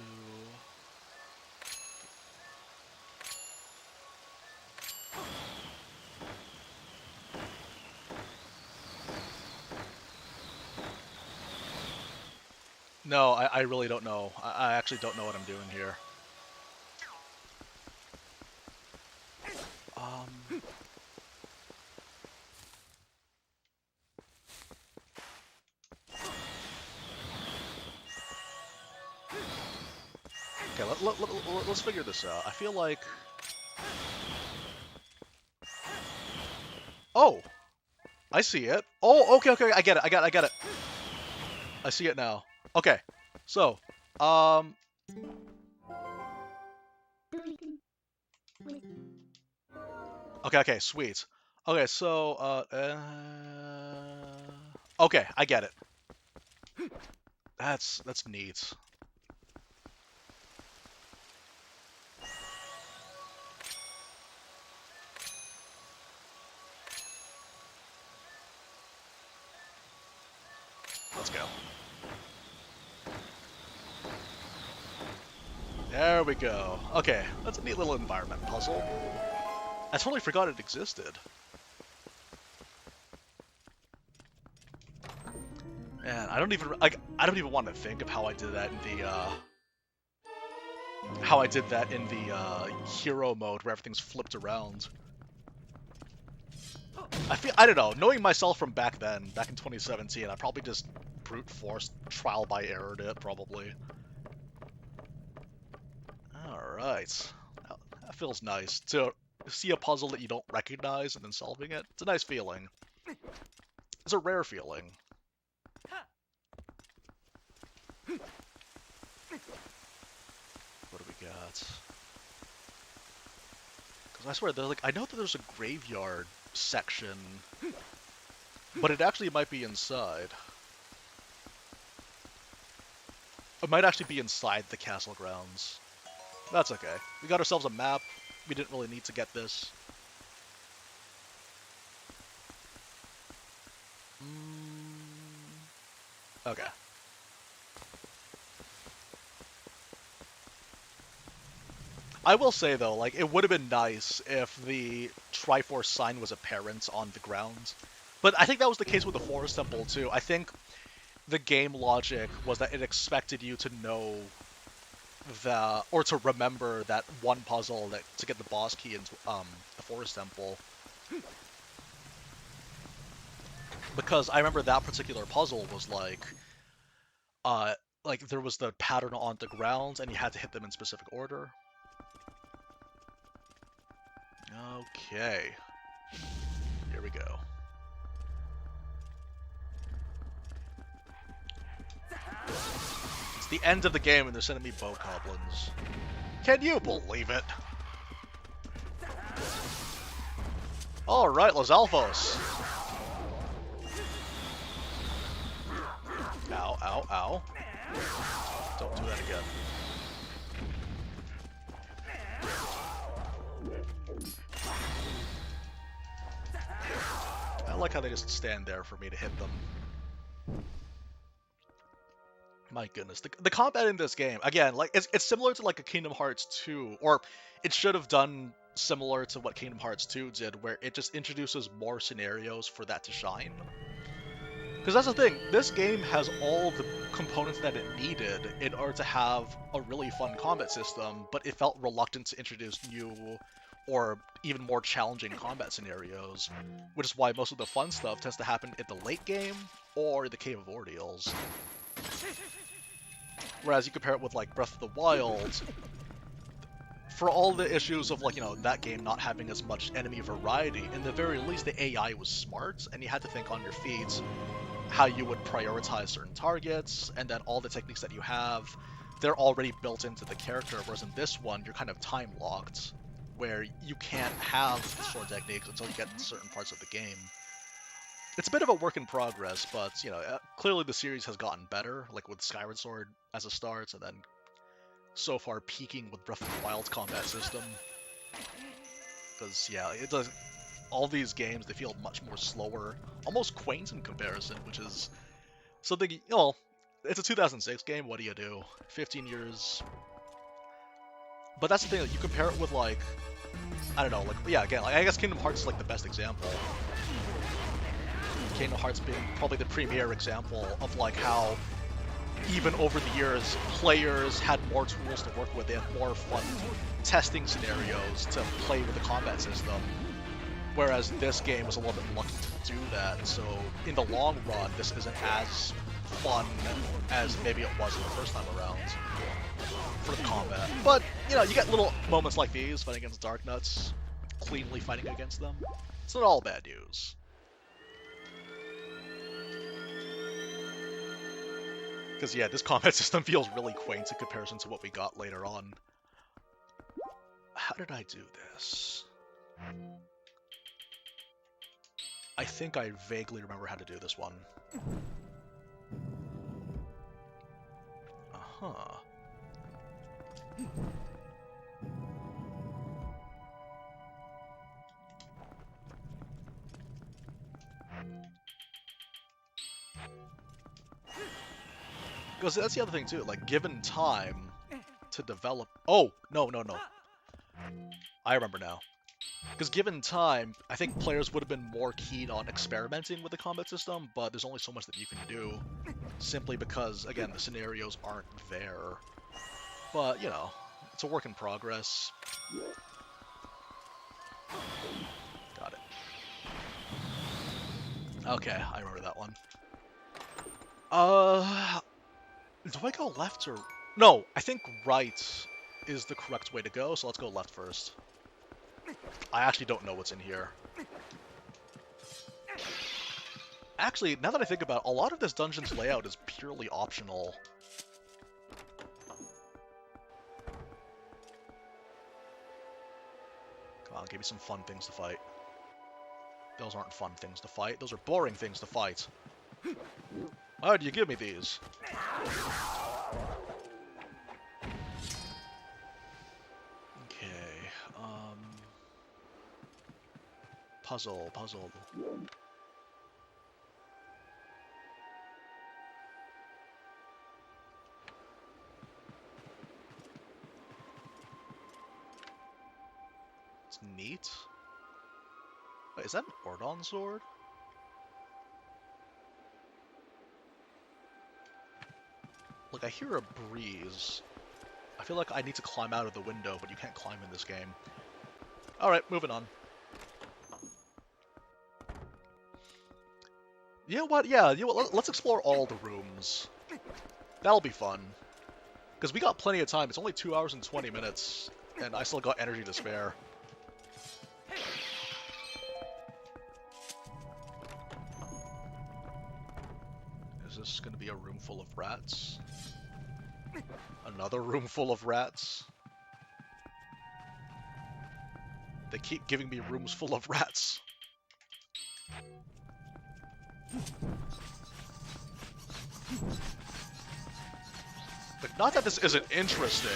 No, I really don't know. I actually don't know what I'm doing here. Okay, let's figure this out. I feel like... Oh! I see it. Oh, okay, I get it. I see it now. Okay, so, Okay, sweet. Okay, so, okay, I get it. That's neat. Let's go. There we go. Okay, that's a neat little environment puzzle. I totally forgot it existed. Man, I don't even want to think of how I did that in the hero mode where everything's flipped around. I don't know, knowing myself from back then, back in 2017, I probably just brute force trial by errored it, probably. Alright. That feels nice. To see a puzzle that you don't recognize and then solving it, it's a nice feeling. It's a rare feeling. What do we got? Because I swear, I know that there's a graveyard section, but it actually might be inside. It might actually be inside the castle grounds. That's okay. We got ourselves a map. We didn't really need to get this. Okay. I will say, though, like, it would have been nice if the Triforce sign was apparent on the ground. But I think that was the case with the Forest Temple, too. I think the game logic was that it expected you to know or to remember that one puzzle to get the boss key into the Forest Temple. Because I remember that particular puzzle was like there was the pattern on the ground and you had to hit them in specific order. Okay. Here we go. It's the end of the game and they're sending me bokoblins. Can you believe it? Alright, Los Alphos. Ow, ow, ow. Don't do that again. I like how they just stand there for me to hit them. My goodness, the combat in this game, again, like it's similar to like a Kingdom Hearts 2, or it should have done similar to what Kingdom Hearts 2 did, where it just introduces more scenarios for that to shine. Because that's the thing, this game has all the components that it needed in order to have a really fun combat system, but it felt reluctant to introduce new or even more challenging combat scenarios, which is why most of the fun stuff tends to happen in the late game or the Cave of Ordeals. Whereas you compare it with like Breath of the Wild, for all the issues of like, you know, that game not having as much enemy variety, in the very least the AI was smart, and you had to think on your feet how you would prioritize certain targets, and then all the techniques that you have, they're already built into the character, whereas in this one, you're kind of time-locked, where you can't have sword techniques until you get to certain parts of the game. It's a bit of a work in progress, but, you know, clearly the series has gotten better, like with Skyward Sword as a start, and then so far peaking with Breath of the Wild's combat system. Because, yeah, it does. All these games, they feel much more slower, almost quaint in comparison, which is something, you know, it's a 2006 game, what do you do? 15 years. But that's the thing, like, you compare it with, like, I don't know, like, yeah, again, like, I guess Kingdom Hearts is, like, the best example. Kingdom Hearts being probably the premier example of, like, how even over the years, players had more tools to work with, they had more fun testing scenarios to play with the combat system. Whereas this game was a little bit reluctant to do that, so in the long run, this isn't as fun as maybe it was the first time around. for the combat. But, you know, you get little moments like these, fighting against Dark Nuts, cleanly fighting against them. It's not all bad news. Because, yeah, this combat system feels really quaint in comparison to what we got later on. How did I do this? I think I vaguely remember how to do this one. Uh-huh. Because that's the other thing, too. Like, given time to develop... Oh! No. I remember now. Because given time, I think players would have been more keen on experimenting with the combat system, but there's only so much that you can do. Simply because, again, the scenarios aren't there. But, you know, it's a work in progress. Got it. Okay, I remember that one. Do I go left or... No, I think right is the correct way to go, so let's go left first. I actually don't know what's in here. Actually, now that I think about it, a lot of this dungeon's layout is purely optional. Come on, give me some fun things to fight. Those aren't fun things to fight. Those are boring things to fight. Why do you give me these? Okay, puzzle. It's neat. Wait, is that an Ordon sword? Like, I hear a breeze. I feel like I need to climb out of the window, but you can't climb in this game. Alright, moving on. You know what? Yeah, you know what? Let's explore all the rooms. That'll be fun. Because we got plenty of time. It's only 2 hours and 20 minutes, and I still got energy to spare. Is this going to be a room full of rats? Another room full of rats? They keep giving me rooms full of rats. But not that this isn't interesting.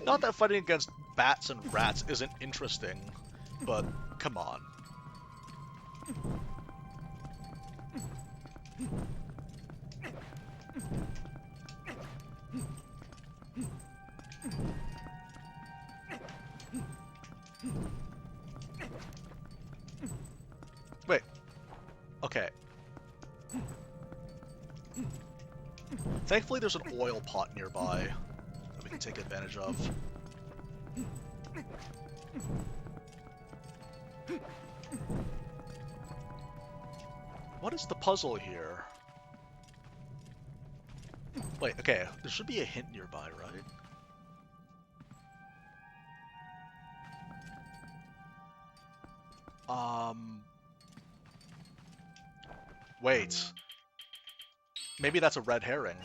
Not that fighting against bats and rats isn't interesting, but come on. Wait. Okay. Thankfully there's an oil pot nearby that we can take advantage of. What is the puzzle here? Wait, okay, there should be a hint nearby, right? Wait. Maybe that's a red herring.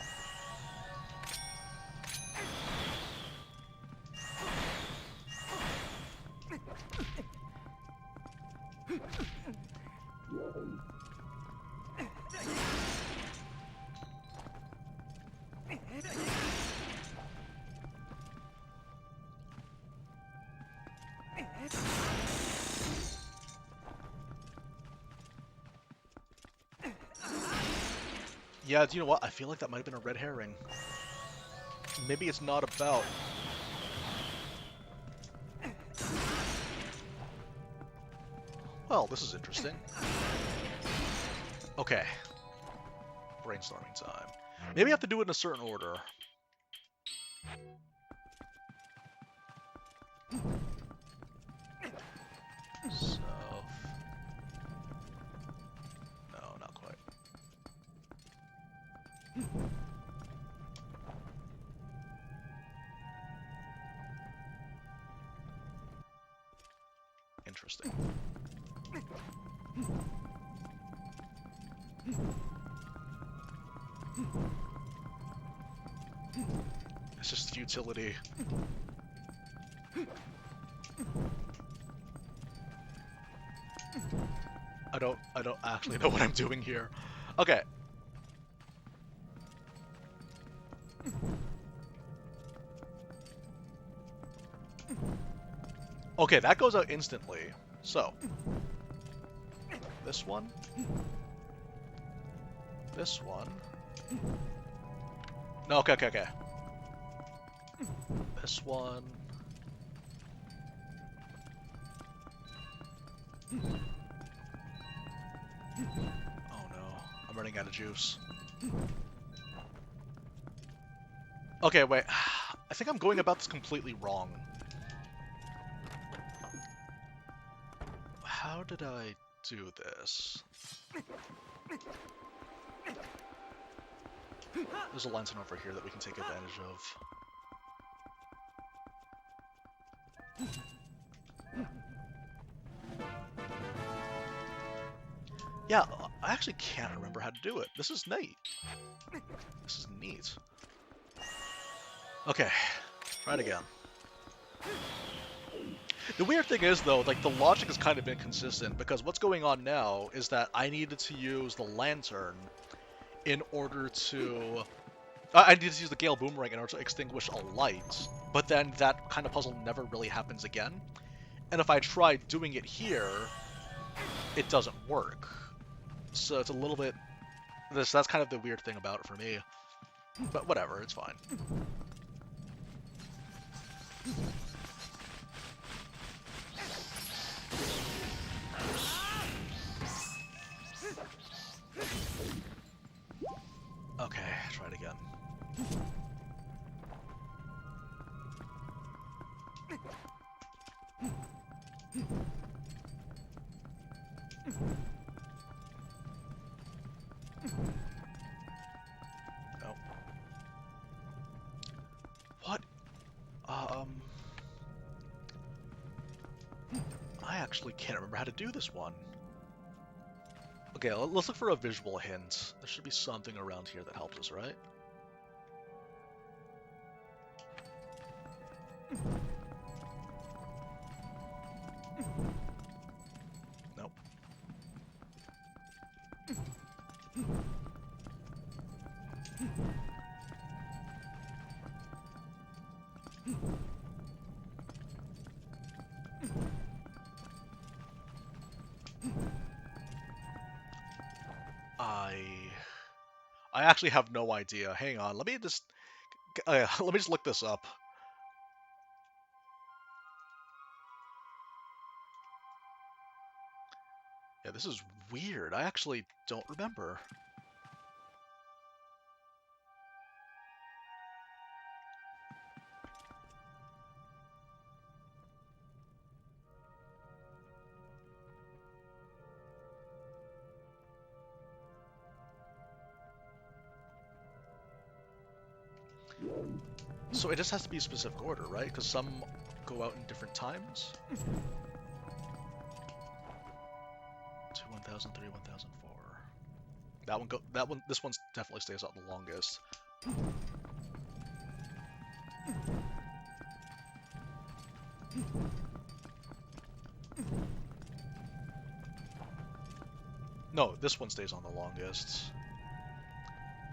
Yeah, do you know what? I feel like that might have been a red herring. Maybe it's not about... Well, this is interesting. Okay. Brainstorming time. Maybe I have to do it in a certain order. So... No, not quite. Interesting. It's just futility. I don't actually know what I'm doing here. Okay. Okay, that goes out instantly. So, this one. This one. No, okay. This one. Oh no, I'm running out of juice. Okay, wait. I think I'm going about this completely wrong. How did I do this? There's a lantern over here that we can take advantage of. Yeah, I actually can't remember how to do it. This is neat. This is neat. Okay, try it again. The weird thing is, though, like, the logic has kind of inconsistent, because what's going on now is that I needed to use the lantern in order to... I needed to use the Gale Boomerang in order to extinguish a light, but then that kind of puzzle never really happens again. And if I try doing it here, it doesn't work. So it's a little bit... That's kind of the weird thing about it for me. But whatever, it's fine. Okay, try it again. Nope. What? I actually can't remember how to do this one. Okay, let's look for a visual hint. There should be something around here that helps us, right? Nope. I actually have no idea. Hang on, let me just look this up. Yeah, this is weird. I actually don't remember. So it just has to be a specific order, right? Because some go out in different times. 2, 1003, 1004. This one definitely stays out the longest. No, this one stays on the longest.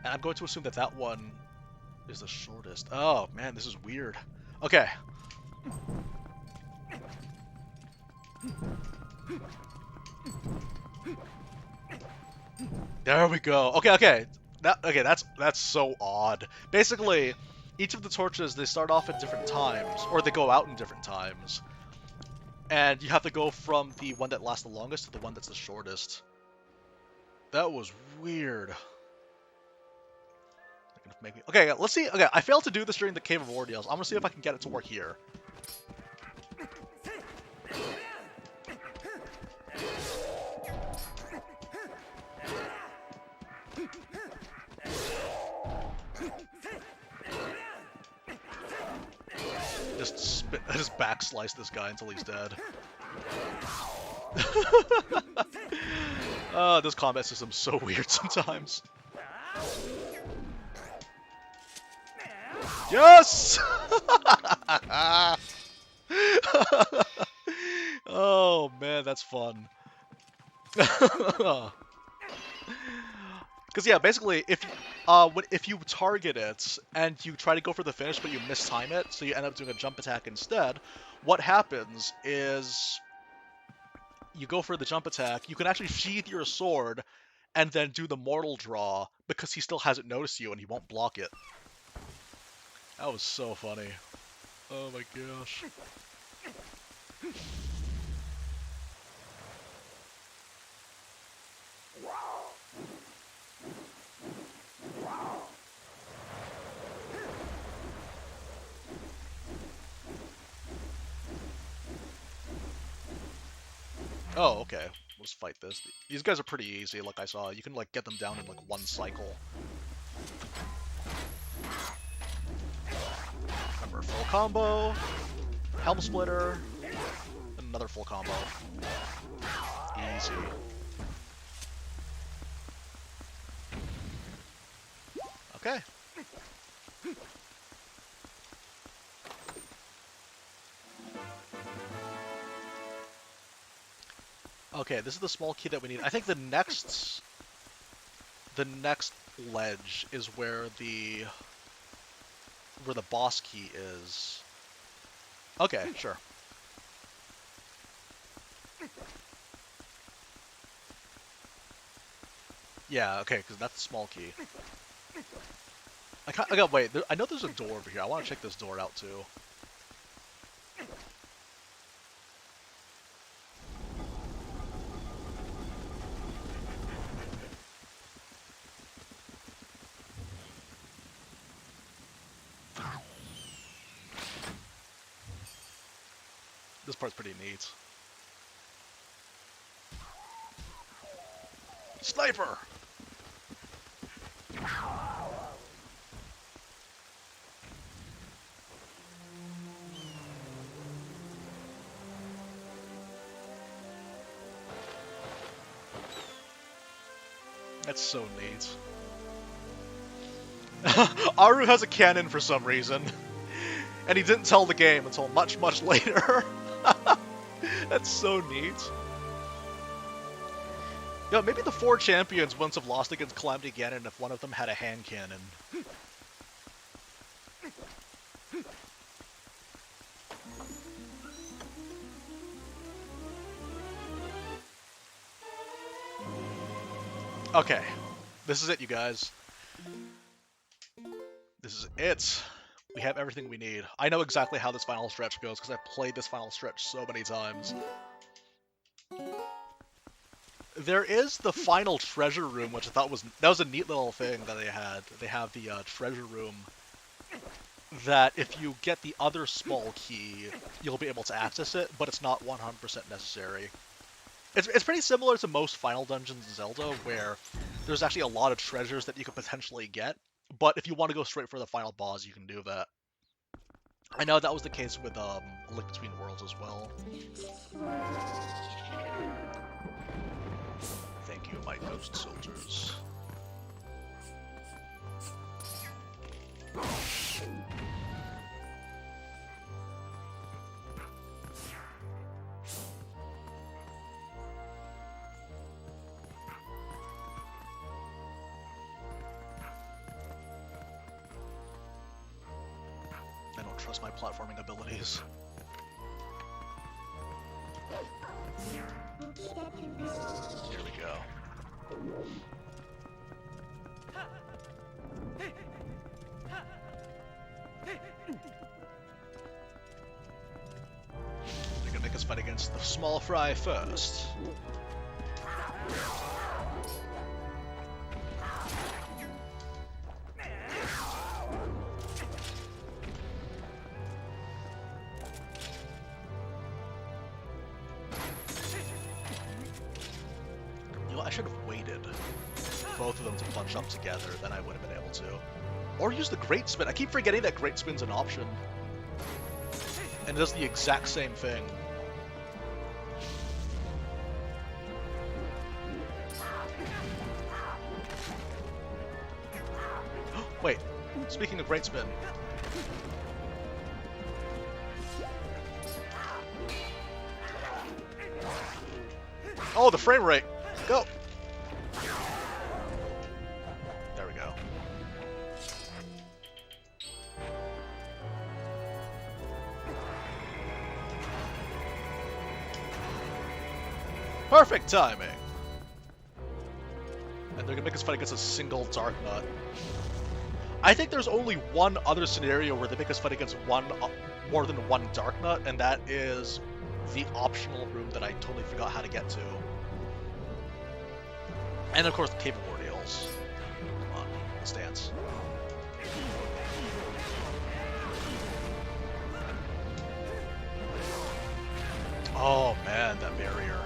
And I'm going to assume that that one is the shortest. Oh, man, this is weird. Okay. There we go. Okay. That's so odd. Basically, each of the torches, they start off at different times, or they go out in different times. And you have to go from the one that lasts the longest to the one that's the shortest. That was weird. Maybe. Okay, let's see. Okay, I failed to do this during the Cave of Ordeals. I'm gonna see if I can get it to work here. Just backslice this guy until he's dead. This combat system's so weird sometimes. Yes! Oh man, that's fun. Because yeah, basically, if you target it and you try to go for the finish but you mistime it, so you end up doing a jump attack instead, what happens is you go for the jump attack, you can actually sheath your sword and then do the mortal draw because he still hasn't noticed you and he won't block it. That was so funny. Oh my gosh. Oh, okay. Let's fight this. These guys are pretty easy, like I saw. You can like get them down in like one cycle. Remember, full combo, helm splitter, and another full combo. Easy. Okay. Okay, this is the small key that we need. I think the next ledge is where the boss key is. Okay, sure. Yeah, okay, because that's the small key. I got wait. I know there's a door over here. I want to check this door out too. This part's pretty neat. Sniper! That's so neat. Aru has a cannon for some reason. And he didn't tell the game until much, much later. That's so neat. Yo, maybe the 4 champions once have lost against Calamity Ganon if one of them had a hand cannon. Okay, this is it, you guys. This is it. We have everything we need. I know exactly how this final stretch goes because I've played this final stretch so many times. There is the final treasure room, which I thought was a neat little thing that they had. They have the treasure room that if you get the other small key, you'll be able to access it, but it's not 100% necessary. It's pretty similar to most final dungeons in Zelda, where there's actually a lot of treasures that you could potentially get, but if you want to go straight for the final boss, you can do that. I know that was the case with Link Between Worlds as well. Thank you, my ghost soldiers. I don't trust my platforming abilities. Here we go. They're gonna make us fight against the small fry first. I should have waited both of them to bunch up together, then I would have been able to. Or use the Great Spin. I keep forgetting that Great Spin's an option. And it does the exact same thing. Wait, speaking of great spin. Oh, the frame rate! Go! There we go. Perfect timing! And they're gonna make us fight against a single Dark Nut. I think there's only one other scenario where they make us fight against more than one Dark Nut, and that is the optional room that I totally forgot how to get to. And of course, the Cave of Ordeals. Come on, let's dance. Oh man, that barrier.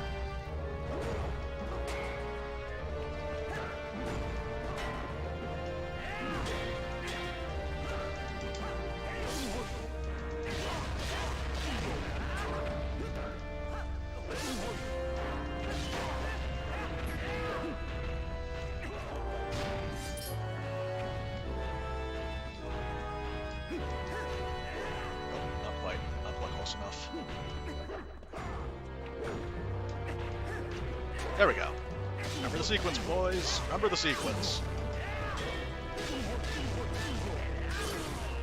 Enough. There we go. Remember the sequence, boys. Remember the sequence.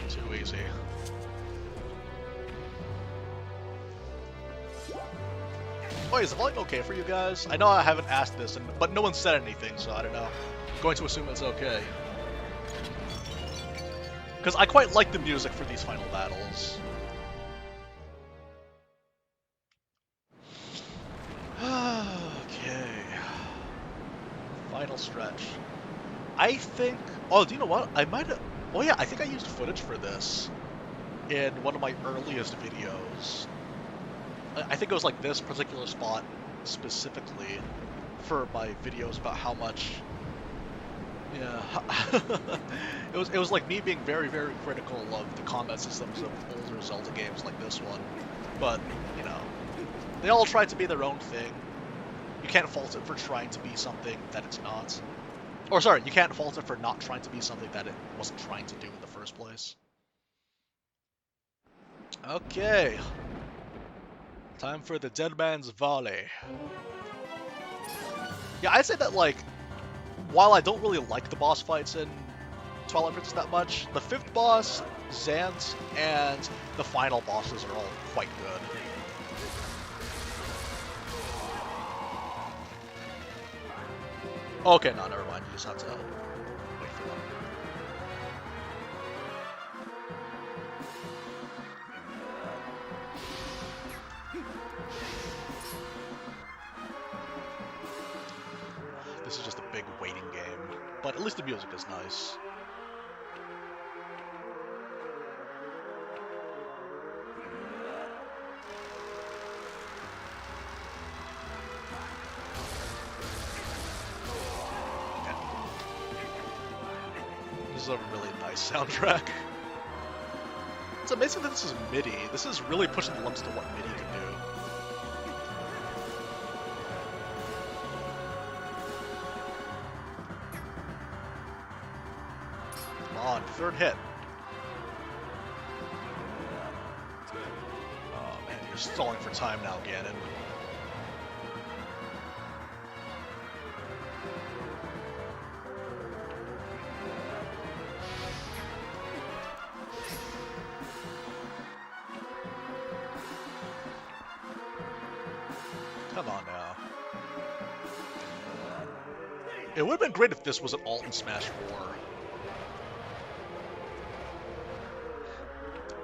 Too easy. Oh, is the volume okay for you guys? I know I haven't asked this, but no one said anything, so I don't know. I'm going to assume it's okay. Because I quite like the music for these final battles. Okay. Final stretch. I think... Oh, do you know what? I might have... Oh yeah, I think I used footage for this in one of my earliest videos. I think it was like this particular spot specifically for my videos about how much... Yeah. it was like me being very, very critical of the combat systems of older Zelda games like this one. But, you know, they all try to be their own thing. You can't fault it for trying to be something that it's not. Or sorry, you can't fault it for not trying to be something that it wasn't trying to do in the first place. Okay. Time for the Dead Man's Volley. Yeah, I'd say that, like, while I don't really like the boss fights in Twilight Princess that much, the 5th boss, Zant, and the final bosses are all quite good. Okay, no, never mind. You just have to wait for them. This is just a big waiting game, but at least the music is nice. This is a really nice soundtrack. It's amazing that this is MIDI. This is really pushing the limits to what MIDI can do. Come on, 3rd hit. Oh man, you're stalling for time now, Ganon. Come on now. It would have been great if this was an alt in Smash 4.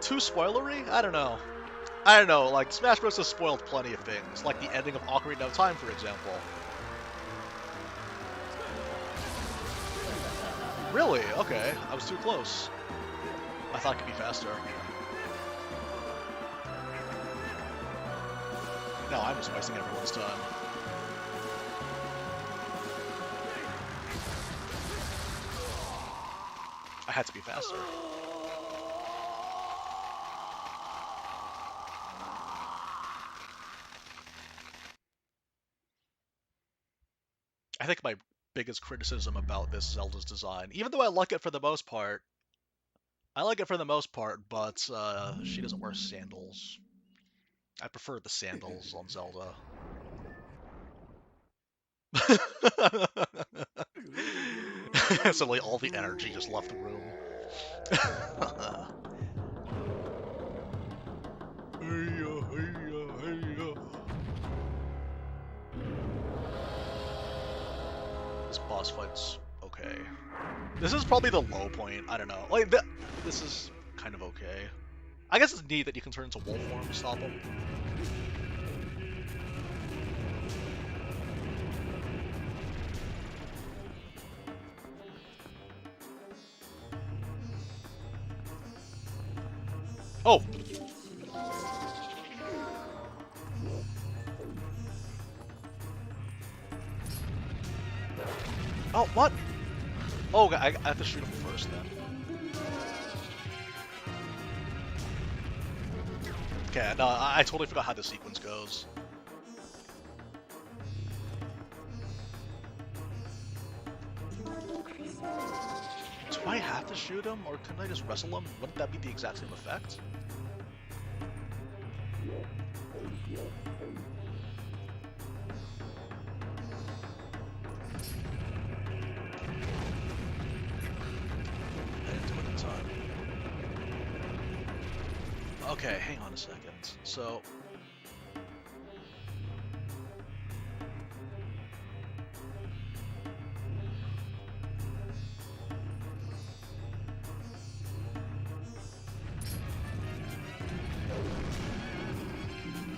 Too spoilery? I don't know. Like, Smash Bros. Has spoiled plenty of things, like the ending of Ocarina of Time, for example. Really? Okay, I was too close. I thought it could be faster. No, I'm just wasting everyone's time. I had to be faster. I think my biggest criticism about this Zelda's design. Even though I like it for the most part, but she doesn't wear sandals. I prefer the sandals on Zelda. Suddenly all the energy just left the room. This boss fight's okay. This is probably the low point. I don't know. Like, this is kind of okay. I guess it's neat that you can turn into wolf form to stop him. Oh! Oh, what? Oh, I have to shoot him first then. Okay, no, I totally forgot how the sequence goes. Do I have to shoot him, or couldn't I just wrestle him? Wouldn't that be the exact same effect? I didn't do it in time. Okay, hang on a second. So...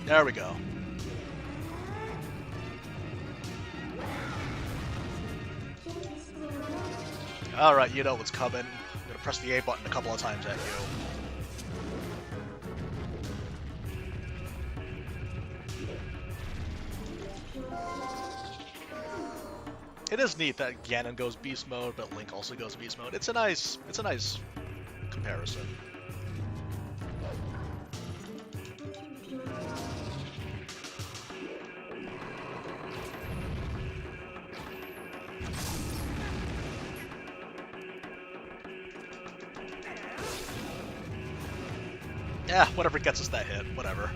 there we go. Alright, you know what's coming. I'm gonna press the A button a couple of times at you. It is neat that Ganon goes beast mode, but Link also goes beast mode. It's a nice comparison. Yeah, whatever gets us that hit, whatever.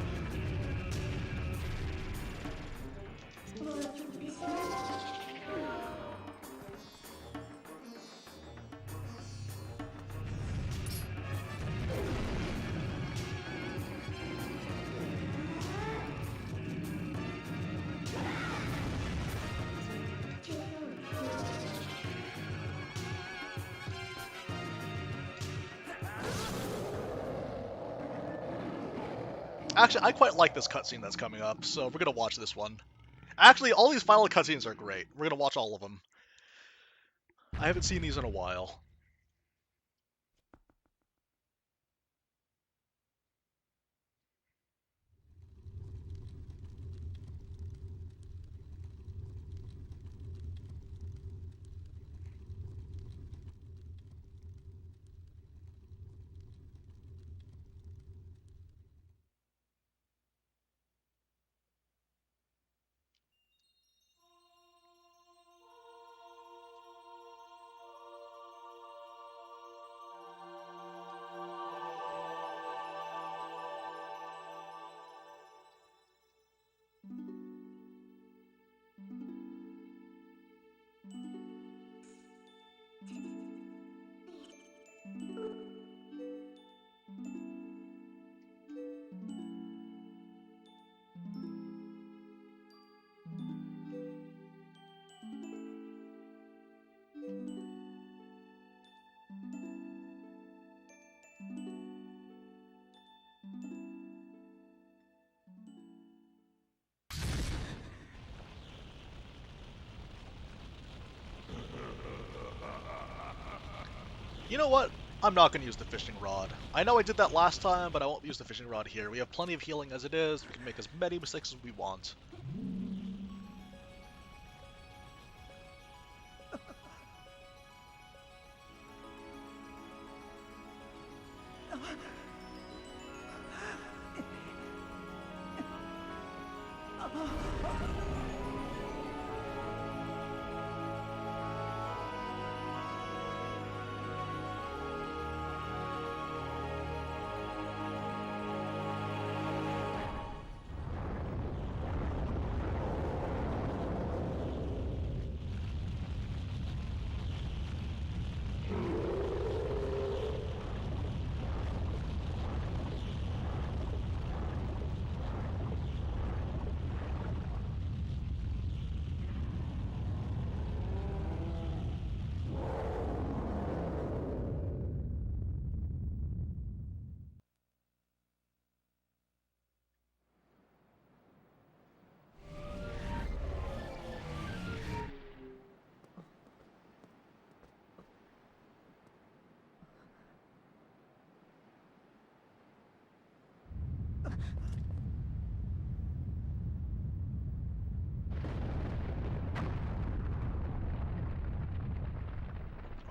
Actually, I quite like this cutscene that's coming up, so we're gonna watch this one. Actually, all these final cutscenes are great. We're gonna watch all of them. I haven't seen these in a while. You know what? I'm not going to use the fishing rod. I know I did that last time, but I won't use the fishing rod here. We have plenty of healing as it is. We can make as many mistakes as we want.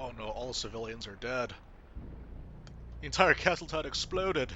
Oh no, all the civilians are dead. The entire castle town exploded.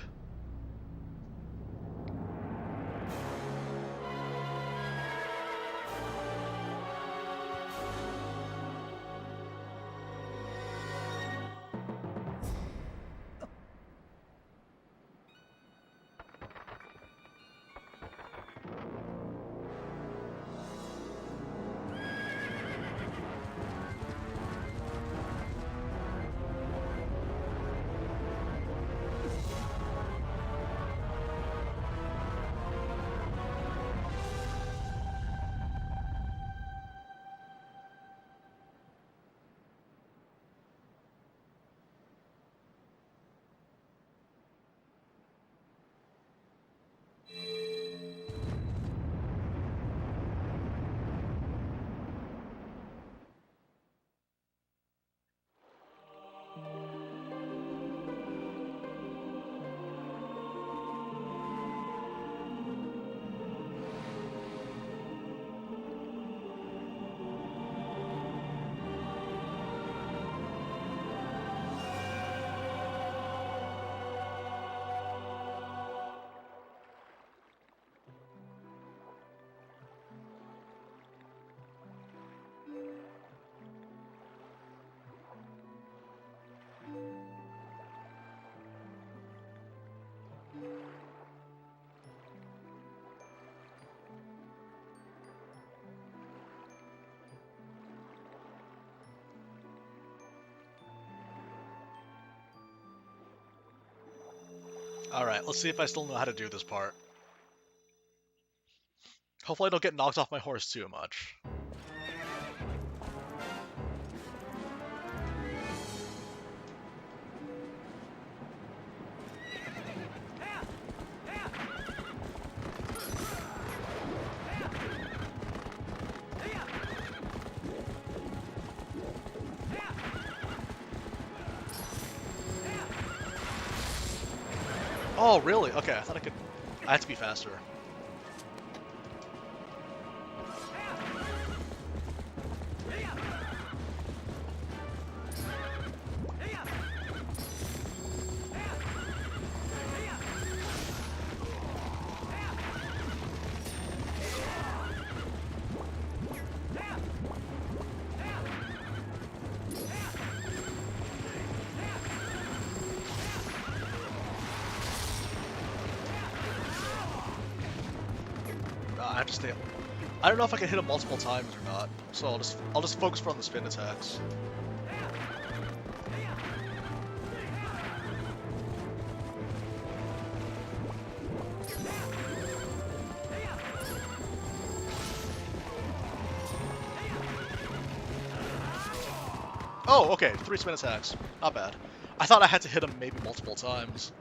Alright, let's see if I still know how to do this part. Hopefully I don't get knocked off my horse too much. Oh, really? Okay, I thought I had to be faster. I have to stay. I don't know if I can hit him multiple times or not, so I'll just focus on the spin attacks. Oh, okay, 3 spin attacks. Not bad. I thought I had to hit him maybe multiple times.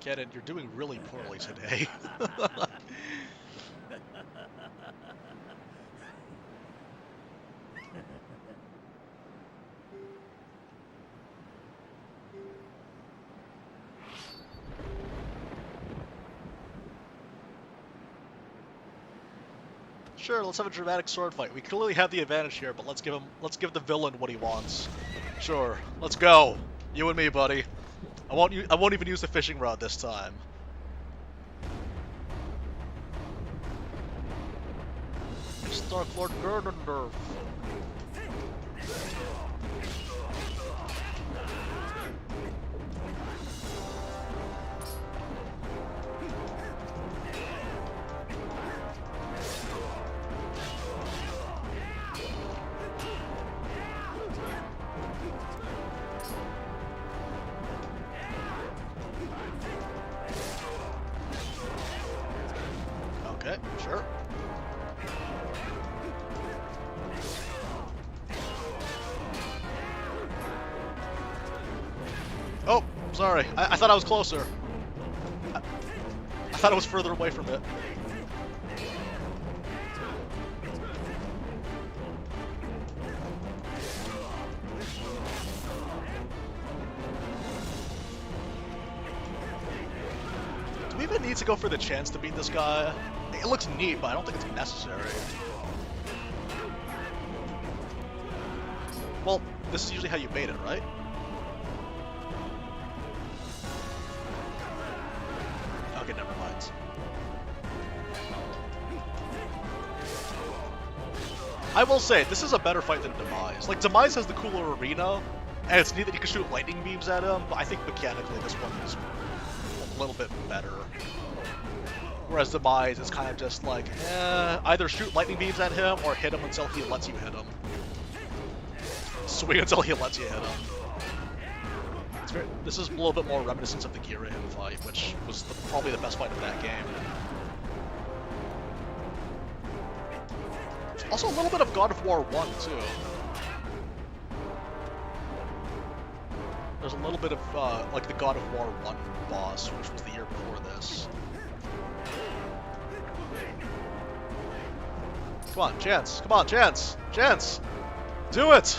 Get it? You're doing really poorly today. Sure, let's have a dramatic sword fight. We clearly have the advantage here, but let's give the villain what he wants. Sure, let's go. You and me, buddy. I won't even use the fishing rod this time. Stark Lord Gerdendorf. Okay, sure. Oh, sorry. I thought I was closer. I thought I was further away from it. Do we even need to go for the chance to beat this guy? It looks neat, but I don't think it's necessary. Well, this is usually how you bait it, right? Okay, never mind. I will say, this is a better fight than Demise. Like, Demise has the cooler arena, and it's neat that you can shoot lightning beams at him, but I think mechanically this one is a little bit better. Whereas Demise is kind of just like, either shoot lightning beams at him or hit him until he lets you hit him. Swing until he lets you hit him. This is a little bit more reminiscent of the Girahim fight, which was probably the best fight of that game. Also a little bit of God of War 1, too. There's a little bit of, like, the God of War 1 boss, which was the year before this. Come on, Chance. Come on, Chance. Chance! Do it!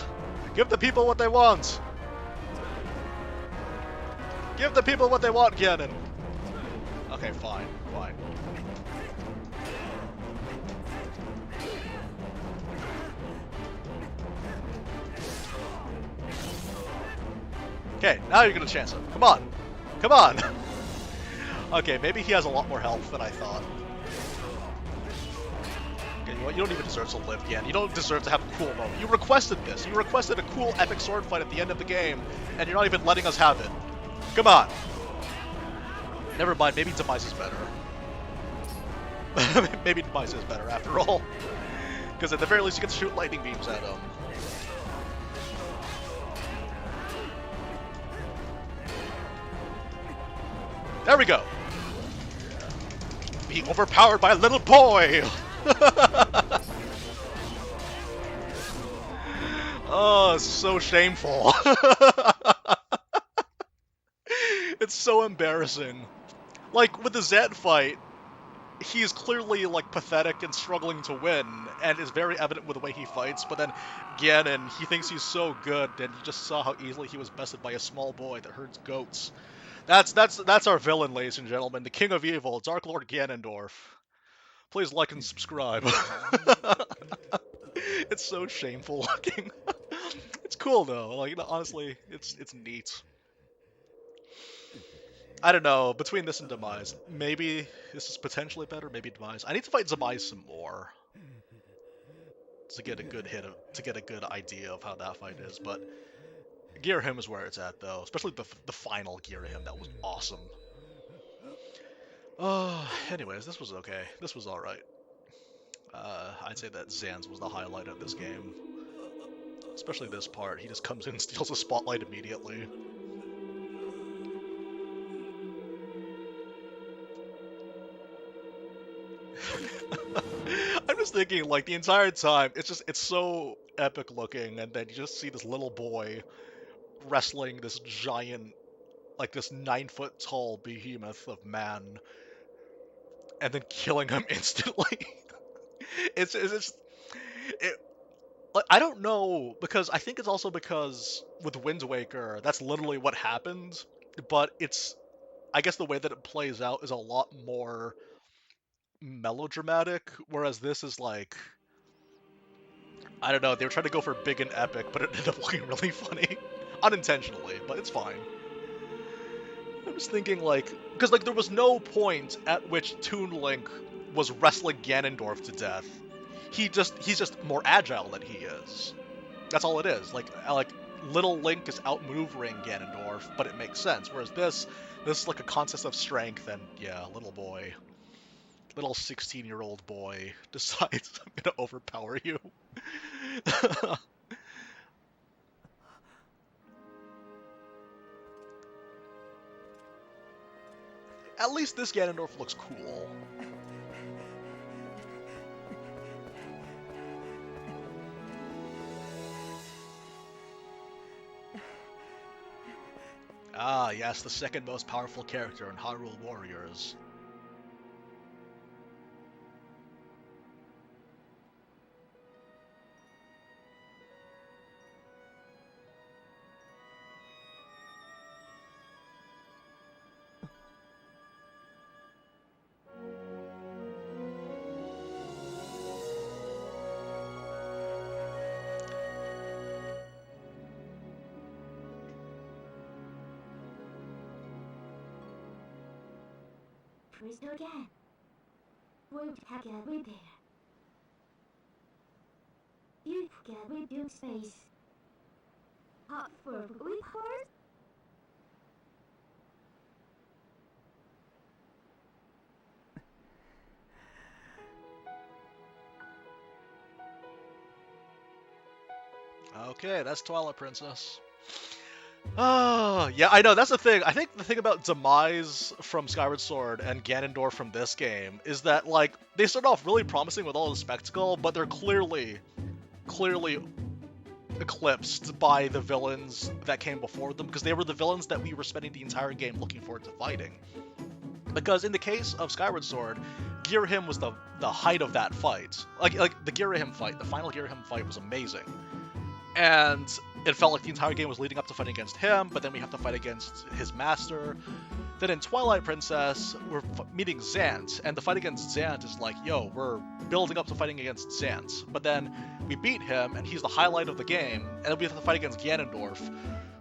Give the people what they want! Give the people what they want, Ganon! Okay, fine. Fine. Okay, now you're gonna chance him. Come on! Come on! Okay, maybe he has a lot more health than I thought. Okay, you know what? You don't even deserve to live, Ganon. You don't deserve to have a cool moment. You requested this. You requested a cool epic sword fight at the end of the game, and you're not even letting us have it. Come on! Never mind, maybe Demise is better. Maybe Demise is better after all. Because at the very least you can shoot lightning beams at him. There we go! Being overpowered by a little boy! Oh, it's so shameful. It's so embarrassing. Like, with the Zed fight, he's clearly, like, pathetic and struggling to win, and is very evident with the way he fights, but then Ganon, he thinks he's so good, and you just saw how easily he was bested by a small boy that herds goats. That's our villain, ladies and gentlemen, the King of Evil, Dark Lord Ganondorf. Please like and subscribe. It's so shameful looking. It's cool though, like, honestly, it's neat. I don't know, between this and Demise, maybe this is potentially better, maybe Demise. I need to fight Demise some more to get a good to get a good idea of how that fight is, but Girahim is where it's at though, especially the final Girahim, that was awesome. Anyways, this was okay. This was alright. I'd say that Zan's was the highlight of this game. Especially this part, he just comes in and steals the spotlight immediately. I'm just thinking, like, the entire time, it's so epic looking, and then you just see this little boy wrestling this giant, like, this 9-foot tall behemoth of man, and then killing him instantly. I don't know, because I think it's also because with Wind Waker, that's literally what happened, but I guess the way that it plays out is a lot more melodramatic, whereas this is like, I don't know, they were trying to go for big and epic, but it ended up looking really funny. Unintentionally, but it's fine. I'm just thinking, like, because, like, there was no point at which Toon Link was wrestling Ganondorf to death. He's just more agile than he is. That's all it is. Like little Link is outmaneuvering Ganondorf, but it makes sense. Whereas this is like a contest of strength, and yeah, little 16-year-old boy decides, I'm gonna overpower you. At least this Ganondorf looks cool. Ah, yes, the second most powerful character in Hyrule Warriors. crystal again. We'll pack every there. Beautiful gallery built space. Hot for we powers? Okay, that's Twilight Princess. Oh, yeah, I know, that's the thing. I think the thing about Demise from Skyward Sword and Ganondorf from this game is that, like, they start off really promising with all the spectacle, but they're clearly eclipsed by the villains that came before them, because they were the villains that we were spending the entire game looking forward to fighting. Because in the case of Skyward Sword, Girahim was the height of that fight. Like the Girahim fight, the final Girahim fight was amazing. And it felt like the entire game was leading up to fighting against him, but then we have to fight against his master. Then in Twilight Princess, we're meeting Zant, and the fight against Zant is like, yo, we're building up to fighting against Zant. But then we beat him, and he's the highlight of the game, and then we have to fight against Ganondorf,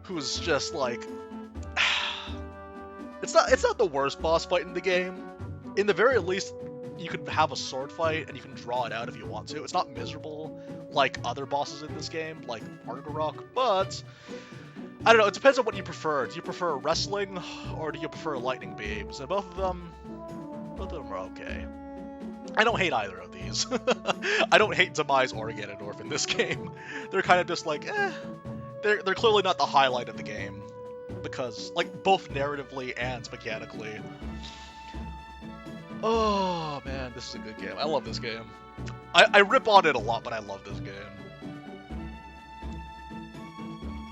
who's just like... It's not the worst boss fight in the game. In the very least, you can have a sword fight, and you can draw it out if you want to. It's not miserable like other bosses in this game, like Argorok, but... I don't know, it depends on what you prefer. Do you prefer wrestling, or do you prefer lightning beams? And both of them are okay. I don't hate either of these. I don't hate Demise or Ganondorf in this game. They're kind of just like, eh. They're clearly not the highlight of the game. Because, like, both narratively and mechanically. Oh, man, this is a good game. I love this game. I rip on it a lot, but I love this game.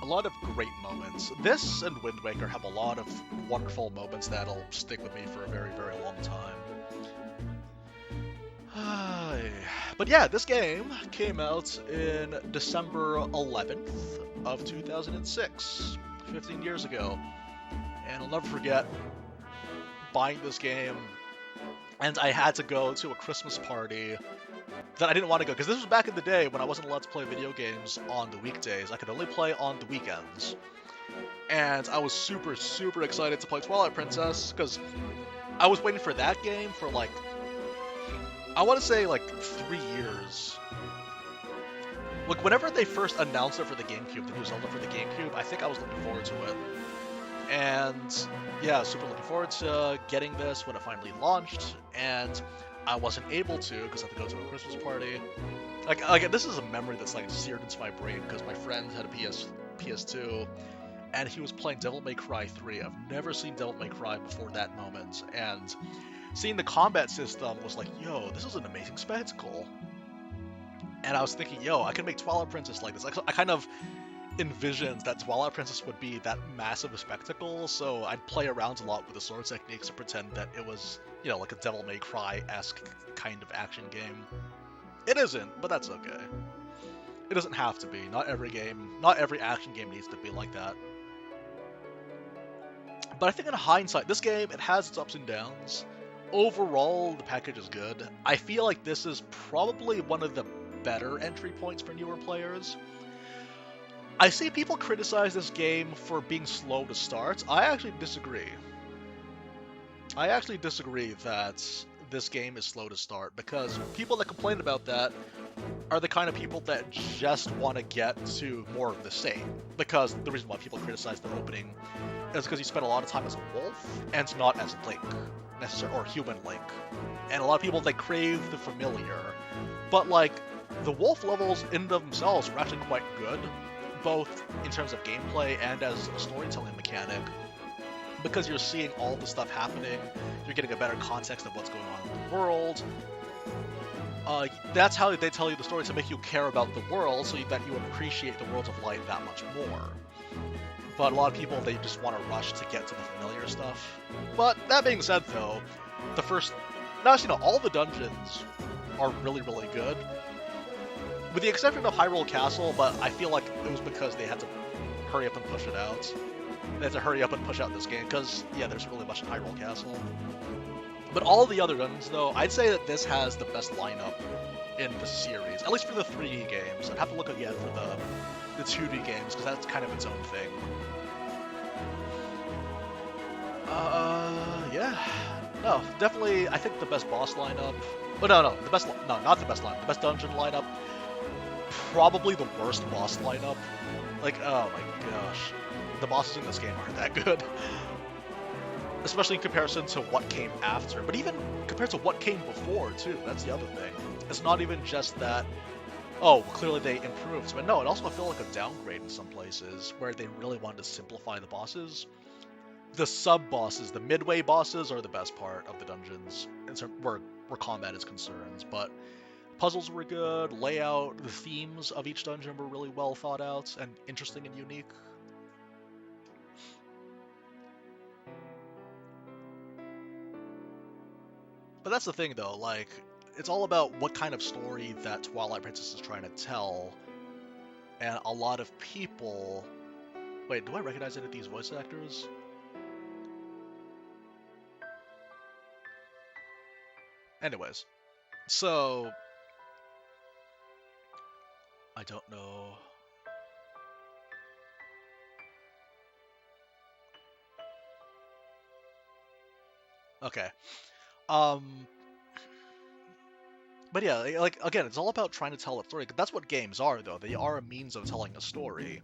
A lot of great moments. This and Wind Waker have a lot of wonderful moments that'll stick with me for a very, very long time. But yeah, this game came out in December 11th of 2006, 15 years ago. And I'll never forget buying this game, and I had to go to a Christmas party that I didn't want to go, because this was back in the day when I wasn't allowed to play video games on the weekdays. I could only play on the weekends. And I was super, super excited to play Twilight Princess, because I was waiting for that game for, like, I want to say, like, 3 years. Like, whenever they first announced it for the Gamecube, the new Zelda for the Gamecube, I think I was looking forward to it. And, yeah, super looking forward to getting this when it finally launched, and I wasn't able to because I had to go to a Christmas party. Like this is a memory that's like seared into my brain because my friend had a PS2, and he was playing Devil May Cry 3. I've never seen Devil May Cry before that moment, and seeing the combat system was like, yo, this is an amazing spectacle. And I was thinking, yo, I can make Twilight Princess like this. I kind of envisioned that Twilight Princess would be that massive a spectacle, so I'd play around a lot with the sword techniques and pretend that it was, you know, like a Devil May Cry-esque kind of action game. It isn't, but that's okay. It doesn't have to be. Not every action game needs to be like that. But I think in hindsight, this game, it has its ups and downs. Overall, the package is good. I feel like this is probably one of the better entry points for newer players. I see people criticize this game for being slow to start. I actually disagree. I actually disagree that this game is slow to start, because people that complain about that are the kind of people that just want to get to more of the same. Because the reason why people criticize the opening is because you spend a lot of time as a wolf and not as Link, or human Link. And a lot of people, they crave the familiar. But, like, the wolf levels in themselves are actually quite good, both in terms of gameplay and as a storytelling mechanic, because you're seeing all the stuff happening, you're getting a better context of what's going on in the world. That's how they tell you the story, to make you care about the world, so that you appreciate the Worlds of Light that much more. But a lot of people, they just want to rush to get to the familiar stuff. But that being said, though, all the dungeons are really, really good. With the exception of Hyrule Castle, but I feel like it was because they had to hurry up and push it out. They had to hurry up and push out this game, because, yeah, there's really much in Hyrule Castle. But all the other dungeons, though, I'd say that this has the best lineup in the series, at least for the 3D games. I'd have to look again for the 2D games, because that's kind of its own thing. Yeah. No, definitely. I think the best boss lineup. Oh no, the best. No, not the best lineup. The best dungeon lineup. Probably the worst boss lineup. Like, oh my gosh, the bosses in this game aren't that good. Especially in comparison to what came after. But even compared to what came before too. That's the other thing. It's not even just that. Oh, clearly they improved. But no, it also felt like a downgrade in some places where they really wanted to simplify the bosses. The sub-bosses, the midway bosses, are the best part of the dungeons, where combat is concerned. But puzzles were good, layout, the themes of each dungeon were really well thought out and interesting and unique. But that's the thing, though, like, it's all about what kind of story that Twilight Princess is trying to tell. And a lot of people... Wait, do I recognize any of these voice actors? Anyways, so... I don't know... Okay. But yeah, like, again, it's all about trying to tell a story. That's what games are, though. They are a means of telling a story.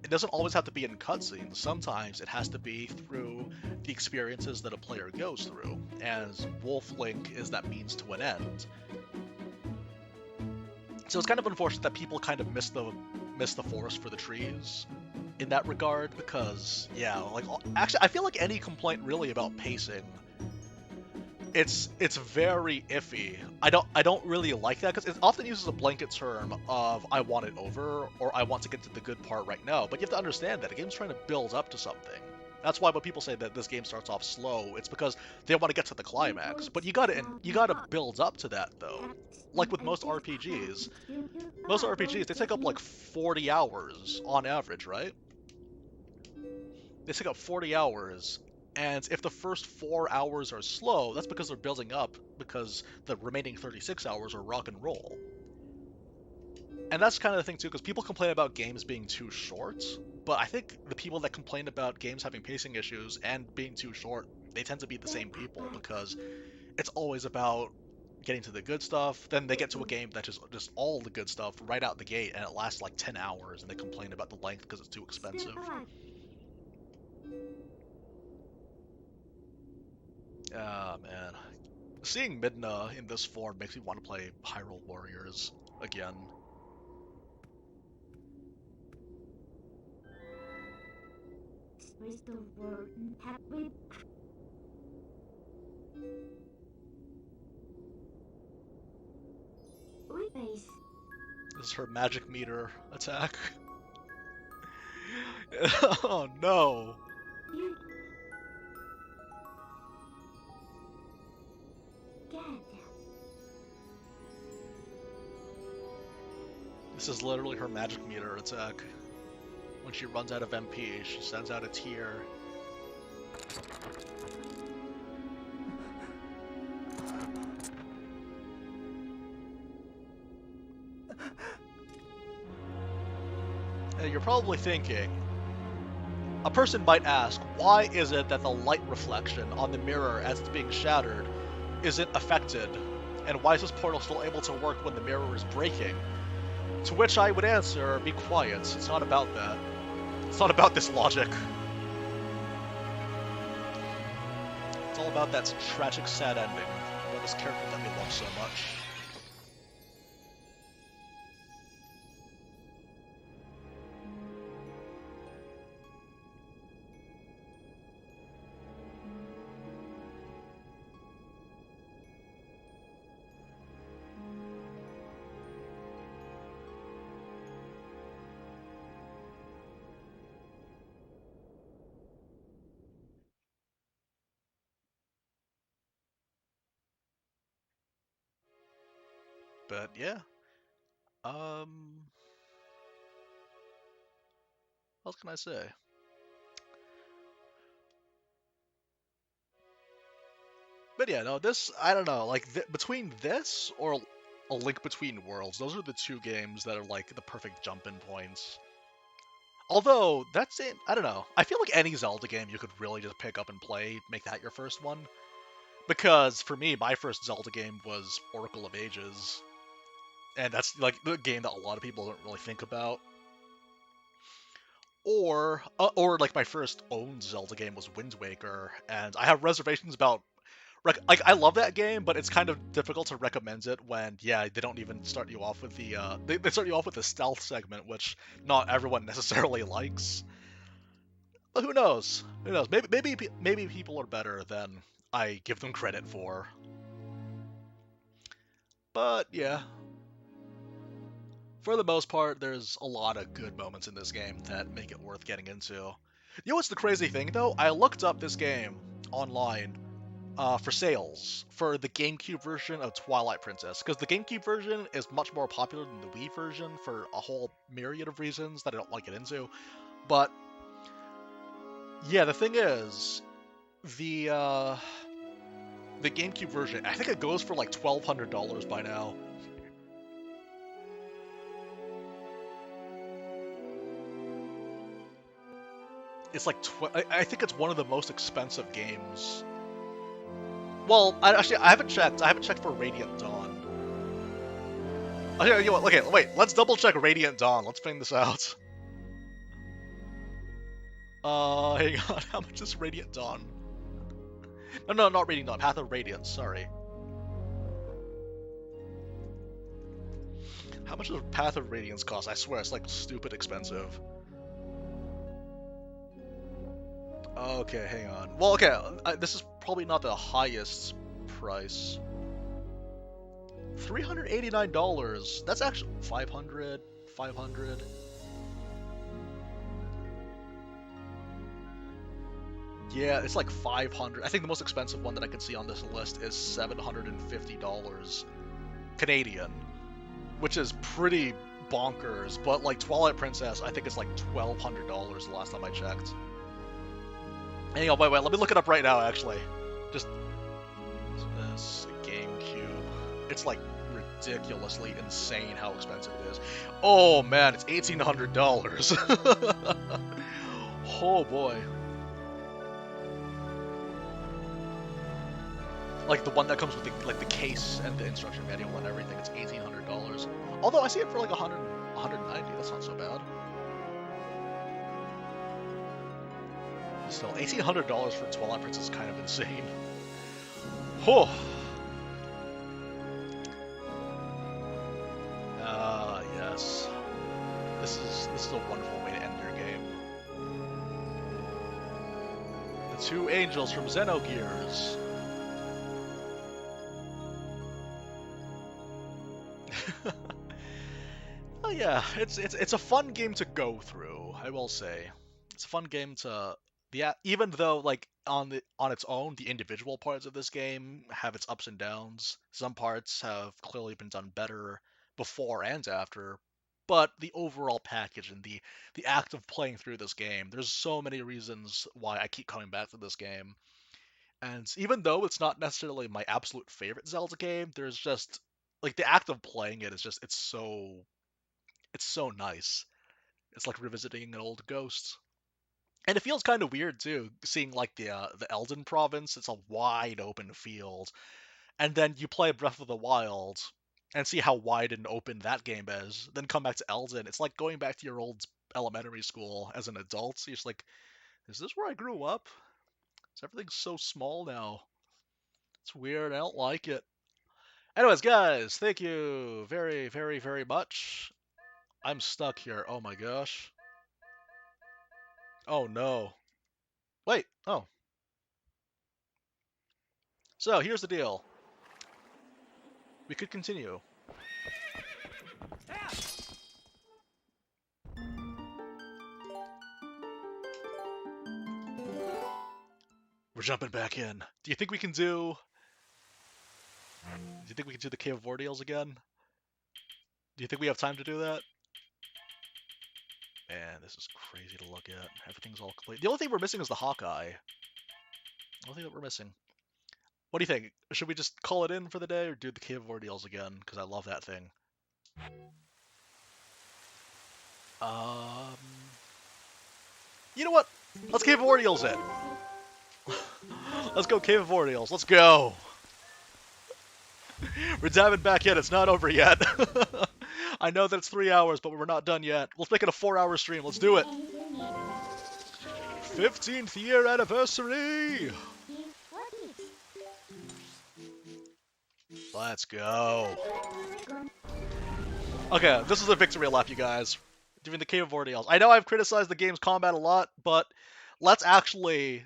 It doesn't always have to be in cutscenes. Sometimes it has to be through the experiences that a player goes through, and Wolf Link is that means to an end. So it's kind of unfortunate that people kind of miss the forest for the trees in that regard, because, yeah, like, actually, I feel like any complaint really about pacing, it's very iffy. I don't really like that, because it often uses a blanket term of I want it over, or I want to get to the good part right now. But you have to understand that a game's trying to build up to something. That's why when people say that this game starts off slow, it's because they want to get to the climax. But you gotta build up to that, though. Like with most RPGs, they take up like 40 hours on average, right? They take up 40 hours, and if the first 4 hours are slow, that's because they're building up, because the remaining 36 hours are rock and roll. And that's kind of the thing too, because people complain about games being too short, but I think the people that complain about games having pacing issues and being too short, they tend to be the same people, because it's always about getting to the good stuff. Then they get to a game that's just all the good stuff right out the gate, and it lasts like 10 hours, and they complain about the length because it's too expensive. Ah, man. Seeing Midna in this form makes me want to play Hyrule Warriors again. This is her magic meter attack. Oh no! This is literally her magic meter attack. When she runs out of MP, she sends out a tear. You're probably thinking, a person might ask, why is it that the light reflection on the mirror as it's being shattered isn't affected? And why is this portal still able to work when the mirror is breaking? To which I would answer, be quiet, it's not about that. It's not about this logic. It's all about that tragic, sad ending for this character that we love so much. But yeah. What else can I say? But yeah, no, this, I don't know, like, between this or A Link Between Worlds, those are the two games that are, like, the perfect jump-in points. Although, that's it, I don't know. I feel like any Zelda game you could really just pick up and play, make that your first one. Because for me, my first Zelda game was Oracle of Ages, and that's like the game that a lot of people don't really think about. Or like my first owned Zelda game was Wind Waker, and I have reservations about like I love that game, but it's kind of difficult to recommend it when they don't even start you off with the they start you off with the stealth segment, which not everyone necessarily likes. But who knows? Who knows? Maybe people are better than I give them credit for. But yeah, for the most part, there's a lot of good moments in this game that make it worth getting into. You know what's the crazy thing though? I looked up this game online for sales for the GameCube version of Twilight Princess, because the GameCube version is much more popular than the Wii version for a whole myriad of reasons that I don't want to get into. But yeah, the thing is, the the GameCube version, I think it goes for like $1,200 by now. It's like I think it's one of the most expensive games. Well, I haven't checked. I haven't checked for Radiant Dawn. Okay, you know what? Okay, wait. Let's double check Radiant Dawn. Let's find this out. Hang on. How much is Radiant Dawn? No, not Radiant Dawn. Path of Radiance. Sorry. How much does Path of Radiance cost? I swear it's like stupid expensive. Okay, hang on. Well, okay, this is probably not the highest price. $389. That's actually 500. Yeah, it's like 500. I think the most expensive one that I can see on this list is $750 Canadian, which is pretty bonkers. But like Twilight Princess, I think it's like $1,200 the last time I checked. Hang on, wait, let me look it up right now, actually. Just this GameCube. It's like ridiculously insane how expensive it is. Oh man, it's $1,800. Oh boy. Like the one that comes with the case and the instruction manual and everything, it's $1,800. Although I see it for like 190. That's not so bad. Still, $1,800 for Twilight Princess is kind of insane. Oh. Yes. This is a wonderful way to end your game. The two angels from Xenogears. Oh yeah, it's a fun game to go through, I will say. It's a fun game to even though like on its own, the individual parts of this game have its ups and downs. Some parts have clearly been done better before and after, but the overall package and the act of playing through this game, there's so many reasons why I keep coming back to this game. And even though it's not necessarily my absolute favorite Zelda game, there's just like the act of playing it is just it's so nice. It's like revisiting an old ghost. And it feels kind of weird too, seeing like the Elden province. It's a wide open field, and then you play Breath of the Wild and see how wide and open that game is. Then come back to Elden. It's like going back to your old elementary school as an adult. You're just like, is this where I grew up? Is everything so small now? It's weird. I don't like it. Anyways, guys, thank you very, very, very much. I'm stuck here. Oh my gosh. Oh no. Wait. Oh. So here's the deal. We could continue. We're jumping back in. Do you think we can do... Do you think we can do the Cave of Ordeals again? Do you think we have time to do that? Man, this is crazy to look at. Everything's all complete. The only thing we're missing is the Hawkeye. The only thing that we're missing. What do you think? Should we just call it in for the day or do the Cave of Ordeals again? Because I love that thing. You know what? Let's Cave of Ordeals it. Let's go Cave of Ordeals. Let's go. We're diving back in. It's not over yet. I know that it's 3 hours, but we're not done yet. Let's make it a 4-hour stream. Let's do it. 15th year anniversary. Let's go. Okay, this is a victory lap, you guys. Doing the Cave of Ordeals. I know I've criticized the game's combat a lot, but let's actually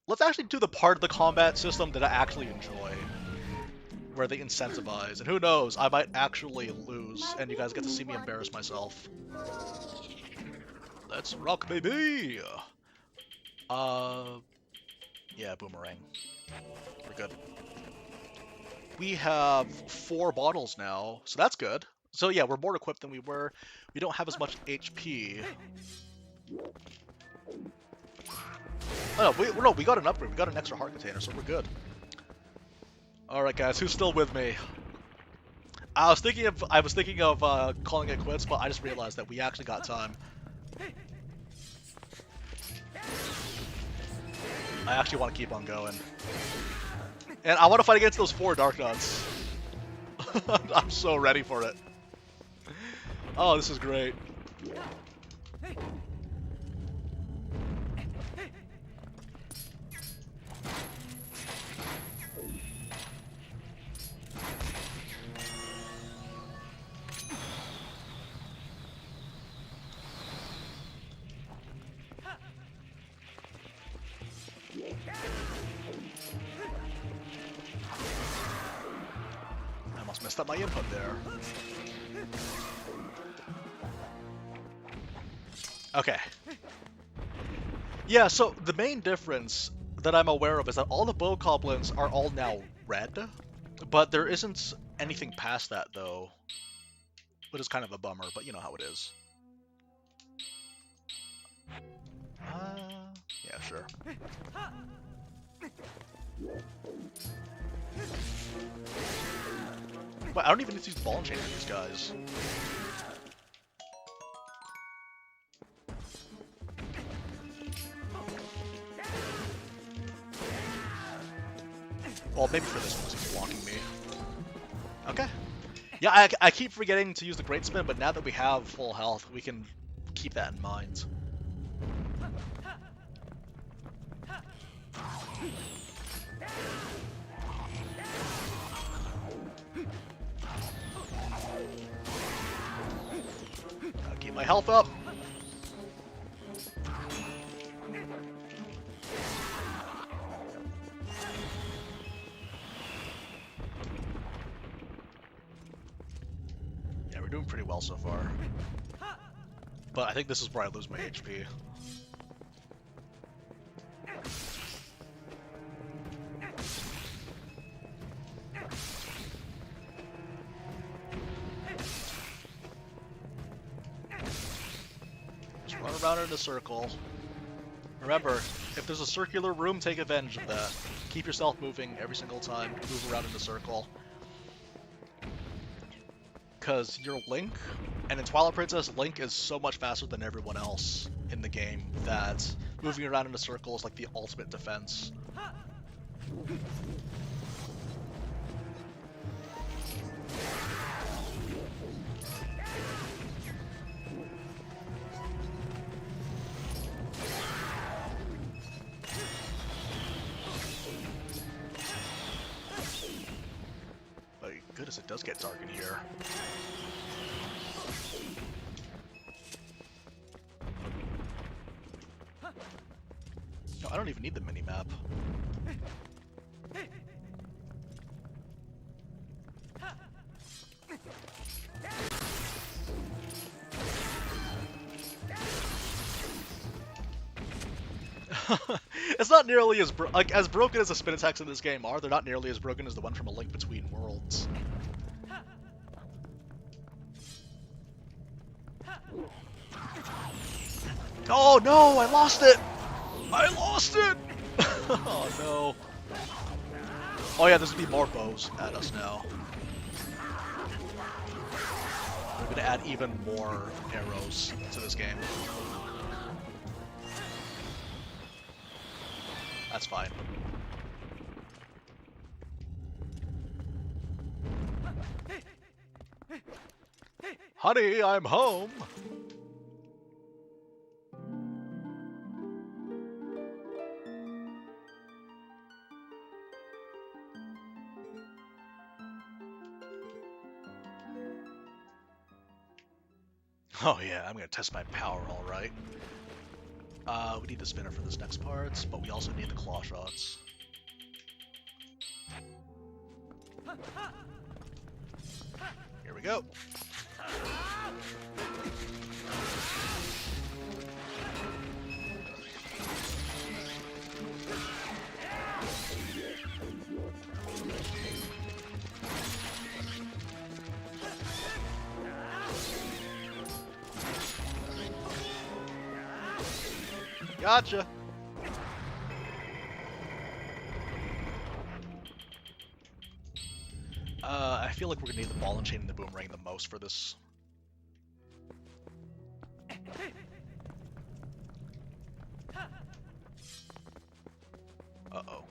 do the part of the combat system that I actually enjoy, where they incentivize. And who knows, I might actually lose, and you guys get to see me embarrass myself. Let's rock, baby! Yeah, Boomerang. We're good. We have 4 bottles now, so that's good. So yeah, we're more equipped than we were. We don't have as much HP. Oh, no, we got an upgrade. We got an extra heart container, so we're good. Alright guys, who's still with me? I was thinking of calling it quits, but I just realized that we actually got time. I actually want to keep on going. And I want to fight against those 4 Dark Nuts. I'm so ready for it. Oh, this is great. I almost messed up my input there. Okay. Yeah, so the main difference that I'm aware of is that all the bokoblins are all now red, but there isn't anything past that though, which is kind of a bummer, but you know how it is. Yeah, sure. But I don't even need to use the ball and chain on these guys. Well, maybe for this one, because he's blocking me. Okay. Yeah, I keep forgetting to use the Great Spin, but now that we have full health, we can keep that in mind. Gotta keep my health up. Yeah, we're doing pretty well so far. But I think this is where I lose my HP. Just run around in a circle. Remember, if there's a circular room, take advantage of that. Keep yourself moving every single time. Move around in a circle. Because you're Link, and in Twilight Princess, Link is so much faster than everyone else in the game that moving around in a circle is like the ultimate defense. But goodness, it does get dark in here. No, I don't even need the mini-map. It's not nearly as as broken as the spin attacks in this game are. They're not nearly as broken as the one from A Link Between Worlds. Oh no! I lost it! I lost it! Oh no. Oh yeah, there's gonna be more bows at us now. We're gonna add even more arrows to this game. That's fine. Honey, I'm home! Oh yeah, I'm gonna test my power, alright. We need the spinner for this next part, but we also need the claw shots. Here we go. Gotcha. I feel like we're gonna need the ball and chain and the boomerang the most for this. Uh-oh.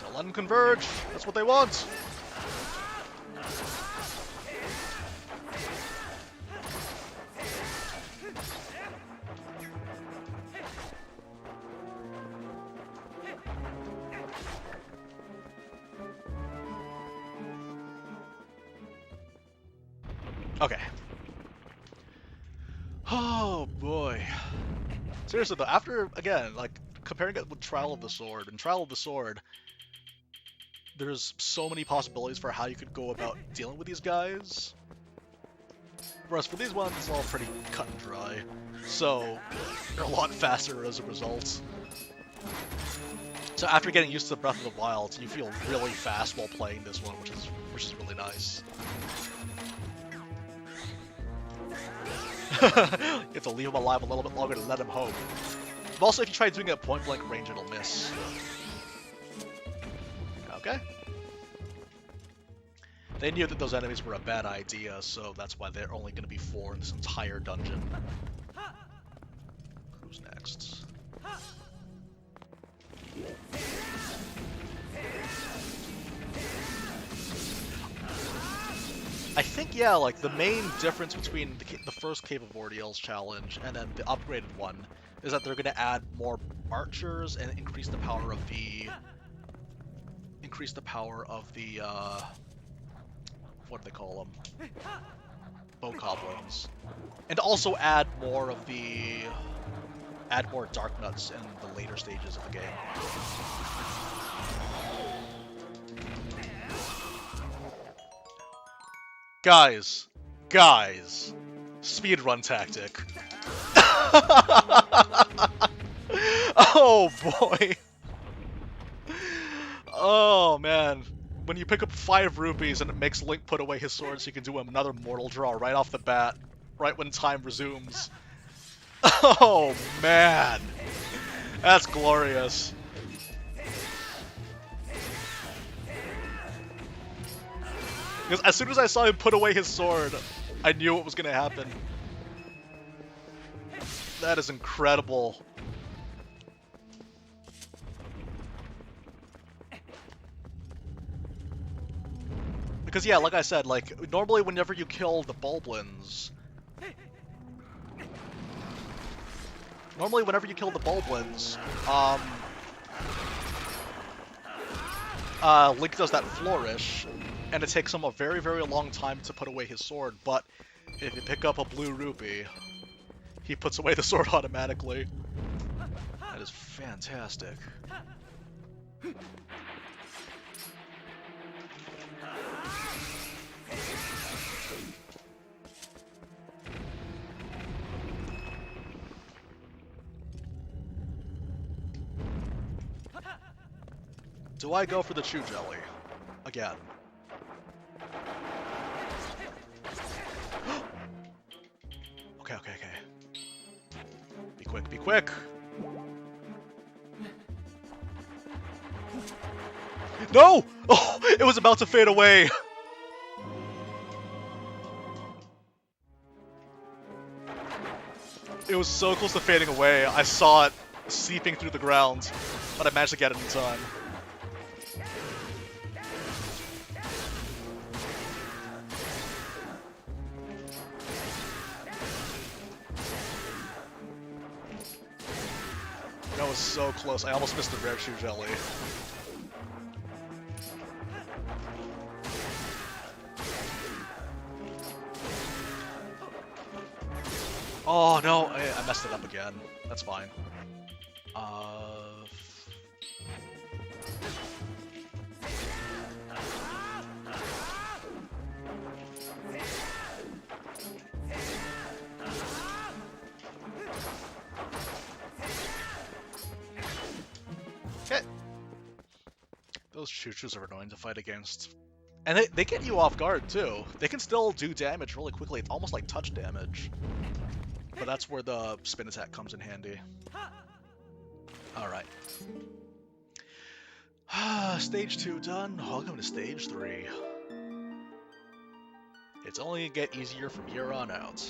Don't let them converge. That's what they want. Okay. Oh boy. Seriously though, after, again, like, comparing it with Trial of the Sword, in Trial of the Sword, there's so many possibilities for how you could go about dealing with these guys. Whereas for these ones, it's all pretty cut and dry. So, they're a lot faster as a result. So after getting used to Breath of the Wild, you feel really fast while playing this one, which is really nice. You have to leave him alive a little bit longer to let him home. But also, if you try doing it at point-blank range, it'll miss. Okay. They knew that those enemies were a bad idea, so that's why they're only going to be 4 in this entire dungeon. Who's next? I think, yeah, like, the main difference between the first Cave of Ordeals challenge and then the upgraded one is that they're going to add more archers and increase the power of the... what do they call them? Bokoblins. And also add more Dark Nuts in the later stages of the game. Guys, speedrun tactic. Oh boy. Oh man. When you pick up 5 rupees and it makes Link put away his sword so you can do another mortal draw right off the bat, right when time resumes. Oh man. That's glorious. Because as soon as I saw him put away his sword, I knew what was going to happen. That is incredible. Because yeah, like I said, like, normally whenever you kill the Bulblins... Link does that flourish, and it takes him a very, very long time to put away his sword, but if you pick up a blue rupee, he puts away the sword automatically. That is fantastic. Do I go for the Chew Jelly? Again. Okay. Be quick! No! Oh, it was about to fade away! It was so close to fading away. I saw it seeping through the ground, but I managed to get it in time. That was so close. I almost missed the rare shoe jelly. Oh no, I messed it up again. That's fine. Okay. Those choo-choos are annoying to fight against. And they get you off guard too. They can still do damage really quickly. It's almost like touch damage. But that's where the spin attack comes in handy. Alright. Stage 2 done. Welcome to Stage 3. It's only gonna get easier from here on out.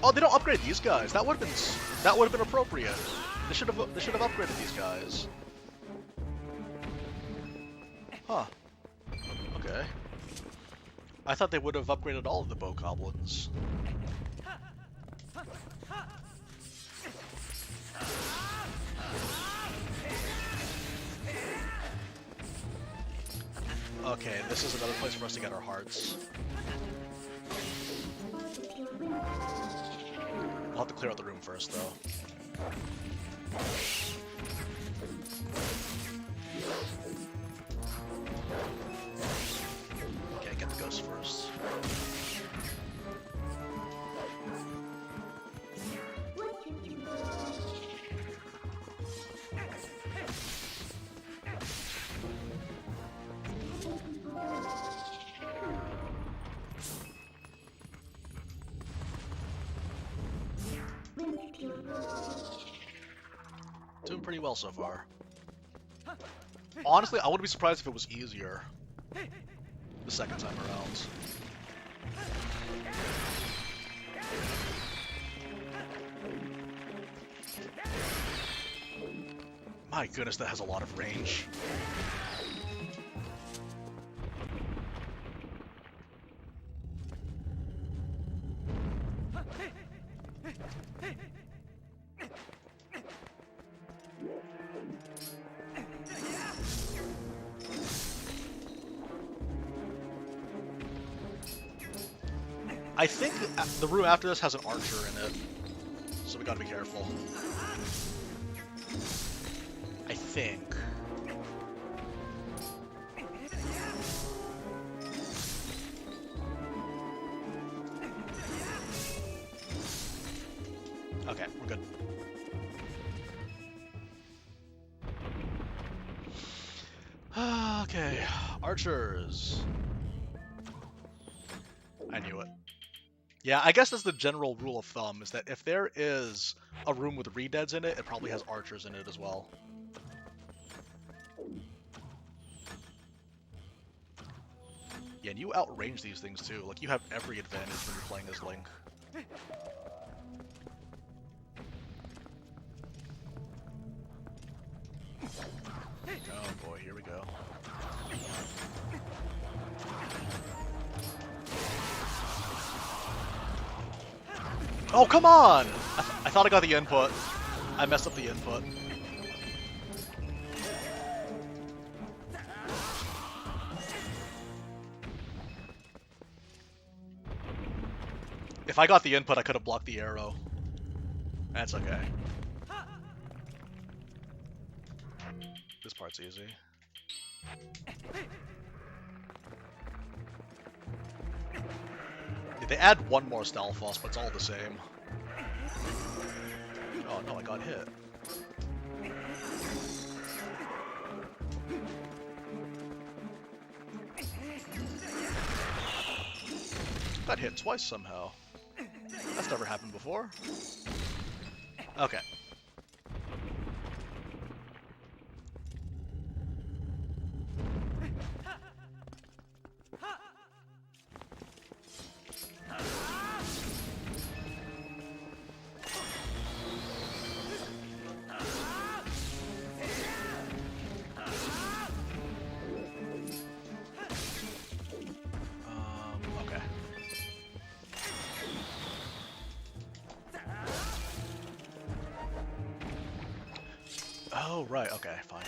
Oh, they don't upgrade these guys. That would have been appropriate. They should have upgraded these guys. Huh. Okay. I thought they would have upgraded all of the bokoblins. Okay, this is another place for us to get our hearts. We'll have to clear out the room first, though. Okay, get the ghost first. Doing pretty well so far. Honestly, I wouldn't be surprised if it was easier the second time around. My goodness, that has a lot of range. I think the room after this has an archer in it, so we gotta be careful. I think. Okay, we're good. Okay, archers. I knew it. Yeah, I guess that's the general rule of thumb, is that if there is a room with re-deads in it, it probably has archers in it as well. Yeah, and you outrange these things too. Like, you have every advantage when you're playing as Link. Oh boy, here we go. Oh, come on! I thought I got the input. I messed up the input. If I got the input, I could have blocked the arrow. That's okay. This part's easy. They add one more Stalfos, but it's all the same. Oh no, I got hit. Got hit twice somehow. That's never happened before. Okay. Okay. Oh, right, okay, fine.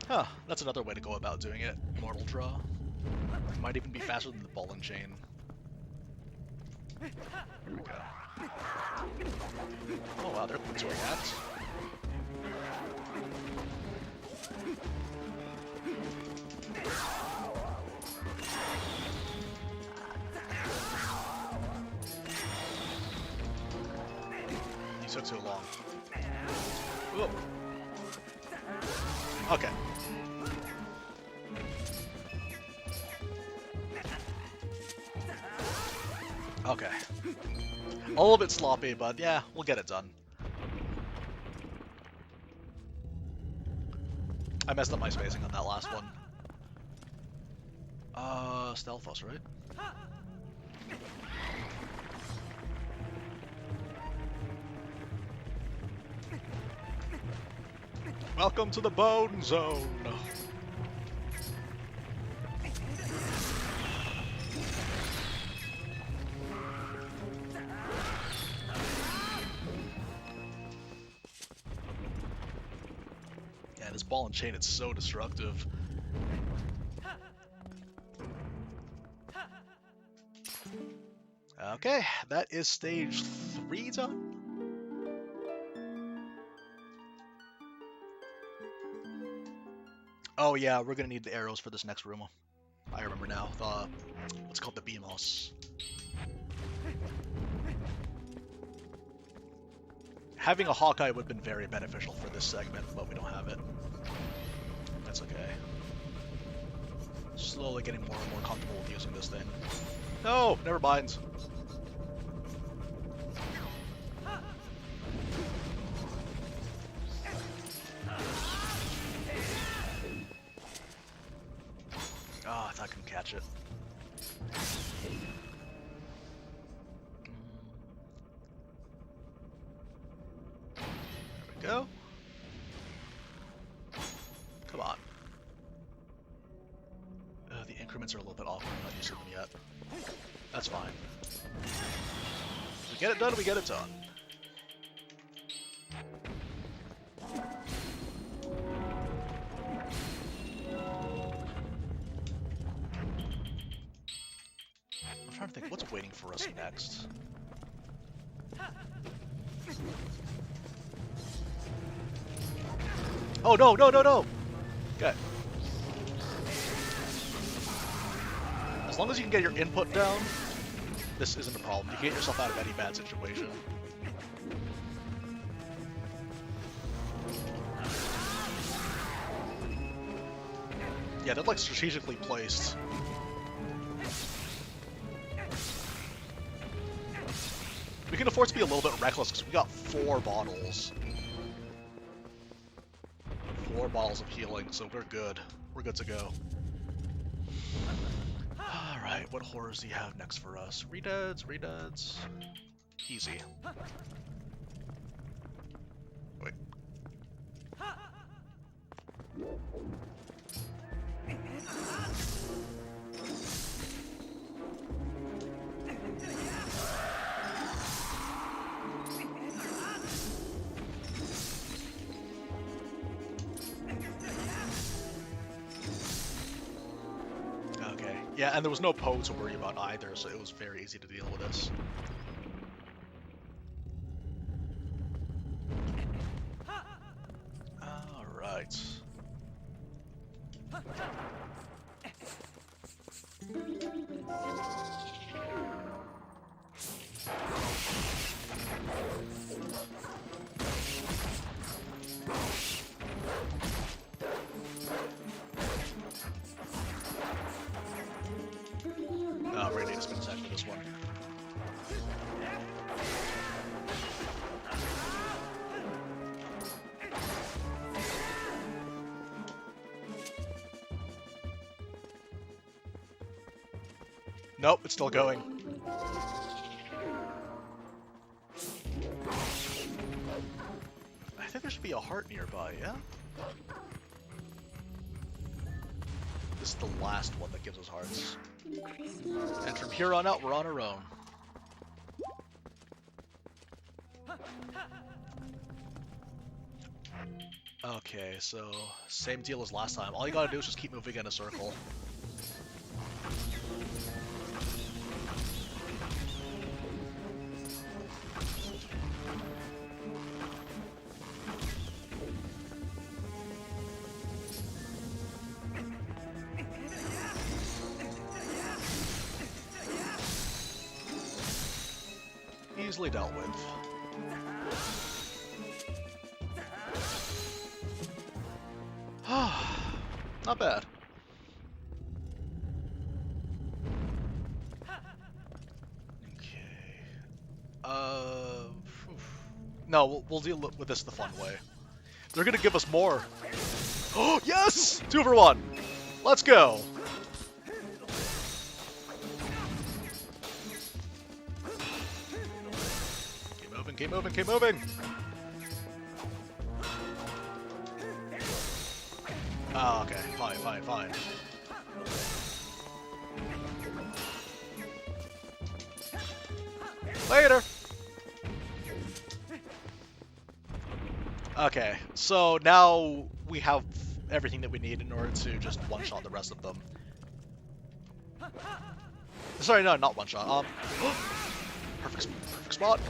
Huh, that's another way to go about doing it. Mortal Draw. Might even be faster than the ball and chain. Here we go. Oh wow, they're quick to react. You took too long. Whoa. Okay. Okay. A little bit sloppy, but yeah, we'll get it done. I messed up my spacing on that last one. Stealthos, right? Welcome to the Bone Zone! Yeah, this ball and chain, it's so destructive. Okay, that is stage 3 done. Oh yeah, we're gonna need the arrows for this next room. I remember now. What's called the Beamos. Having a Hawkeye would have been very beneficial for this segment, but we don't have it. That's okay. Slowly getting more and more comfortable with using this thing. No, never mind. Ah, I thought I couldn't catch it. There we go. Come on. The increments are a little bit awkward. I'm not used to them yet. That's fine. If we get it done, we get it done. I'm trying to think what's waiting for us next. Oh no, no, no, no! Okay. As long as you can get your input down, this isn't a problem. You can get yourself out of any bad situation. Yeah, they're like strategically placed. We can afford to be a little bit reckless because we got 4 bottles. 4 bottles of healing, so we're good. We're good to go. Alright, what horrors do you have next for us? Redeads, redeads. Easy. Wait. Okay. Yeah, and there was no Poe to worry about either, so it was very easy to deal with this. Alright. wait a spin attack for this one. Nope, it's still going. I think there should be a heart nearby, yeah? This is the last one that gives us hearts. And from here on out, we're on our own. Okay, so same deal as last time. All you gotta do is just keep moving in a circle. Easily dealt with. Not bad. Okay. No, we'll deal with this the fun way. They're gonna give us more. Oh, yes! 2 for 1! Let's go! Keep moving, keep moving! Oh, okay. Fine. Later! Okay, so now we have everything that we need in order to just one-shot the rest of them. Sorry, no, not one-shot. Perfect spot.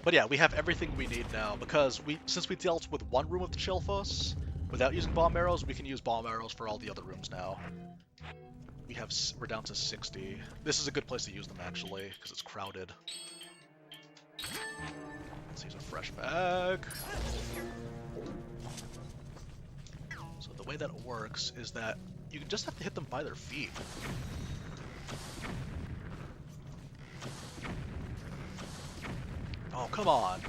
But yeah, we have everything we need now, because since we dealt with one room of the Chilphos without using bomb arrows, we can use bomb arrows for all the other rooms now. We're down to 60. This is a good place to use them, actually, because it's crowded. Let's use a fresh bag. So the way that it works is that you just have to hit them by their feet. Oh, come on.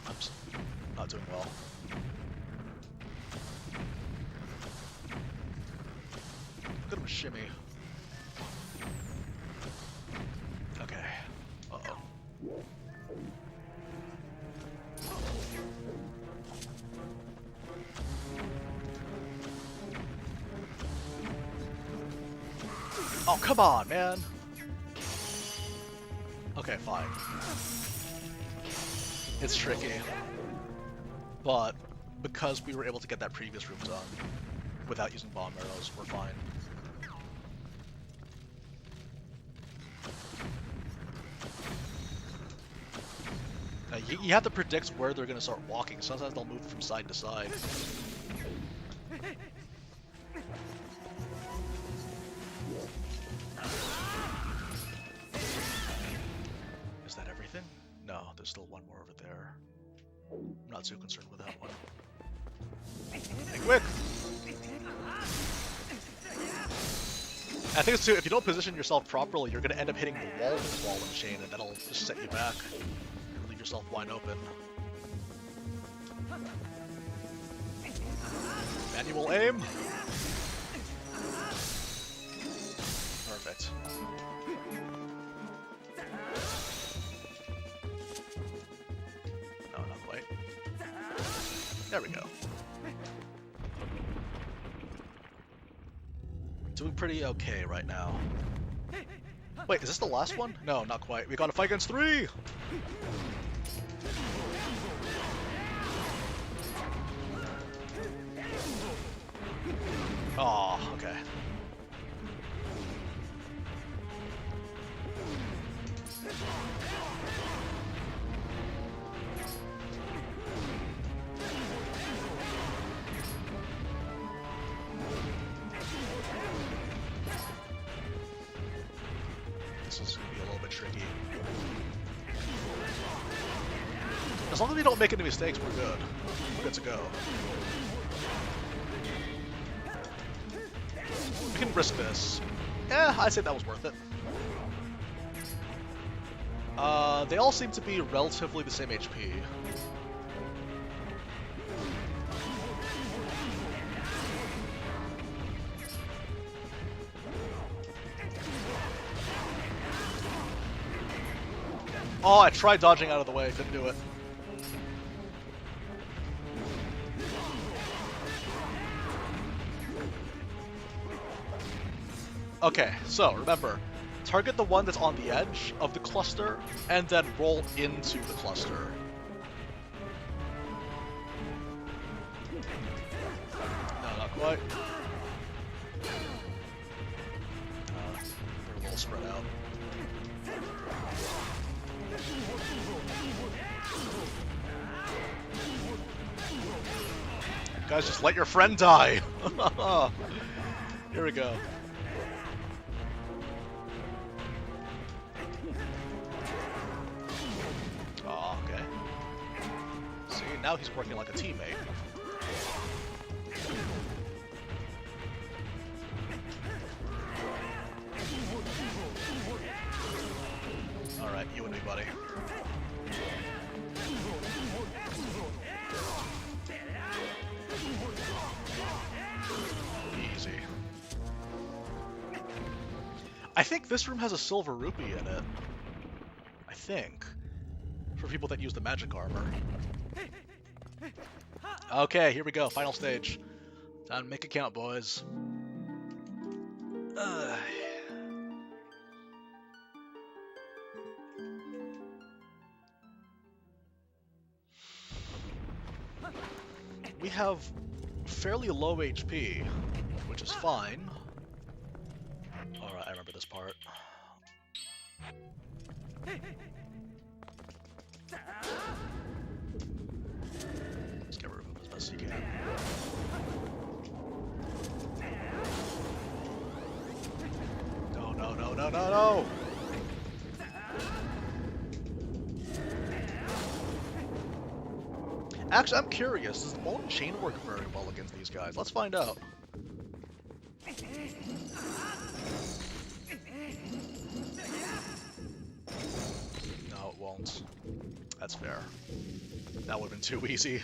I'm not doing well. Look at him shimmy. Okay. Uh-oh. Oh, come on, man. Okay, fine. It's tricky, but because we were able to get that previous room done without using bomb arrows, we're fine. You have to predict where they're going to start walking. Sometimes they'll move from side to side. Is that everything? No, there's still one more over there. I'm not too concerned with that one. Hey, quick! I think it's too, if you don't position yourself properly, you're going to end up hitting the wall with the ball and chain, and that'll just set you back. And leave yourself wide open. Manual aim! Perfect. No, not quite. There we go. Doing pretty okay right now. Wait, is this the last one? No, not quite. We gotta fight against 3! Oh, okay. This is gonna be a little bit tricky. As long as we don't make any mistakes, we're good. We're good to go. We can risk this. Yeah, I'd say that was worth it. They all seem to be relatively the same HP. Oh, I tried dodging out of the way, couldn't do it. Okay, so remember, target the one that's on the edge of the cluster, and then roll into the cluster. No, not quite. They're a little spread out. Guys, just let your friend die! Here we go. Oh, okay. See, now he's working like a teammate. Alright, you and me, buddy. Easy. I think this room has a silver rupee in it. I think. For people that use the magic armor. Okay, here we go. Final stage. Time to make it count, boys. We have fairly low HP, which is fine. Alright, I remember this part. Let's get rid of him as best you can. No, no, no, no, no, no! Actually, I'm curious, does the ball and chain work very well against these guys? Let's find out. No, it won't. That's fair. That would have been too easy.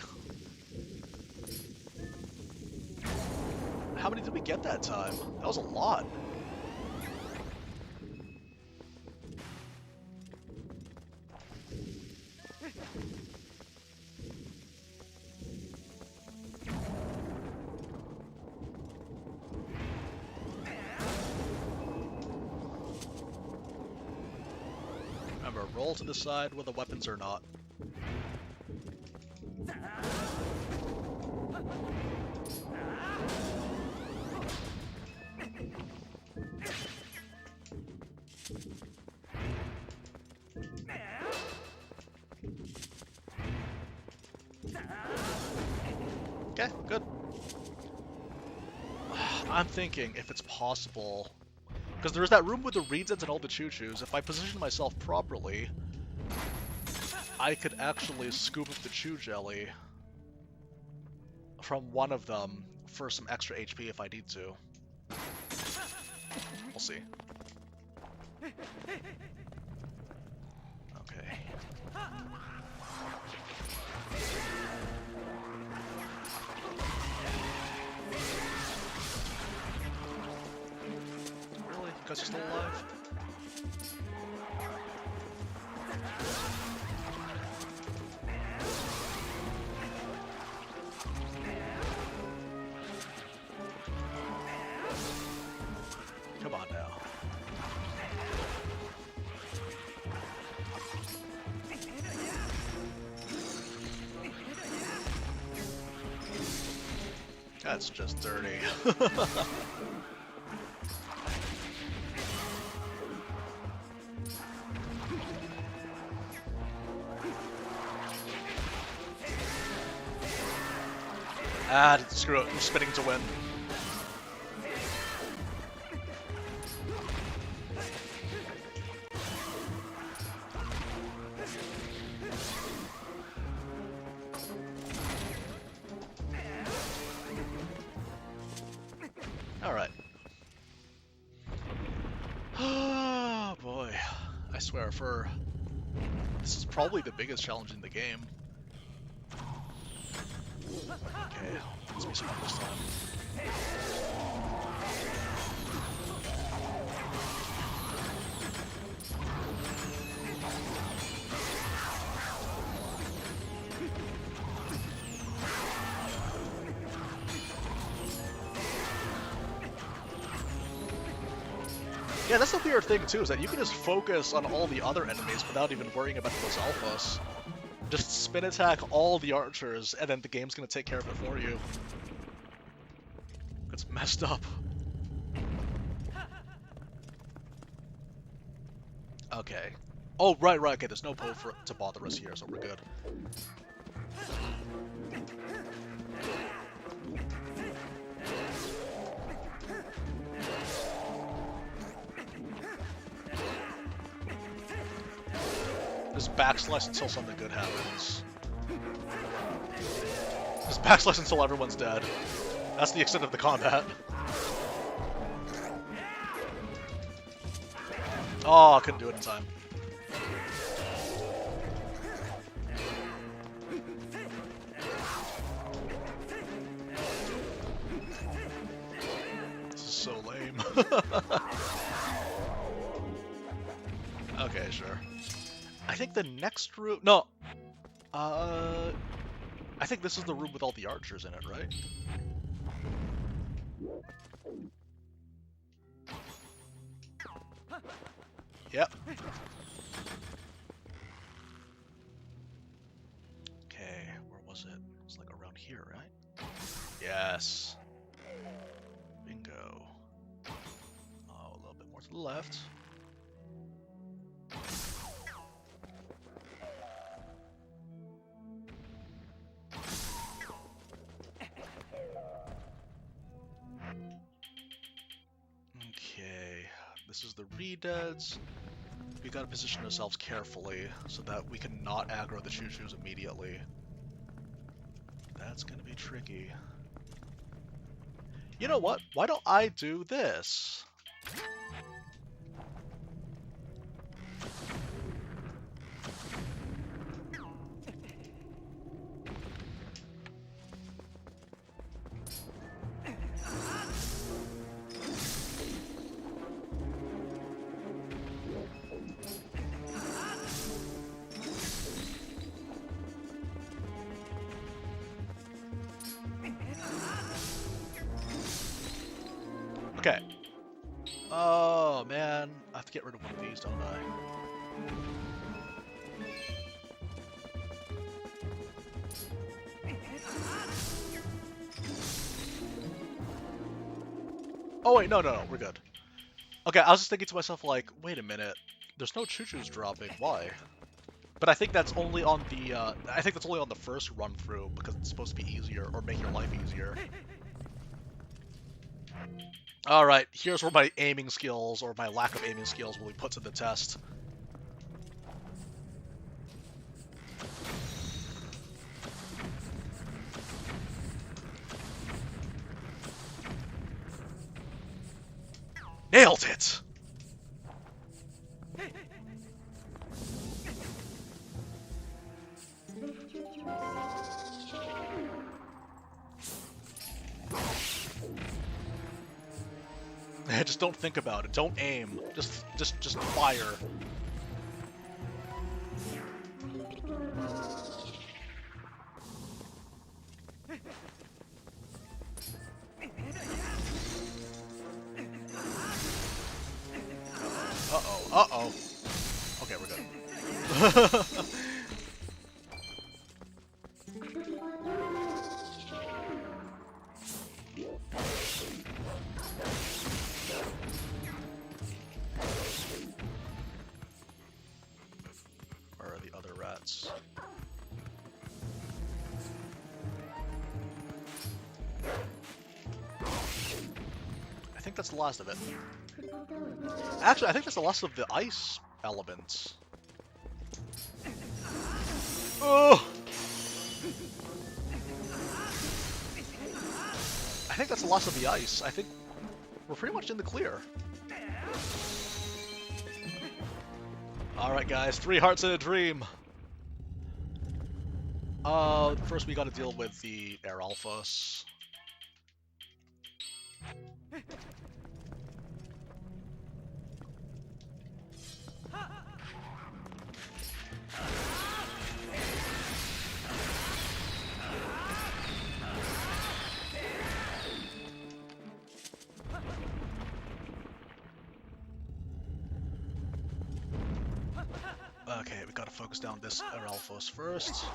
How many did we get that time? That was a lot. Remember, roll to the side where the weapons are not. Okay, good. I'm thinking if it's possible, because there's that room with the reeds and all the choo-choos. If I position myself properly, I could actually scoop up the chew jelly from one of them for some extra HP if I need to. We'll see. Okay. Really? You guys are still alive? Come on now. That's just dirty. Screw it. I'm spinning to win. Alright. Oh boy. I swear, this is probably the biggest challenge in the game. Okay, let's be smart this time. Yeah, that's the weird thing too, is that you can just focus on all the other enemies without even worrying about those alphas. Just spin attack all the archers, and then the game's gonna take care of it for you. It's messed up. Okay. Oh, right, okay, there's no Poe to bother us here, so we're good. Just backslash until something good happens. Just backslash until everyone's dead. That's the extent of the combat. Oh, I couldn't do it in time. This is so lame. Okay, sure. I think the next room... No! I think this is the room with all the archers in it, right? Yep. Okay, where was it? It's like around here, right? Yes. Bingo. Oh, a little bit more to the left. Okay, this is the Redeads. We gotta position ourselves carefully so that we can not aggro the choo-choos immediately. That's gonna be tricky. You know what? Why don't I do this? Okay. Oh, man. I have to get rid of one of these, don't I? Oh, wait, no, we're good. Okay, I was just thinking to myself, like, wait a minute. There's no choo-choos dropping. Why? But I think that's only on the, first run-through, because it's supposed to be easier, or make your life easier. Alright, here's where my aiming skills, or my lack of aiming skills, will be put to the test. Nailed it! Just don't think about it. Don't aim. Just fire. Uh-oh. Okay, we're good. Where are the other rats? I think that's the last of it. Actually, I think that's the last of the ice elements. Oh! I think that's the last of the ice. I think we're pretty much in the clear. Alright guys, 3 hearts in a dream. First we gotta deal with the Air Alphas. Okay, we gotta focus down this Air Alphas first.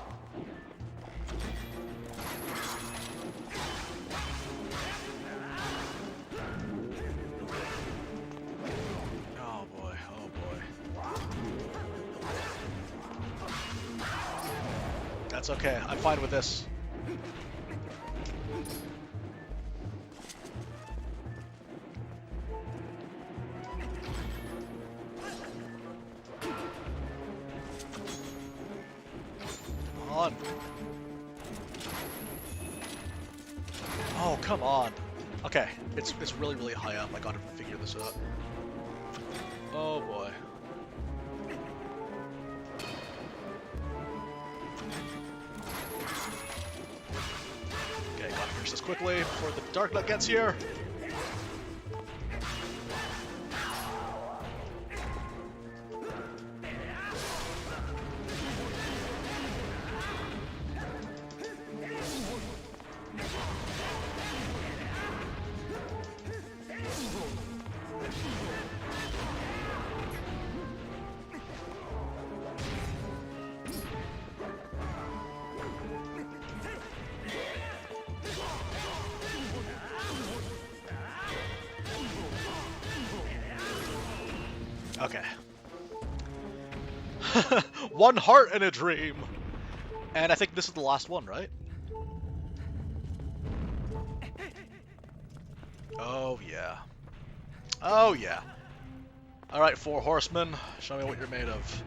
Oh boy, oh boy. That's okay, I'm fine with this. Come on. Oh, come on. Okay, it's really, really high up. I gotta figure this out. Oh boy. Okay, gotta finish this quickly before the Darknet gets here. Okay. 1 heart in a dream! And I think this is the last one, right? Oh yeah. Oh yeah. Alright, 4 horsemen, show me what you're made of.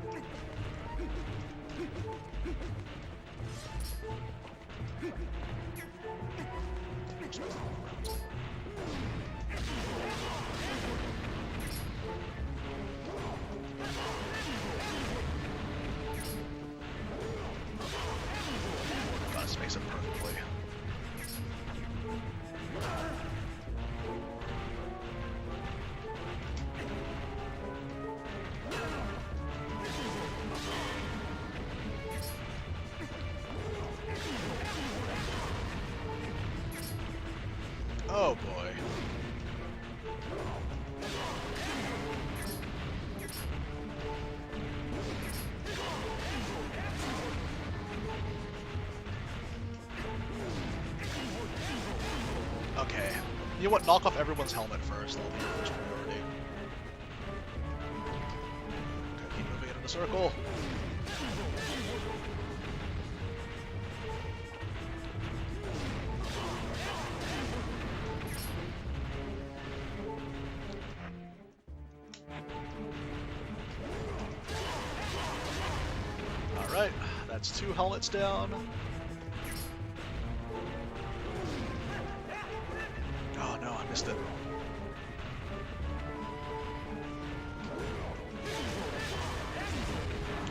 Gotta space it perfectly. Oh boy. Okay. You know what? Knock off everyone's helmet first. That'll be your first priority. Okay, keep moving into the circle. Alright, that's 2 helmets down. Oh no, I missed it.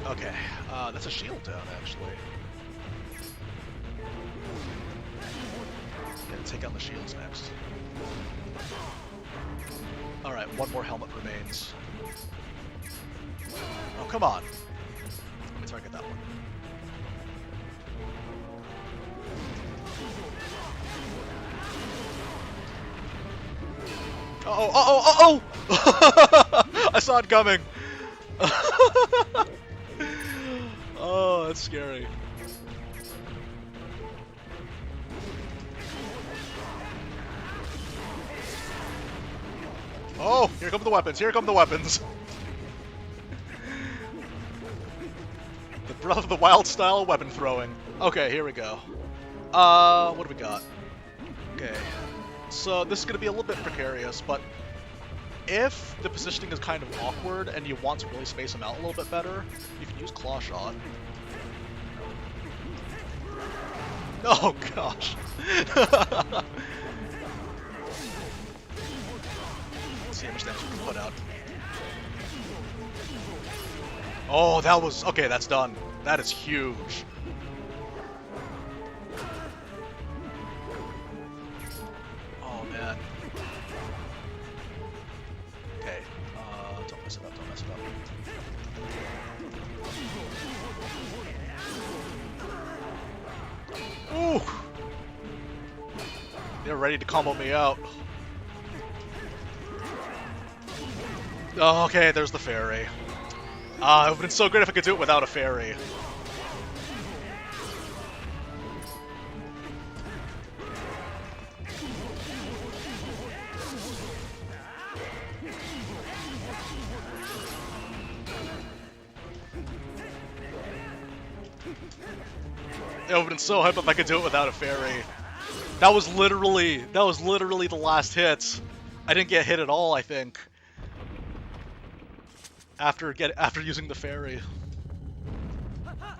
Okay, that's a shield down actually. Yeah, take out the shields next. Alright, 1 more helmet remains. Oh, come on. Let me target that one. Uh-oh, uh-oh, uh-oh! I saw it coming! Oh, that's scary. Oh, here come the weapons, here come the weapons! The Breath of the Wild style weapon throwing. Okay, here we go. What do we got? Okay. So this is going to be a little bit precarious, but if the positioning is kind of awkward and you want to really space them out a little bit better, you can use Claw Shot. Oh gosh. see how much damage we can put out. Oh, that was... Okay, that's done. That is huge. Oh, man. Okay. Don't mess it up, don't mess it up. Ooh! They're ready to combo me out. Oh, okay, there's the fairy. It would have been so great if I could do it without a fairy. It would have been so hype if I could do it without a fairy. That was literally the last hit. I didn't get hit at all, I think. After using the fairy.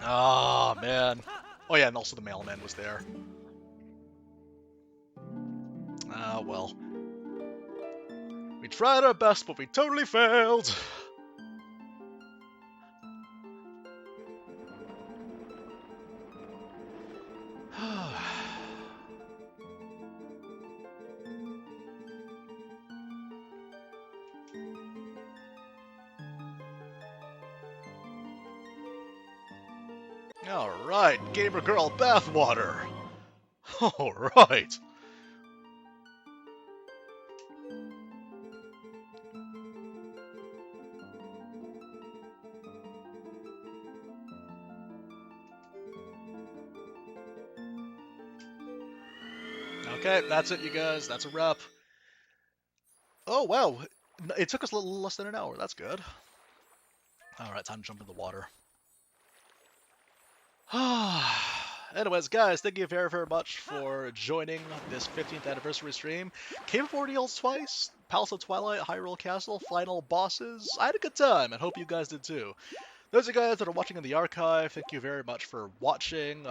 Oh man. Oh yeah, and also the mailman was there. Ah well. We tried our best, but we totally failed. Alright, gamer girl bathwater. Alright. Okay, that's it, you guys. That's a wrap. Oh, wow. It took us a little less than an hour. That's good. Alright, time to jump in the water. Anyways, guys, thank you very, very much for joining this 15th anniversary stream. Cave of Ordeals twice, Palace of Twilight, Hyrule Castle, final bosses. I had a good time, and hope you guys did too. Those of you guys that are watching in the archive, thank you very much for watching.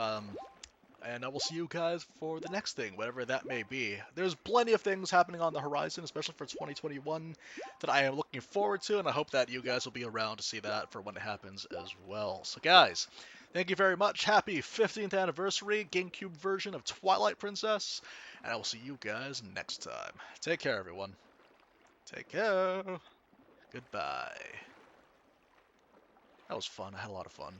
And I will see you guys for the next thing, whatever that may be. There's plenty of things happening on the horizon, especially for 2021, that I am looking forward to, and I hope that you guys will be around to see that for when it happens as well. So guys, thank you very much. Happy 15th anniversary Gamecube version of Twilight Princess, and I will see you guys next time. Take care, everyone. Take care. Goodbye. That was fun. I had a lot of fun.